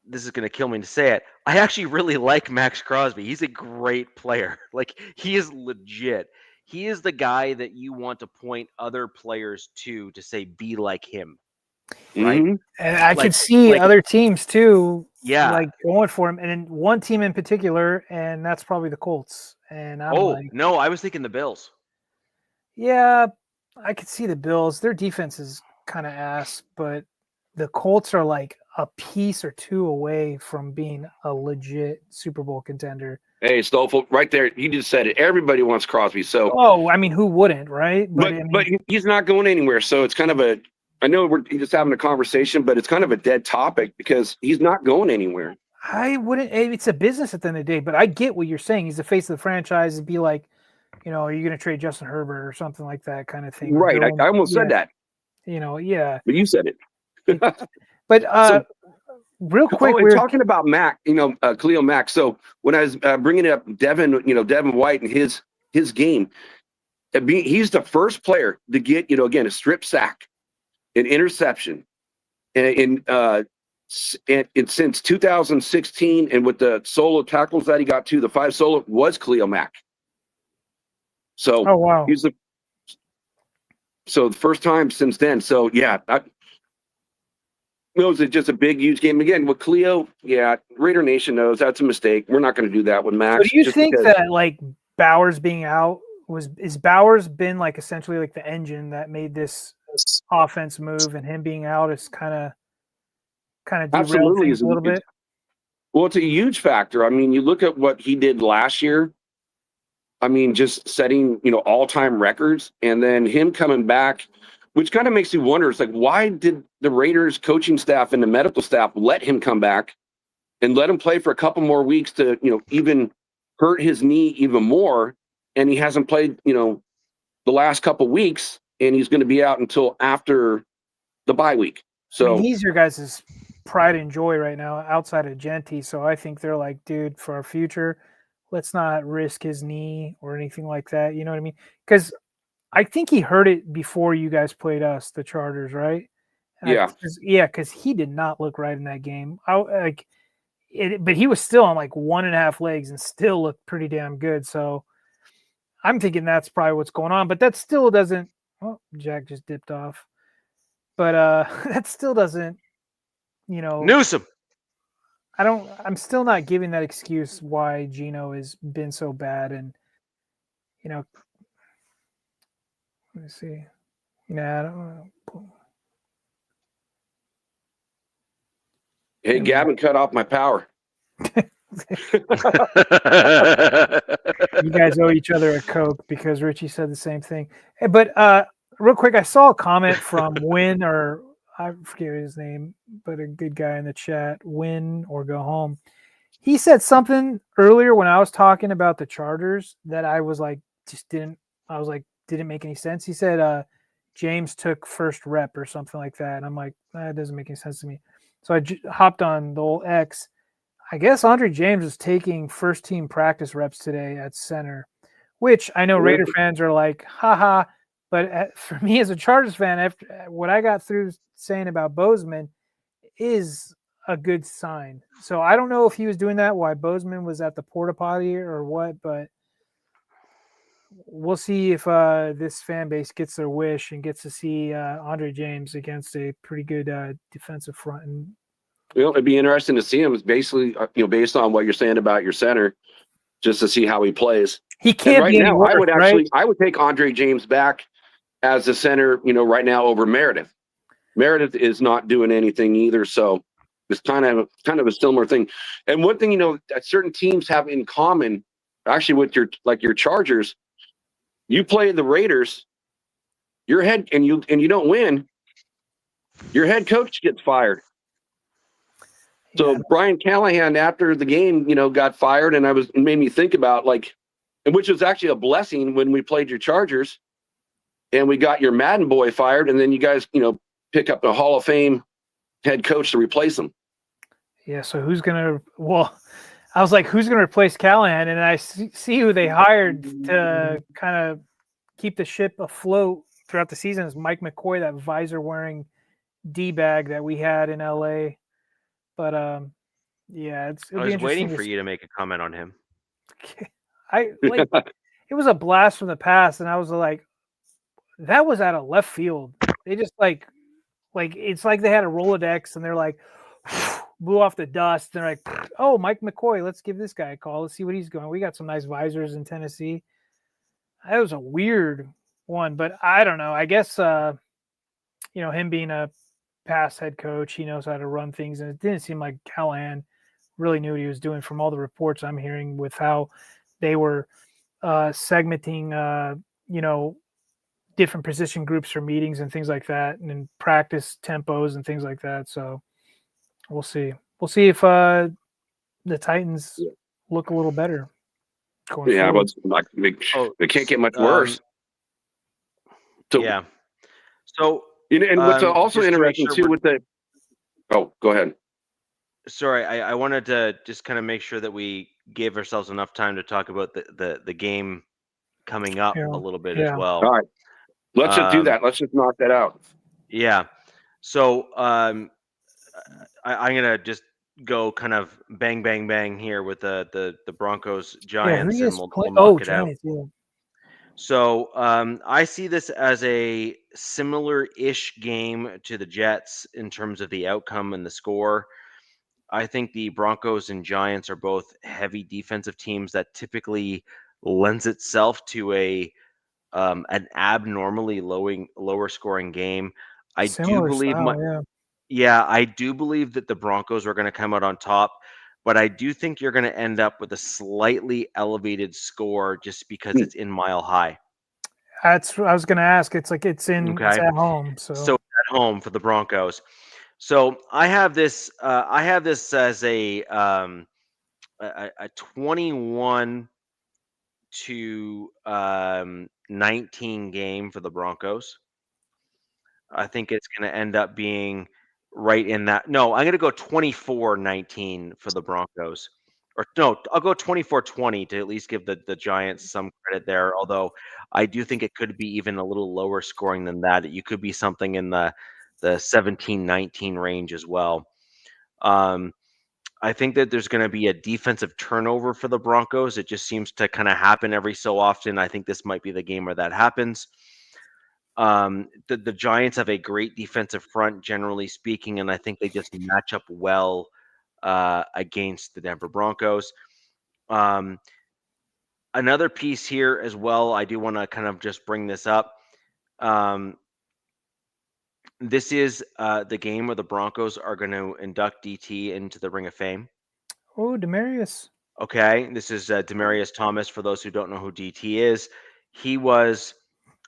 This is going to kill me to say it. I actually really like Max Crosby. He's a great player. Like, he is legit. He is the guy that you want to point other players to say, be like him. Right. Mm-hmm. And I could see other teams too. Yeah. Like going for him. And then one team in particular, and that's probably the Colts. And I'm no, I was thinking the Bills. Yeah, I could see the Bills. Their defense is kind of ass, but the Colts are like a piece or two away from being a legit Super Bowl contender. Hey, Stoffel, right there, you just said it. Everybody wants Crosby. So, I mean, who wouldn't, right? But he's not going anywhere. So it's kind of I know we're just having a conversation, but it's kind of a dead topic because he's not going anywhere. I wouldn't. It's a business at the end of the day, but I get what you're saying. He's the face of the franchise. It'd be like, are you going to trade Justin Herbert or something like that kind of thing? Right. I almost said that. Yeah. But you said it. But real quick, we're talking about Mac, Khalil Mack. So when I was bringing up Devin White and his game, he's the first player to get, again, a strip sack, an interception, and since 2016, and with the solo tackles that he got to, the 5 solo was Khalil Mack. So wow. So the first time since then. So yeah, it was just a big, huge game. Again, with Cleo, Raider Nation knows that's a mistake. We're not going to do that with Max. So do you think that like Bowers being out is Bowers been like essentially like the engine that made this offense move, and him being out is kind of derailed things a little bit? Well, it's a huge factor. I mean, you look at what he did last year. I mean, just setting, all-time records, and then him coming back, which kind of makes you wonder, it's like, why did the Raiders coaching staff and the medical staff let him come back and let him play for a couple more weeks to, even hurt his knee even more? And he hasn't played, the last couple weeks, and he's going to be out until after the bye week. So I mean, he's your guys' pride and joy right now outside of Genty. So I think they're like, dude, for our future, let's not risk his knee or anything like that. You know what I mean? Because I think he heard it before you guys played us, the Chargers, right? Because he did not look right in that game. But he was still on like 1.5 legs and still looked pretty damn good. So I'm thinking that's probably what's going on. But that still doesn't. Oh, Jack just dipped off. But that still doesn't. Newsom. I'm still not giving that excuse why Geno has been so bad, and let me see. I don't know. Hey, Gavin cut off my power. You guys owe each other a Coke because Richie said the same thing. But real quick, I saw a comment from Win, or I forget his name, but a good guy in the chat, Win or Go Home. He said something earlier when I was talking about the Chargers that I was like, didn't make any sense. He said James took first rep or something like that. And I'm like, that doesn't make any sense to me. So I hopped on the old X. I guess Andre James is taking first team practice reps today at center, which I know Raider fans are like, haha. But for me as a Chargers fan, after what I got through saying about Bozeman is a good sign. So I don't know if he was doing that while Bozeman was at the porta potty or what, but we'll see if this fan base gets their wish and gets to see Andre James against a pretty good defensive front. And it'd be interesting to see him. Basically, based on what you're saying about your center, just to see how he plays. He can't right be any now, worse, I would take Andre James back as the center, right now over Meredith. Meredith is not doing anything either, so it's kind of a similar thing. And one thing that certain teams have in common, actually, with your Chargers, you play the Raiders, your head and you don't win, your head coach gets fired. So Yeah. Brian Callahan, after the game, got fired, and it made me think about which was actually a blessing when we played your Chargers, and we got your Madden boy fired, and then you guys, pick up a Hall of Fame head coach to replace him. Yeah. So who's gonna? Well, I was like, who's gonna replace Callahan? And I see who they hired to kind of keep the ship afloat throughout the season is Mike McCoy, that visor-wearing D-bag that we had in LA. But yeah, I was waiting for you to make a comment on him. It was a blast from the past, and I was like, that was out of left field. They just like it's like they had a Rolodex, and they're like blew off the dust. And they're like, oh, Mike McCoy, let's give this guy a call. Let's see what he's going. We got some nice visors in Tennessee. That was a weird one, but I don't know. I guess him being a past head coach, he knows how to run things, and it didn't seem like Callahan really knew what he was doing from all the reports I'm hearing with how they were segmenting different position groups for meetings and things like that, and in practice tempos and things like that. So we'll see if the Titans look a little better. Yeah, but it can't get much worse. So, yeah. So and what's also interesting too with the. Oh, go ahead. Sorry, I wanted to just kind of make sure that we gave ourselves enough time to talk about the game coming up a little bit as well. All right, let's just do that. Let's just knock that out. Yeah. So I'm gonna just go kind of bang bang bang here with the Broncos Giants, and we'll knock it out. Yeah. So I see this as a similar-ish game to the Jets in terms of the outcome and the score. I think the Broncos and Giants are both heavy defensive teams that typically lends itself to an abnormally lower scoring game. I do believe that the Broncos are going to come out on top, but I do think you're going to end up with a slightly elevated score just because it's in Mile High. That's what I was going to ask. It's like it's at home. So at home for the Broncos. So I have this as a 21 to 19 game for the Broncos. I think it's going to end up being right in that. No, I'm going to go 24-19 for the Broncos. Or no, I'll go 24-20 to at least give the Giants some credit there. Although I do think it could be even a little lower scoring than that. You could be something in the 17-19 range as well. I think that there's going to be a defensive turnover for the Broncos. It just seems to kind of happen every so often. I think this might be the game where that happens. The Giants have a great defensive front, generally speaking, and I think they just match up well against the Denver Broncos. Another piece here as well, I do want to kind of just bring this up. This is the game where the Broncos are going to induct DT into the Ring of Fame. Oh, Demaryius. Okay, this is Demaryius Thomas. For those who don't know who DT is, he was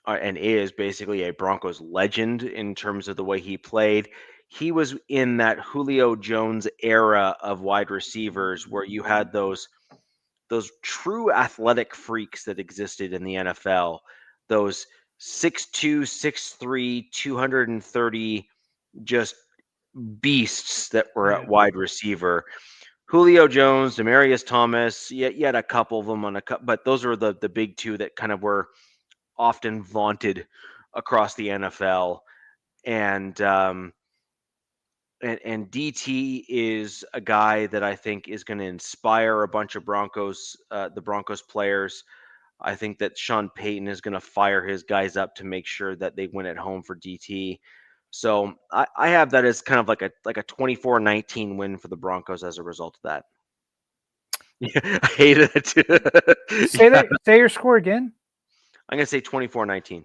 and is basically a Broncos legend in terms of the way he played. He was in that Julio Jones era of wide receivers where you had those true athletic freaks that existed in the NFL, those 6'2", 6'3", 230 just beasts that were at wide receiver. Julio Jones, Demaryius Thomas, you had a couple of them but those are the big two that kind of were often vaunted across the NFL. And DT is a guy that I think is going to inspire a bunch of the Broncos players. I think that Sean Payton is going to fire his guys up to make sure that they win at home for DT. So I have that as kind of like a 24-19 win for the Broncos as a result of that. Yeah, I hated it too. Say your score again. I'm gonna say 24-19.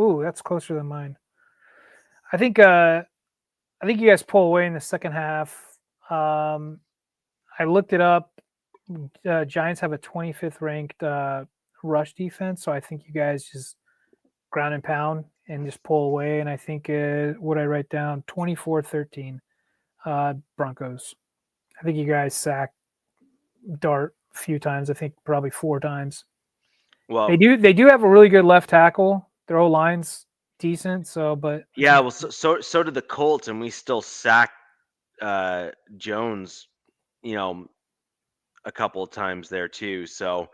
Ooh, that's closer than mine. I think you guys pull away in the second half. I looked it up. Giants have a 25th ranked rush defense, so I think you guys just ground and pound and just pull away. And I think what I write down 24-13 Broncos. I think you guys sack Dart a few times. I think probably 4 times. Well, they do have a really good left tackle. Their O-line's decent. So, but yeah, well, so did the Colts, and we still sacked Jones, a couple of times there too. So,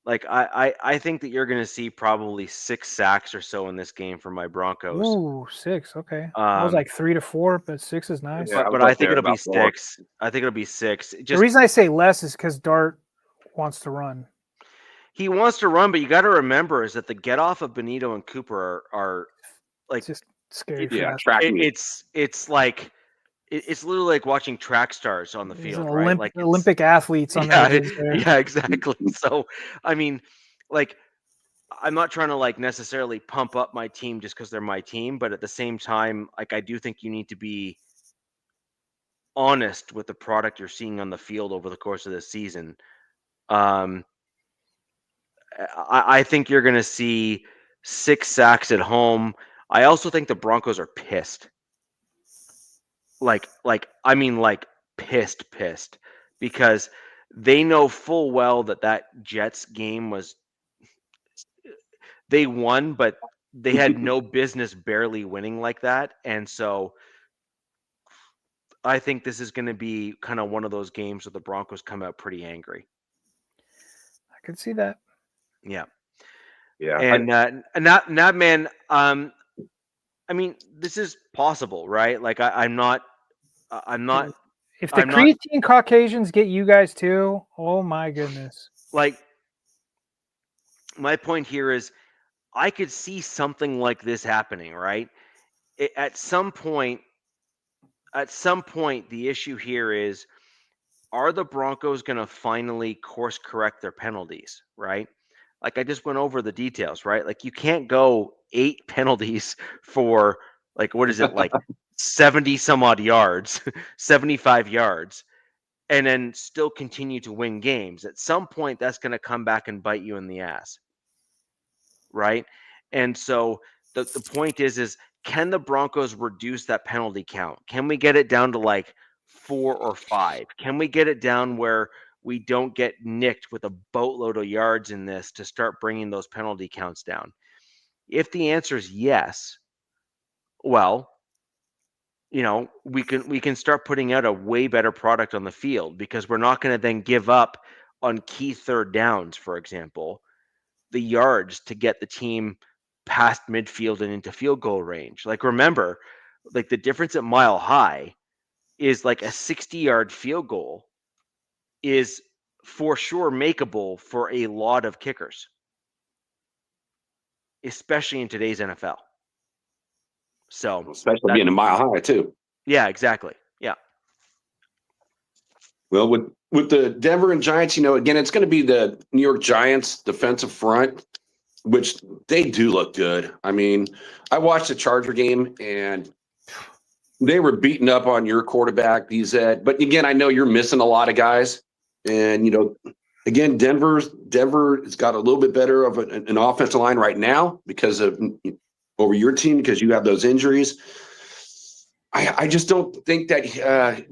like, I think that you're going to see probably 6 sacks or so in this game for my Broncos. Ooh, 6. Okay, I was like 3 to 4, but 6 is nice. Yeah, but I think it'll be 6. I think it'll be 6. The reason I say less is because Dart wants to run. He wants to run, but you got to remember is that the get off of Benito and Cooper are like it's just scary. It's like it's literally like watching track stars on the field, right? Like Olympic athletes on the yeah, exactly. So I mean, like, I'm not trying to like necessarily pump up my team just because they're my team, but at the same time, like, I do think you need to be honest with the product you're seeing on the field over the course of this season. I think you're going to see 6 sacks at home. I also think the Broncos are pissed. Like pissed because they know full well that Jets game was, they won, but they had no business barely winning like that. And so I think this is going to be kind of one of those games where the Broncos come out pretty angry. I could see that. Yeah. Yeah. And not man. I mean, this is possible, right? Like, I'm not. If the creatine Caucasians get you guys too, oh my goodness. Like, my point here is, I could see something like this happening, right? At some point, the issue here is, are the Broncos going to finally course correct their penalties, right? Like, I just went over the details, right? Like, you can't go 8 penalties for, like, what is it, like 70 some odd yards, 75 yards, and then still continue to win games. At some point, that's going to come back and bite you in the ass, right? And so the point is can the Broncos reduce that penalty count? Can we get it down to like 4 or 5? Can we get it down where we don't get nicked with a boatload of yards in this to start bringing those penalty counts down? If the answer is yes, well, we can start putting out a way better product on the field, because we're not going to then give up on key third downs, for example, the yards to get the team past midfield and into field goal range. Like, remember, like, the difference at Mile High is like a 60-yard field goal is for sure makeable for a lot of kickers, especially in today's NFL. So, especially being a Mile High too. Yeah, exactly. Yeah. Well, with the Denver and Giants, again, it's going to be the New York Giants defensive front, which they do look good. I mean, I watched the Charger game and they were beating up on your quarterback, BZ. But again, I know you're missing a lot of guys. And, again, Denver's got a little bit better of an offensive line right now because of over your team, because you have those injuries. I just don't think that,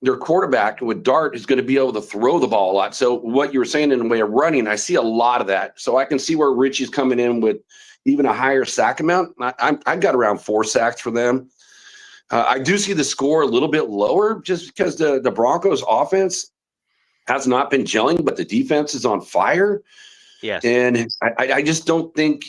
their quarterback with Dart is going to be able to throw the ball a lot. So what you were saying in the way of running, I see a lot of that. So I can see where Richie's coming in with even a higher sack amount. I got around 4 sacks for them. I do see the score a little bit lower just because the Broncos offense has not been gelling, but the defense is on fire. Yes. And I just don't think,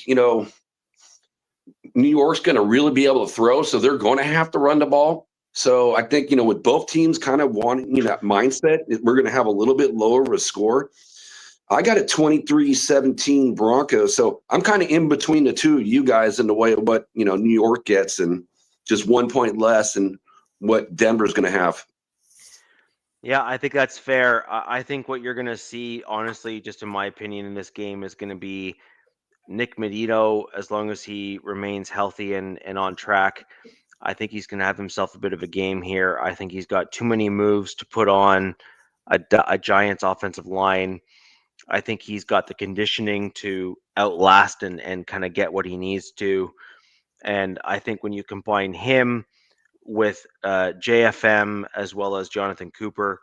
New York's going to really be able to throw, so they're going to have to run the ball. So I think, with both teams kind of wanting that mindset, we're going to have a little bit lower of a score. I got it 23-17 Broncos. So I'm kind of in between the two of you guys in the way of what, New York gets, and just 1 point less than what Denver's going to have. Yeah, I think that's fair. I think what you're going to see, honestly, just in my opinion, in this game is going to be Nick Medito, as long as he remains healthy and on track. I think he's going to have himself a bit of a game here. I think he's got too many moves to put on a Giants offensive line. I think he's got the conditioning to outlast and kind of get what he needs to. And I think when you combine him with JFM as well as Jonathan Cooper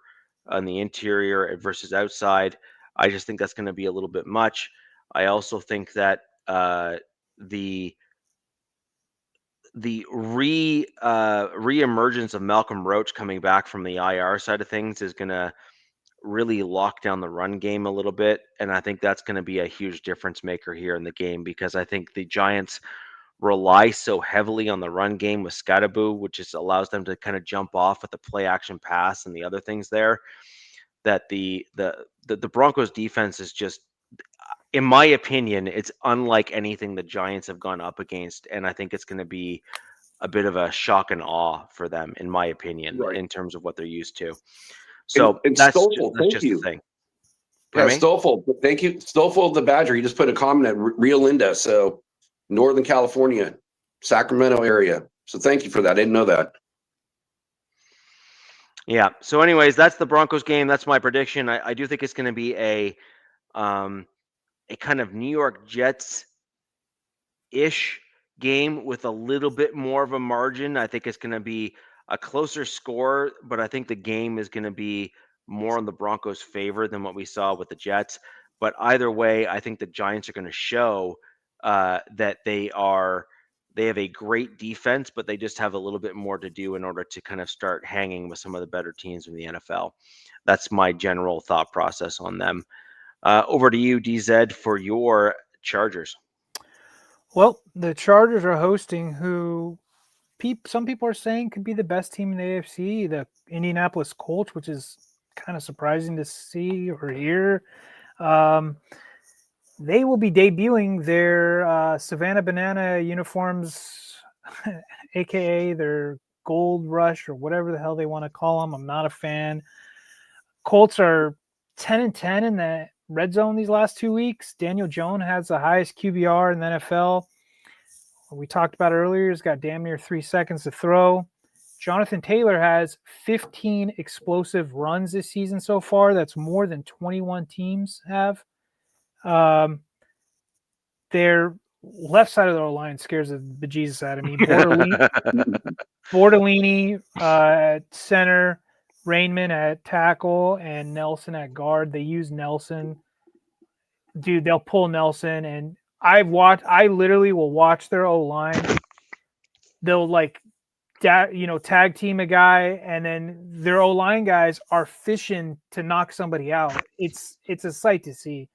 on the interior versus outside, I just think that's going to be a little bit much. I also think that the re-emergence of Malcolm Roach coming back from the IR side of things is going to really lock down the run game a little bit, and I think that's going to be a huge difference maker here in the game, because I think the Giants rely so heavily on the run game with Scatterboo, which just allows them to kind of jump off with the play action pass and the other things there, that the Broncos defense is just, in my opinion, it's unlike anything the Giants have gone up against, and I think it's going to be a bit of a shock and awe for them, in my opinion, Right. in terms of what they're used to. So and that's Stoffel, just the thing. Yeah, Stoffel, thank you. Stoffel the Badger, he just put a comment at Rio Linda, so Northern California, Sacramento area. So thank you for that. I didn't know that. Yeah. So anyways, that's the Broncos game. That's my prediction. I do think it's going to be a kind of New York Jets-ish game with a little bit more of a margin. I think it's going to be a closer score, but I think the game is going to be more in the Broncos' favor than what we saw with the Jets. But either way, I think the Giants are going to show that they have a great defense, but they just have a little bit more to do in order to kind of start hanging with some of the better teams in the NFL. That's my general thought process on them. Over to you, DZ, for your Chargers. Well, the Chargers are hosting who some people are saying could be the best team in the AFC, the Indianapolis Colts, which is kind of surprising to see or hear. They will be debuting their Savannah Banana uniforms, aka their Gold Rush or whatever the hell they want to call them. I'm not a fan. Colts are 10-10 in the red zone these last 2 weeks. Daniel Jones has the highest QBR in the NFL. We talked about earlier, he's got damn near 3 seconds to throw. Jonathan Taylor has 15 explosive runs this season so far. That's more than 21 teams have. Their left side of their line scares the bejesus out of me. Bortolini at center, Rainman at tackle, and Nelson at guard. They use Nelson. Dude, they'll pull Nelson, and I literally will watch their O-line. They'll tag team a guy, and then their O-line guys are fishing to knock somebody out. It's a sight to see.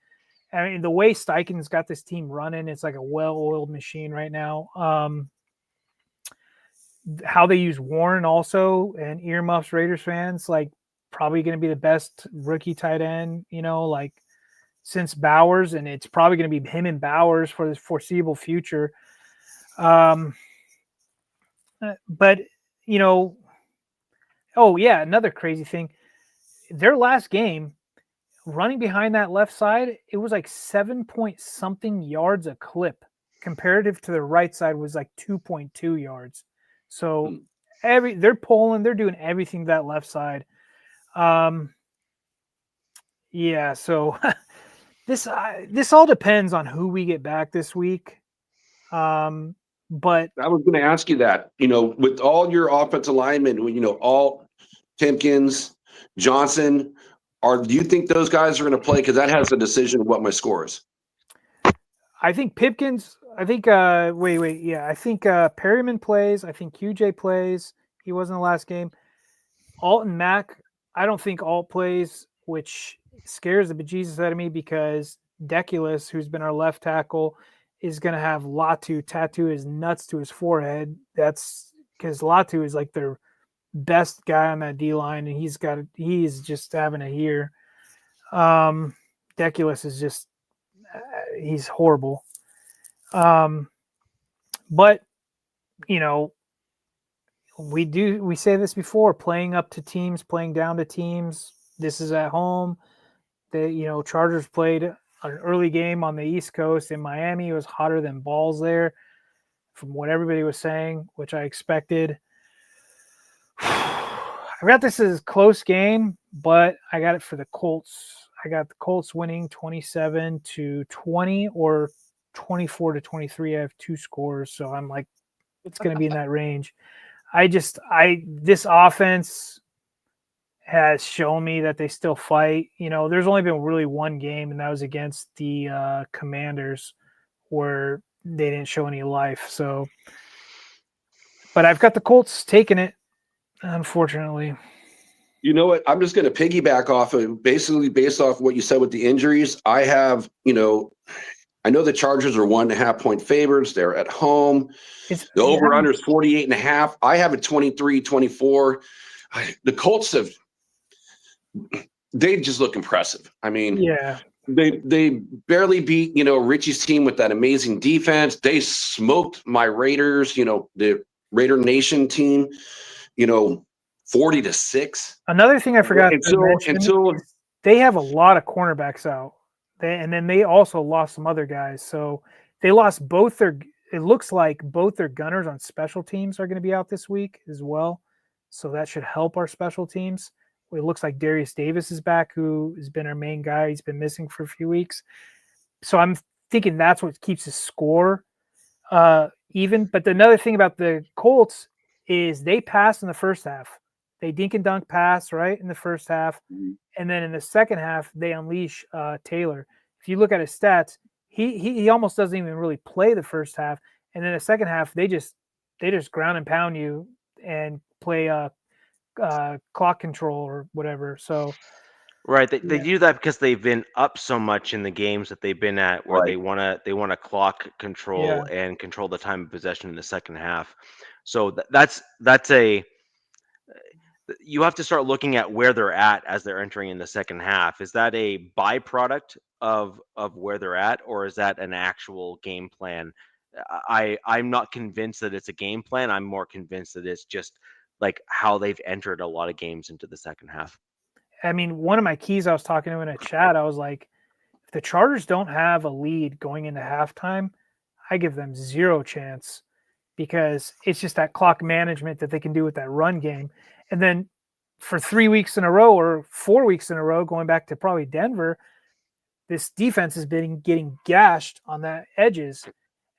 I mean, the way Steichen's got this team running, it's like a well-oiled machine right now. How they use Warren also, and earmuffs Raiders fans, like probably going to be the best rookie tight end, since Bowers, and it's probably going to be him and Bowers for the foreseeable future. But another crazy thing. Their last game, running behind that left side, it was like 7-point-something yards a clip. Comparative to the right side was like 2.2 yards. So they're pulling, they're doing everything to that left side. So this all depends on who we get back this week. But I was going to ask you that, with all your offensive linemen, all Timpkins, Johnson, do you think those guys are going to play? Because that has a decision of what my score is. I think Pipkins. I think. I think Perryman plays. I think QJ plays. He was in the last game. Alton Mack. I don't think Alt plays, which scares the bejesus out of me because Deculus, who's been our left tackle, is going to have Latu tattoo his nuts to his forehead. That's because Latu is like their best guy on that D line, and he's just having a year. ridiculous is just he's horrible. But you know, we say this before, playing up to teams, playing down to teams. This is at home. The Chargers played an early game on the East Coast in Miami. It was hotter than balls there, from what everybody was saying, which I expected. I got this as a close game, but I got it for the Colts. I got the Colts winning 27-20 or 24-23. I have two scores, so I'm like, it's going to be in that range. This offense has shown me that they still fight. There's only been really one game, and that was against the Commanders, where they didn't show any life. So, but I've got the Colts taking it, unfortunately. You know what? I'm just going to piggyback off of basically based off what you said with the injuries. I have, I know the Chargers are 1.5 point favorites. They're at home. The over under is 48.5. I have a 23-24. The Colts they just look impressive. I mean, yeah, they barely beat, Richie's team with that amazing defense. They smoked my Raiders, the Raider Nation team, 40-6. Another thing I forgot to mention, they have a lot of cornerbacks out. And then they also lost some other guys. So they lost it looks like both their gunners on special teams are going to be out this week as well. So that should help our special teams. It looks like Darius Davis is back, who has been our main guy. He's been missing for a few weeks. So I'm thinking that's what keeps his score even. But another thing about the Colts is they pass in the first half. They dink and dunk pass, right, in the first half. And then in the second half, they unleash Taylor. If you look at his stats, he almost doesn't even really play the first half. And then the second half, they just ground and pound you and play clock control or whatever. So right, they do that because they've been up so much in the games that they've been at, where they want to clock control and control the time of possession in the second half. So that's you have to start looking at where they're at as they're entering in the second half. Is that a byproduct of where they're at, or is that an actual game plan? I'm not convinced that it's a game plan. I'm more convinced that it's just like how they've entered a lot of games into the second half. I mean, one of my keys I was talking to in a chat, I was like, if the Chargers don't have a lead going into halftime, I give them zero chance, because it's just that clock management that they can do with that run game. And then for 3 weeks in a row or 4 weeks in a row, going back to probably Denver, this defense has been getting gashed on the edges.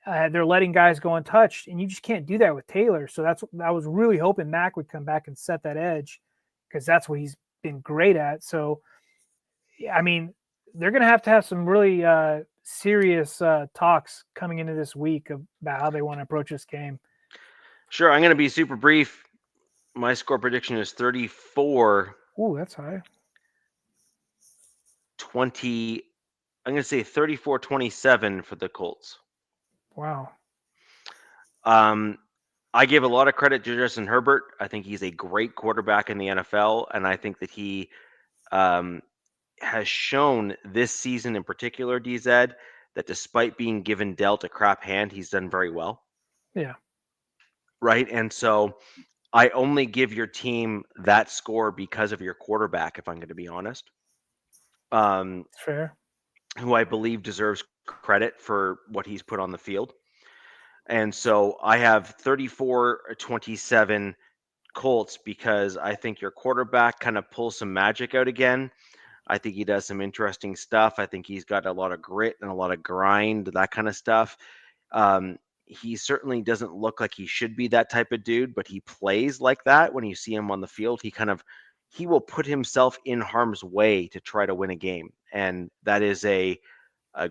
They're letting guys go untouched, and you just can't do that with Taylor. So I was really hoping Mac would come back and set that edge, because that's what he's been great at. So, I mean, they're going to have some really serious talks coming into this week about how they want to approach this game. Sure, I'm going to be super brief. My score prediction is 34. Ooh, that's high. 20. I'm going to say 34-27 for the Colts. Wow. I give a lot of credit to Justin Herbert. I think he's a great quarterback in the NFL, and I think that he has shown this season in particular, DZ, that despite being dealt a crap hand, he's done very well. Yeah. Right, and so I only give your team that score because of your quarterback, if I'm going to be honest. Fair. Who I believe deserves credit for what he's put on the field. And so I have 34-27 Colts, because I think your quarterback kind of pulls some magic out again. I think he does some interesting stuff. I think he's got a lot of grit and a lot of grind, that kind of stuff. He certainly doesn't look like he should be that type of dude, but he plays like that. When you see him on the field, he will put himself in harm's way to try to win a game. And that is a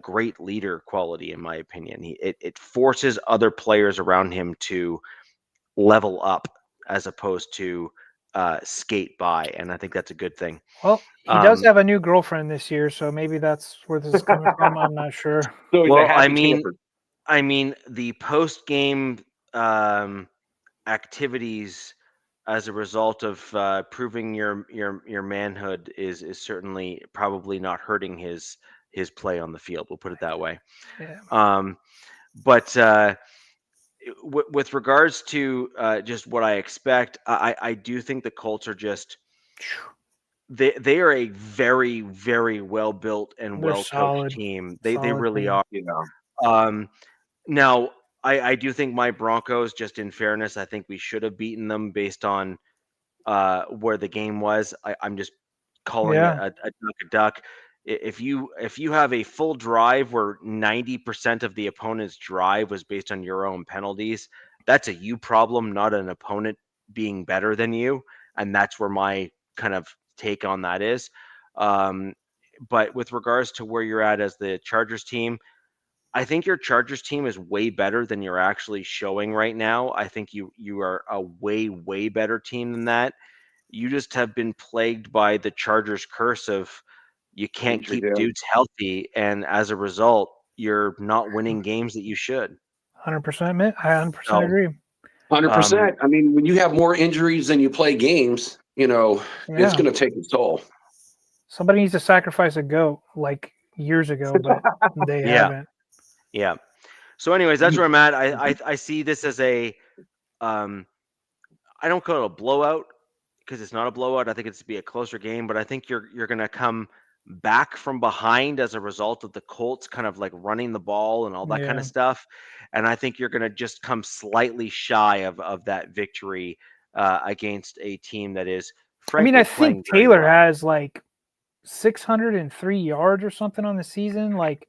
great leader quality, in my opinion. It forces other players around him to level up as opposed to skate by. And I think that's a good thing. Well, he does have a new girlfriend this year, so maybe that's where this is coming from. I'm not sure. So well, I mean, the post-game activities as a result of proving your manhood is certainly probably not hurting his his play on the field. We'll put it that way. Yeah. But with regards to just what I expect, I do think the Colts are just they are a very, very well built and They're well coached solid. team. They Solid really team. are. You know, Now I do think my Broncos, just in fairness, I think we should have beaten them based on where the game was. I'm just calling Yeah. a duck a duck. If you have a full drive where 90% of the opponent's drive was based on your own penalties, that's a you problem, not an opponent being better than you. And that's where my kind of take on that is. But with regards to where you're at as the Chargers team, I think your Chargers team is way better than you're actually showing right now. I think you are a way better team than that. You just have been plagued by the Chargers curse of you can't they keep do. dudes healthy, and as a result, you're not winning games that you should. 100%, man. I 100% So, agree. 100%. I mean, when you have more injuries than you play games, it's Yeah. going to take its toll. Somebody needs to sacrifice a goat like years ago, but they Yeah. haven't. Yeah. So, anyways, that's where I'm at. I see this as a I don't call it a blowout because it's not a blowout. I think it's to be a closer game, but I think you're going to come back from behind as a result of the Colts kind of like running the ball and all that kind Yeah. of stuff. And I think you're going to just come slightly shy of that victory against a team that is, frankly, I playing think very Taylor well. has like 603 yards or something on the season. Like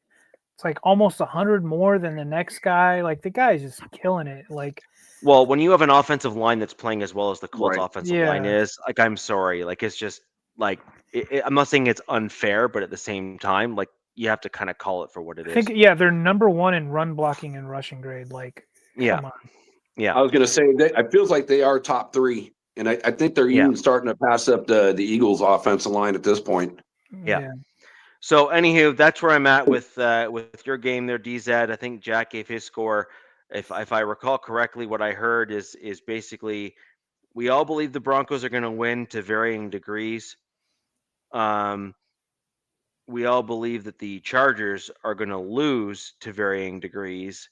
it's like almost 100 more than the next guy. Like the guy's just killing it. Like, Well, when you have an offensive line that's playing as well as the Colts Right. offensive line Yeah. is, like, I'm sorry, like it's just like I'm not saying it's unfair, but at the same time, like you have to kind of call it for what it I is. think, yeah, they're number one in run blocking and rushing grade. Like, Yeah. come on. Yeah. I was going to say that it feels like they are top three, and I think they're Yeah. even starting to pass up the Eagles' offensive line at this point. Yeah. So, anywho, that's where I'm at with your game there, DZ. I think Jack gave his score. If I recall correctly, what I heard is basically we all believe the Broncos are going to win to varying degrees. We all believe that the Chargers are going to lose to varying degrees.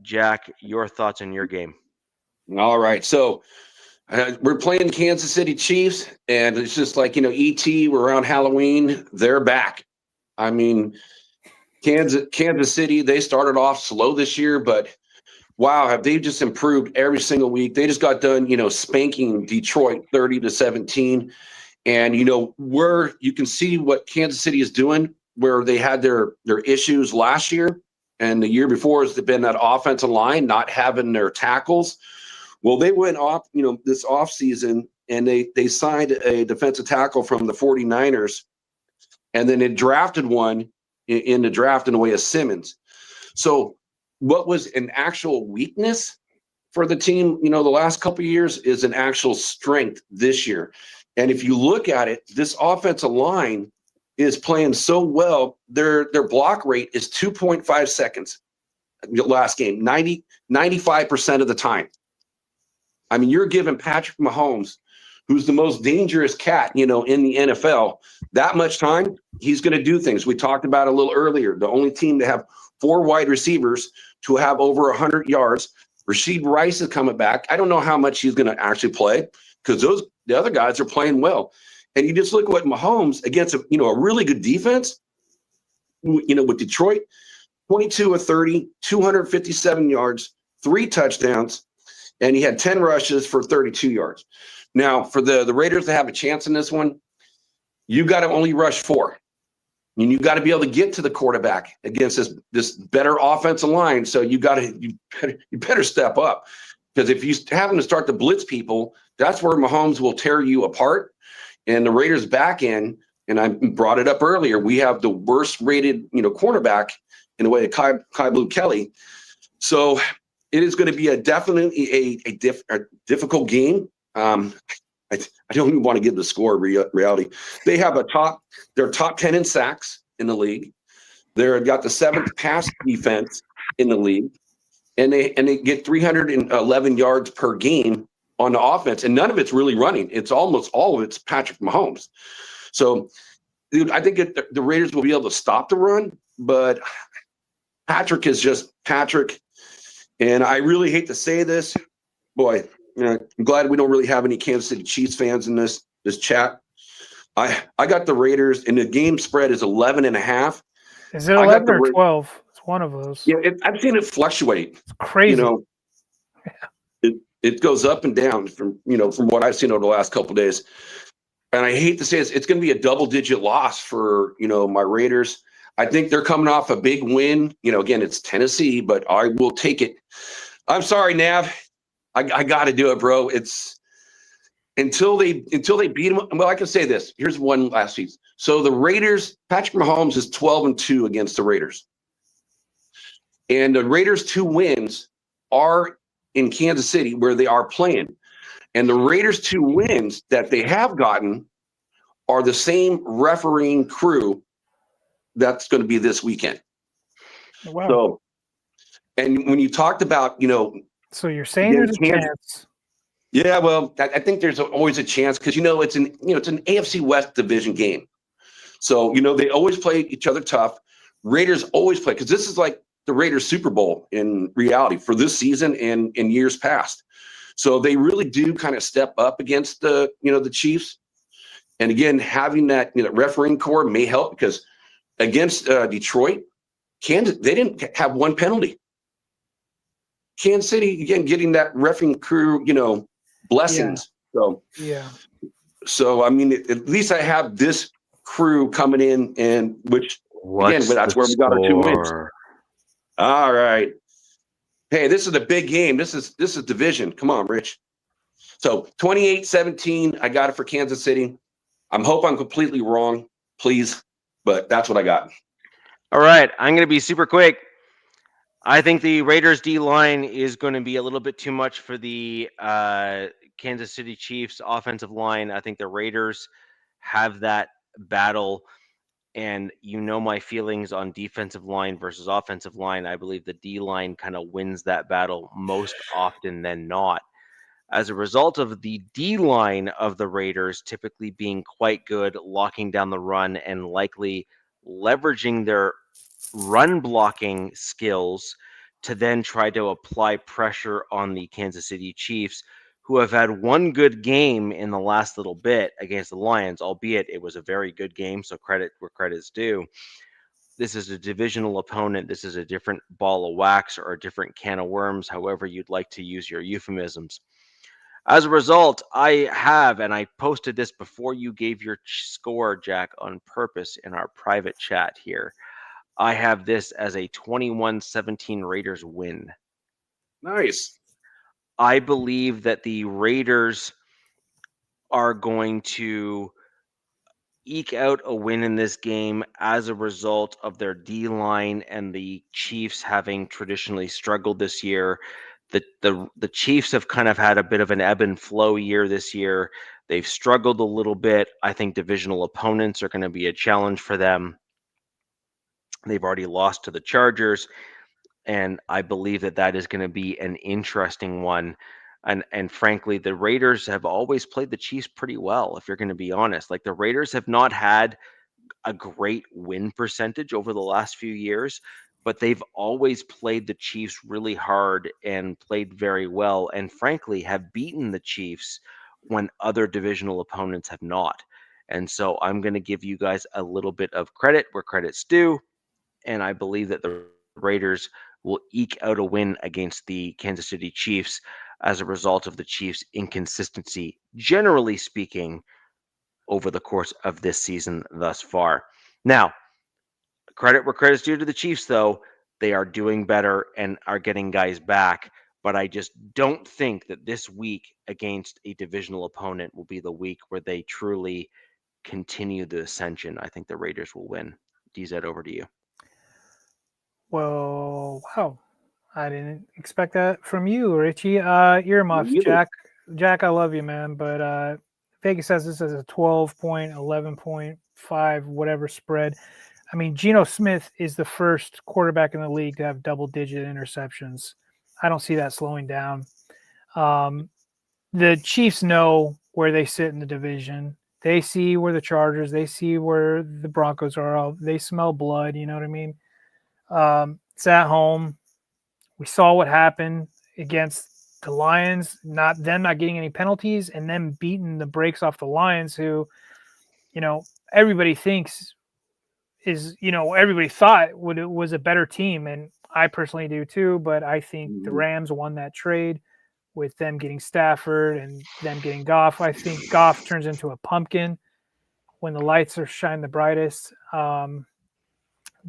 Jack, your thoughts on your game? All right, so we're playing Kansas City Chiefs, and it's just like ET. We're around Halloween. They're back. I mean, Kansas City. They started off slow this year, but wow, have they just improved every single week? They just got done, spanking Detroit 30-17. And where you can see what Kansas City is doing, where they had their issues last year and the year before has been that offensive line not having their tackles. Well, they went off, this offseason, and they signed a defensive tackle from the 49ers, and then they drafted one in the draft in the way of Simmons. So what was an actual weakness for the team, the last couple of years is an actual strength this year. And if you look at it, this offensive line is playing so well. Their block rate is 2.5 seconds last game, 95% of the time. I mean, you're giving Patrick Mahomes, who's the most dangerous cat, in the NFL, that much time, he's going to do things. We talked about it a little earlier. The only team to have 4 wide receivers to have over 100 yards. Rashid Rice is coming back. I don't know how much he's going to actually play because the other guys are playing well. And you just look at what Mahomes against a really good defense, with Detroit, 22 of 30, 257 yards, 3 touchdowns, and he had 10 rushes for 32 yards. Now, for the Raiders to have a chance in this one, you got to only rush 4. And you got to be able to get to the quarterback against this better offensive line. So you better step up, because if you happen to start to blitz people, that's where Mahomes will tear you apart. And the Raiders back end, and I brought it up earlier, we have the worst rated cornerback in the way of Kai Blue Kelly. So it is going to be definitely a difficult game. I don't even want to give the score reality. They have they're top 10 in sacks in the league. They've got the 7th pass defense in the league, and they get 311 yards per game on the offense, and none of it's really running. It's almost all of it's Patrick Mahomes. So dude, I think the Raiders will be able to stop the run, but Patrick is just Patrick. And I really hate to say this. Boy, I'm glad we don't really have any Kansas City Chiefs fans in this chat. I got the Raiders, and the game spread is 11.5. Is it 11 or 12? It's one of those. Yeah, I've seen it fluctuate. It's crazy. It goes up and down from what I've seen over the last couple of days. And I hate to say it's going to be a double-digit loss for my Raiders. I think they're coming off a big win. Again, it's Tennessee, but I will take it. I'm sorry, Nav. I got to do it, bro. It's until they beat them. Well, I can say this. Here's one last piece. So the Raiders, Patrick Mahomes is 12-2 against the Raiders. And the Raiders' 2 wins are in Kansas City where they are playing. And the Raiders' 2 wins that they have gotten are the same refereeing crew that's going to be this weekend. Wow. So, and when you talked about, so you're saying there's a chance. Yeah, well, I think there's always a chance because it's an AFC West division game. So they always play each other tough. Raiders always play because this is like the Raiders Super Bowl in reality for this season and in years past. So they really do kind of step up against the Chiefs. And again, having that refereeing corps may help because against Detroit, Kansas, they didn't have one penalty. Kansas City, again, getting that refereeing crew, blessings. Yeah. So, I mean, at least I have this crew coming in, and but that's where we got our 2 wins. All right. Hey, this is a big game. This is division. Come on, Rich. So 28-17, I got it for Kansas City. I hope I'm completely wrong, please, but that's what I got. All right, I'm going to be super quick. I think the Raiders D-line is going to be a little bit too much for the Kansas City Chiefs offensive line. I think the Raiders have that battle, and my feelings on defensive line versus offensive line. I believe the D-line kind of wins that battle most often than not. As a result of the D-line of the Raiders typically being quite good, locking down the run and likely leveraging their run blocking skills to then try to apply pressure on the Kansas City Chiefs, who have had one good game in the last little bit against the Lions, albeit it was a very good game, so credit where credit's due. This is a divisional opponent. This is a different ball of wax or a different can of worms, however you'd like to use your euphemisms. As a result, I posted this before you gave your score, Jack, on purpose in our private chat here. I have this as a 21-17 Raiders win. Nice. I believe that the Raiders are going to eke out a win in this game as a result of their D-line and the Chiefs having traditionally struggled this year. The Chiefs have kind of had a bit of an ebb and flow year this year. They've struggled a little bit. I think divisional opponents are going to be a challenge for them. They've already lost to the Chargers, and I believe that is going to be an interesting one. And frankly, the Raiders have always played the Chiefs pretty well, if you're going to be honest. Like, the Raiders have not had a great win percentage over the last few years, but they've always played the Chiefs really hard and played very well, and frankly have beaten the Chiefs when other divisional opponents have not. And so I'm going to give you guys a little bit of credit where credit's due, and I believe that the Raiders will eke out a win against the Kansas City Chiefs as a result of the Chiefs' inconsistency, generally speaking, over the course of this season thus far. Now, credit where credit's due to the Chiefs, though. They are doing better and are getting guys back, but I just don't think that this week against a divisional opponent will be the week where they truly continue the ascension. I think the Raiders will win. DZ, over to you. Well, wow. I didn't expect that from you, Richie. Earmuffs, Jack. Jack, I love you, man, but Vegas says this is a 12-point, 11.5, whatever spread. I mean, Geno Smith is the first quarterback in the league to have double-digit interceptions. I don't see that slowing down. The Chiefs know where they sit in the division. They see where the Chargers, they see where the Broncos are. They smell blood. You know what I mean? It's at home. We saw what happened against the Lions, not getting any penalties and them beating the brakes off the Lions, who, everybody thinks everybody thought was a better team. And I personally do too, but I think the Rams won that trade with them getting Stafford and them getting Goff. I think Goff turns into a pumpkin when the lights are shine the brightest. That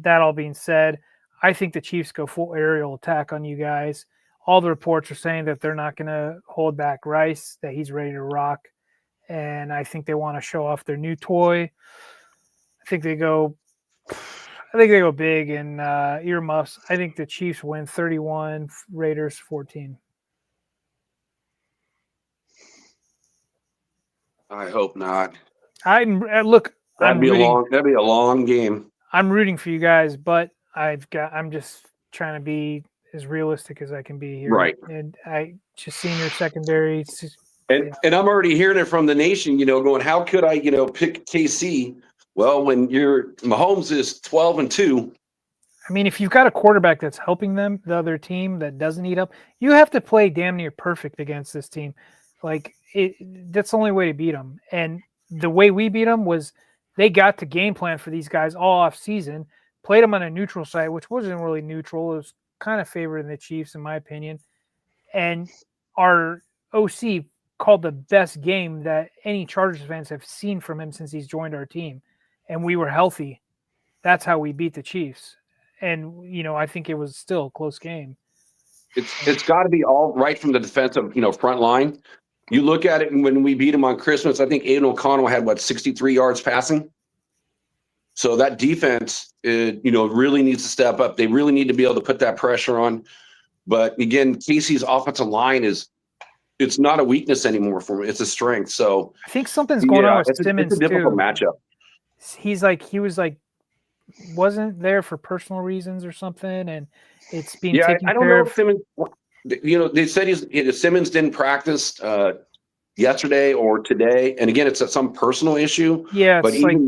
all being said, I think the Chiefs go full aerial attack on you guys. All the reports are saying that they're not going to hold back Rice, that he's ready to rock. And I think they want to show off their new toy. I think they go big and earmuffs. I think the Chiefs win 31, Raiders 14. I hope not. That'd be a long game. I'm rooting for you guys, but I'm just trying to be as realistic as I can be here. Right. And I just seen your secondary. And I'm already hearing it from the nation, going, how could I, pick KC? Well, when Mahomes is 12-2. I mean, if you've got a quarterback that's helping the other team that doesn't eat up, you have to play damn near perfect against this team. That's the only way to beat them. And the way we beat them was they got to game plan for these guys all off season, played them on a neutral site, which wasn't really neutral. It was kind of favoring the Chiefs, in my opinion. And our OC called the best game that any Chargers fans have seen from him since he's joined our team. And we were healthy. That's how we beat the Chiefs. And, I think it was still a close game. It's got to be all right from the defensive, front line. You look at it, and when we beat him on Christmas, I think Aiden O'Connell had 63 yards passing. So that defense, really needs to step up. They really need to be able to put that pressure on. But again, Casey's offensive line it's not a weakness anymore for him. It's a strength. So I think something's going on with Simmons it's a difficult matchup. He wasn't there for personal reasons or something, and it's being taken care of. I don't know if Simmons. They said Simmons didn't practice yesterday or today, and again, it's some personal issue. Yeah, but even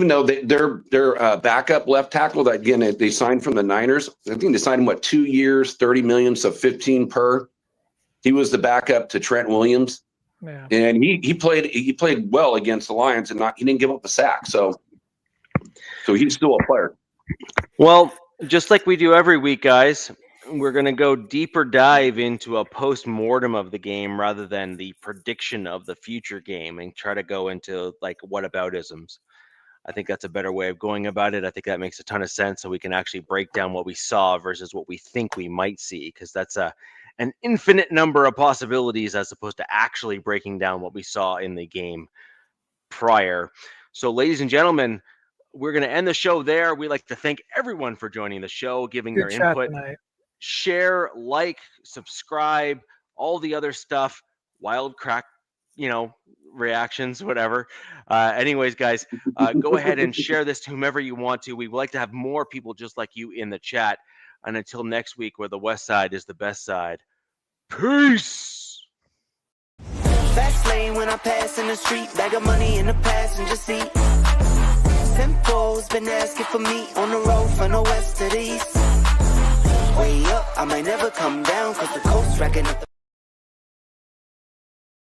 though their backup left tackle, that again they signed from the Niners, I think they signed him 2 years, $30 million, so 15 per. He was the backup to Trent Williams, and he played well against the Lions, and he didn't give up a sack, so he's still a player. Well, just like we do every week, guys, we're going to go deeper dive into a post-mortem of the game rather than the prediction of the future game, and try to go into whataboutisms. I think that's a better way of going about it. I think that makes a ton of sense, so we can actually break down what we saw versus what we think we might see, because that's an infinite number of possibilities as opposed to actually breaking down what we saw in the game prior. So, ladies and gentlemen, we're going to end the show there. We'd like to thank everyone for joining the show, giving their input. Tonight. Share, like, subscribe, all the other stuff, wild crack, reactions, whatever. Anyways, guys, go ahead and share this to whomever you want to. We would like to have more people just like you in the chat. And until next week, where the West Side is the best side. Peace. Fast lane when I pass in the street, bag of money in the passenger seat. Simcoe's been asking for me on the road from the west to the east. Way up, I might never come down, cause the coast's racking up the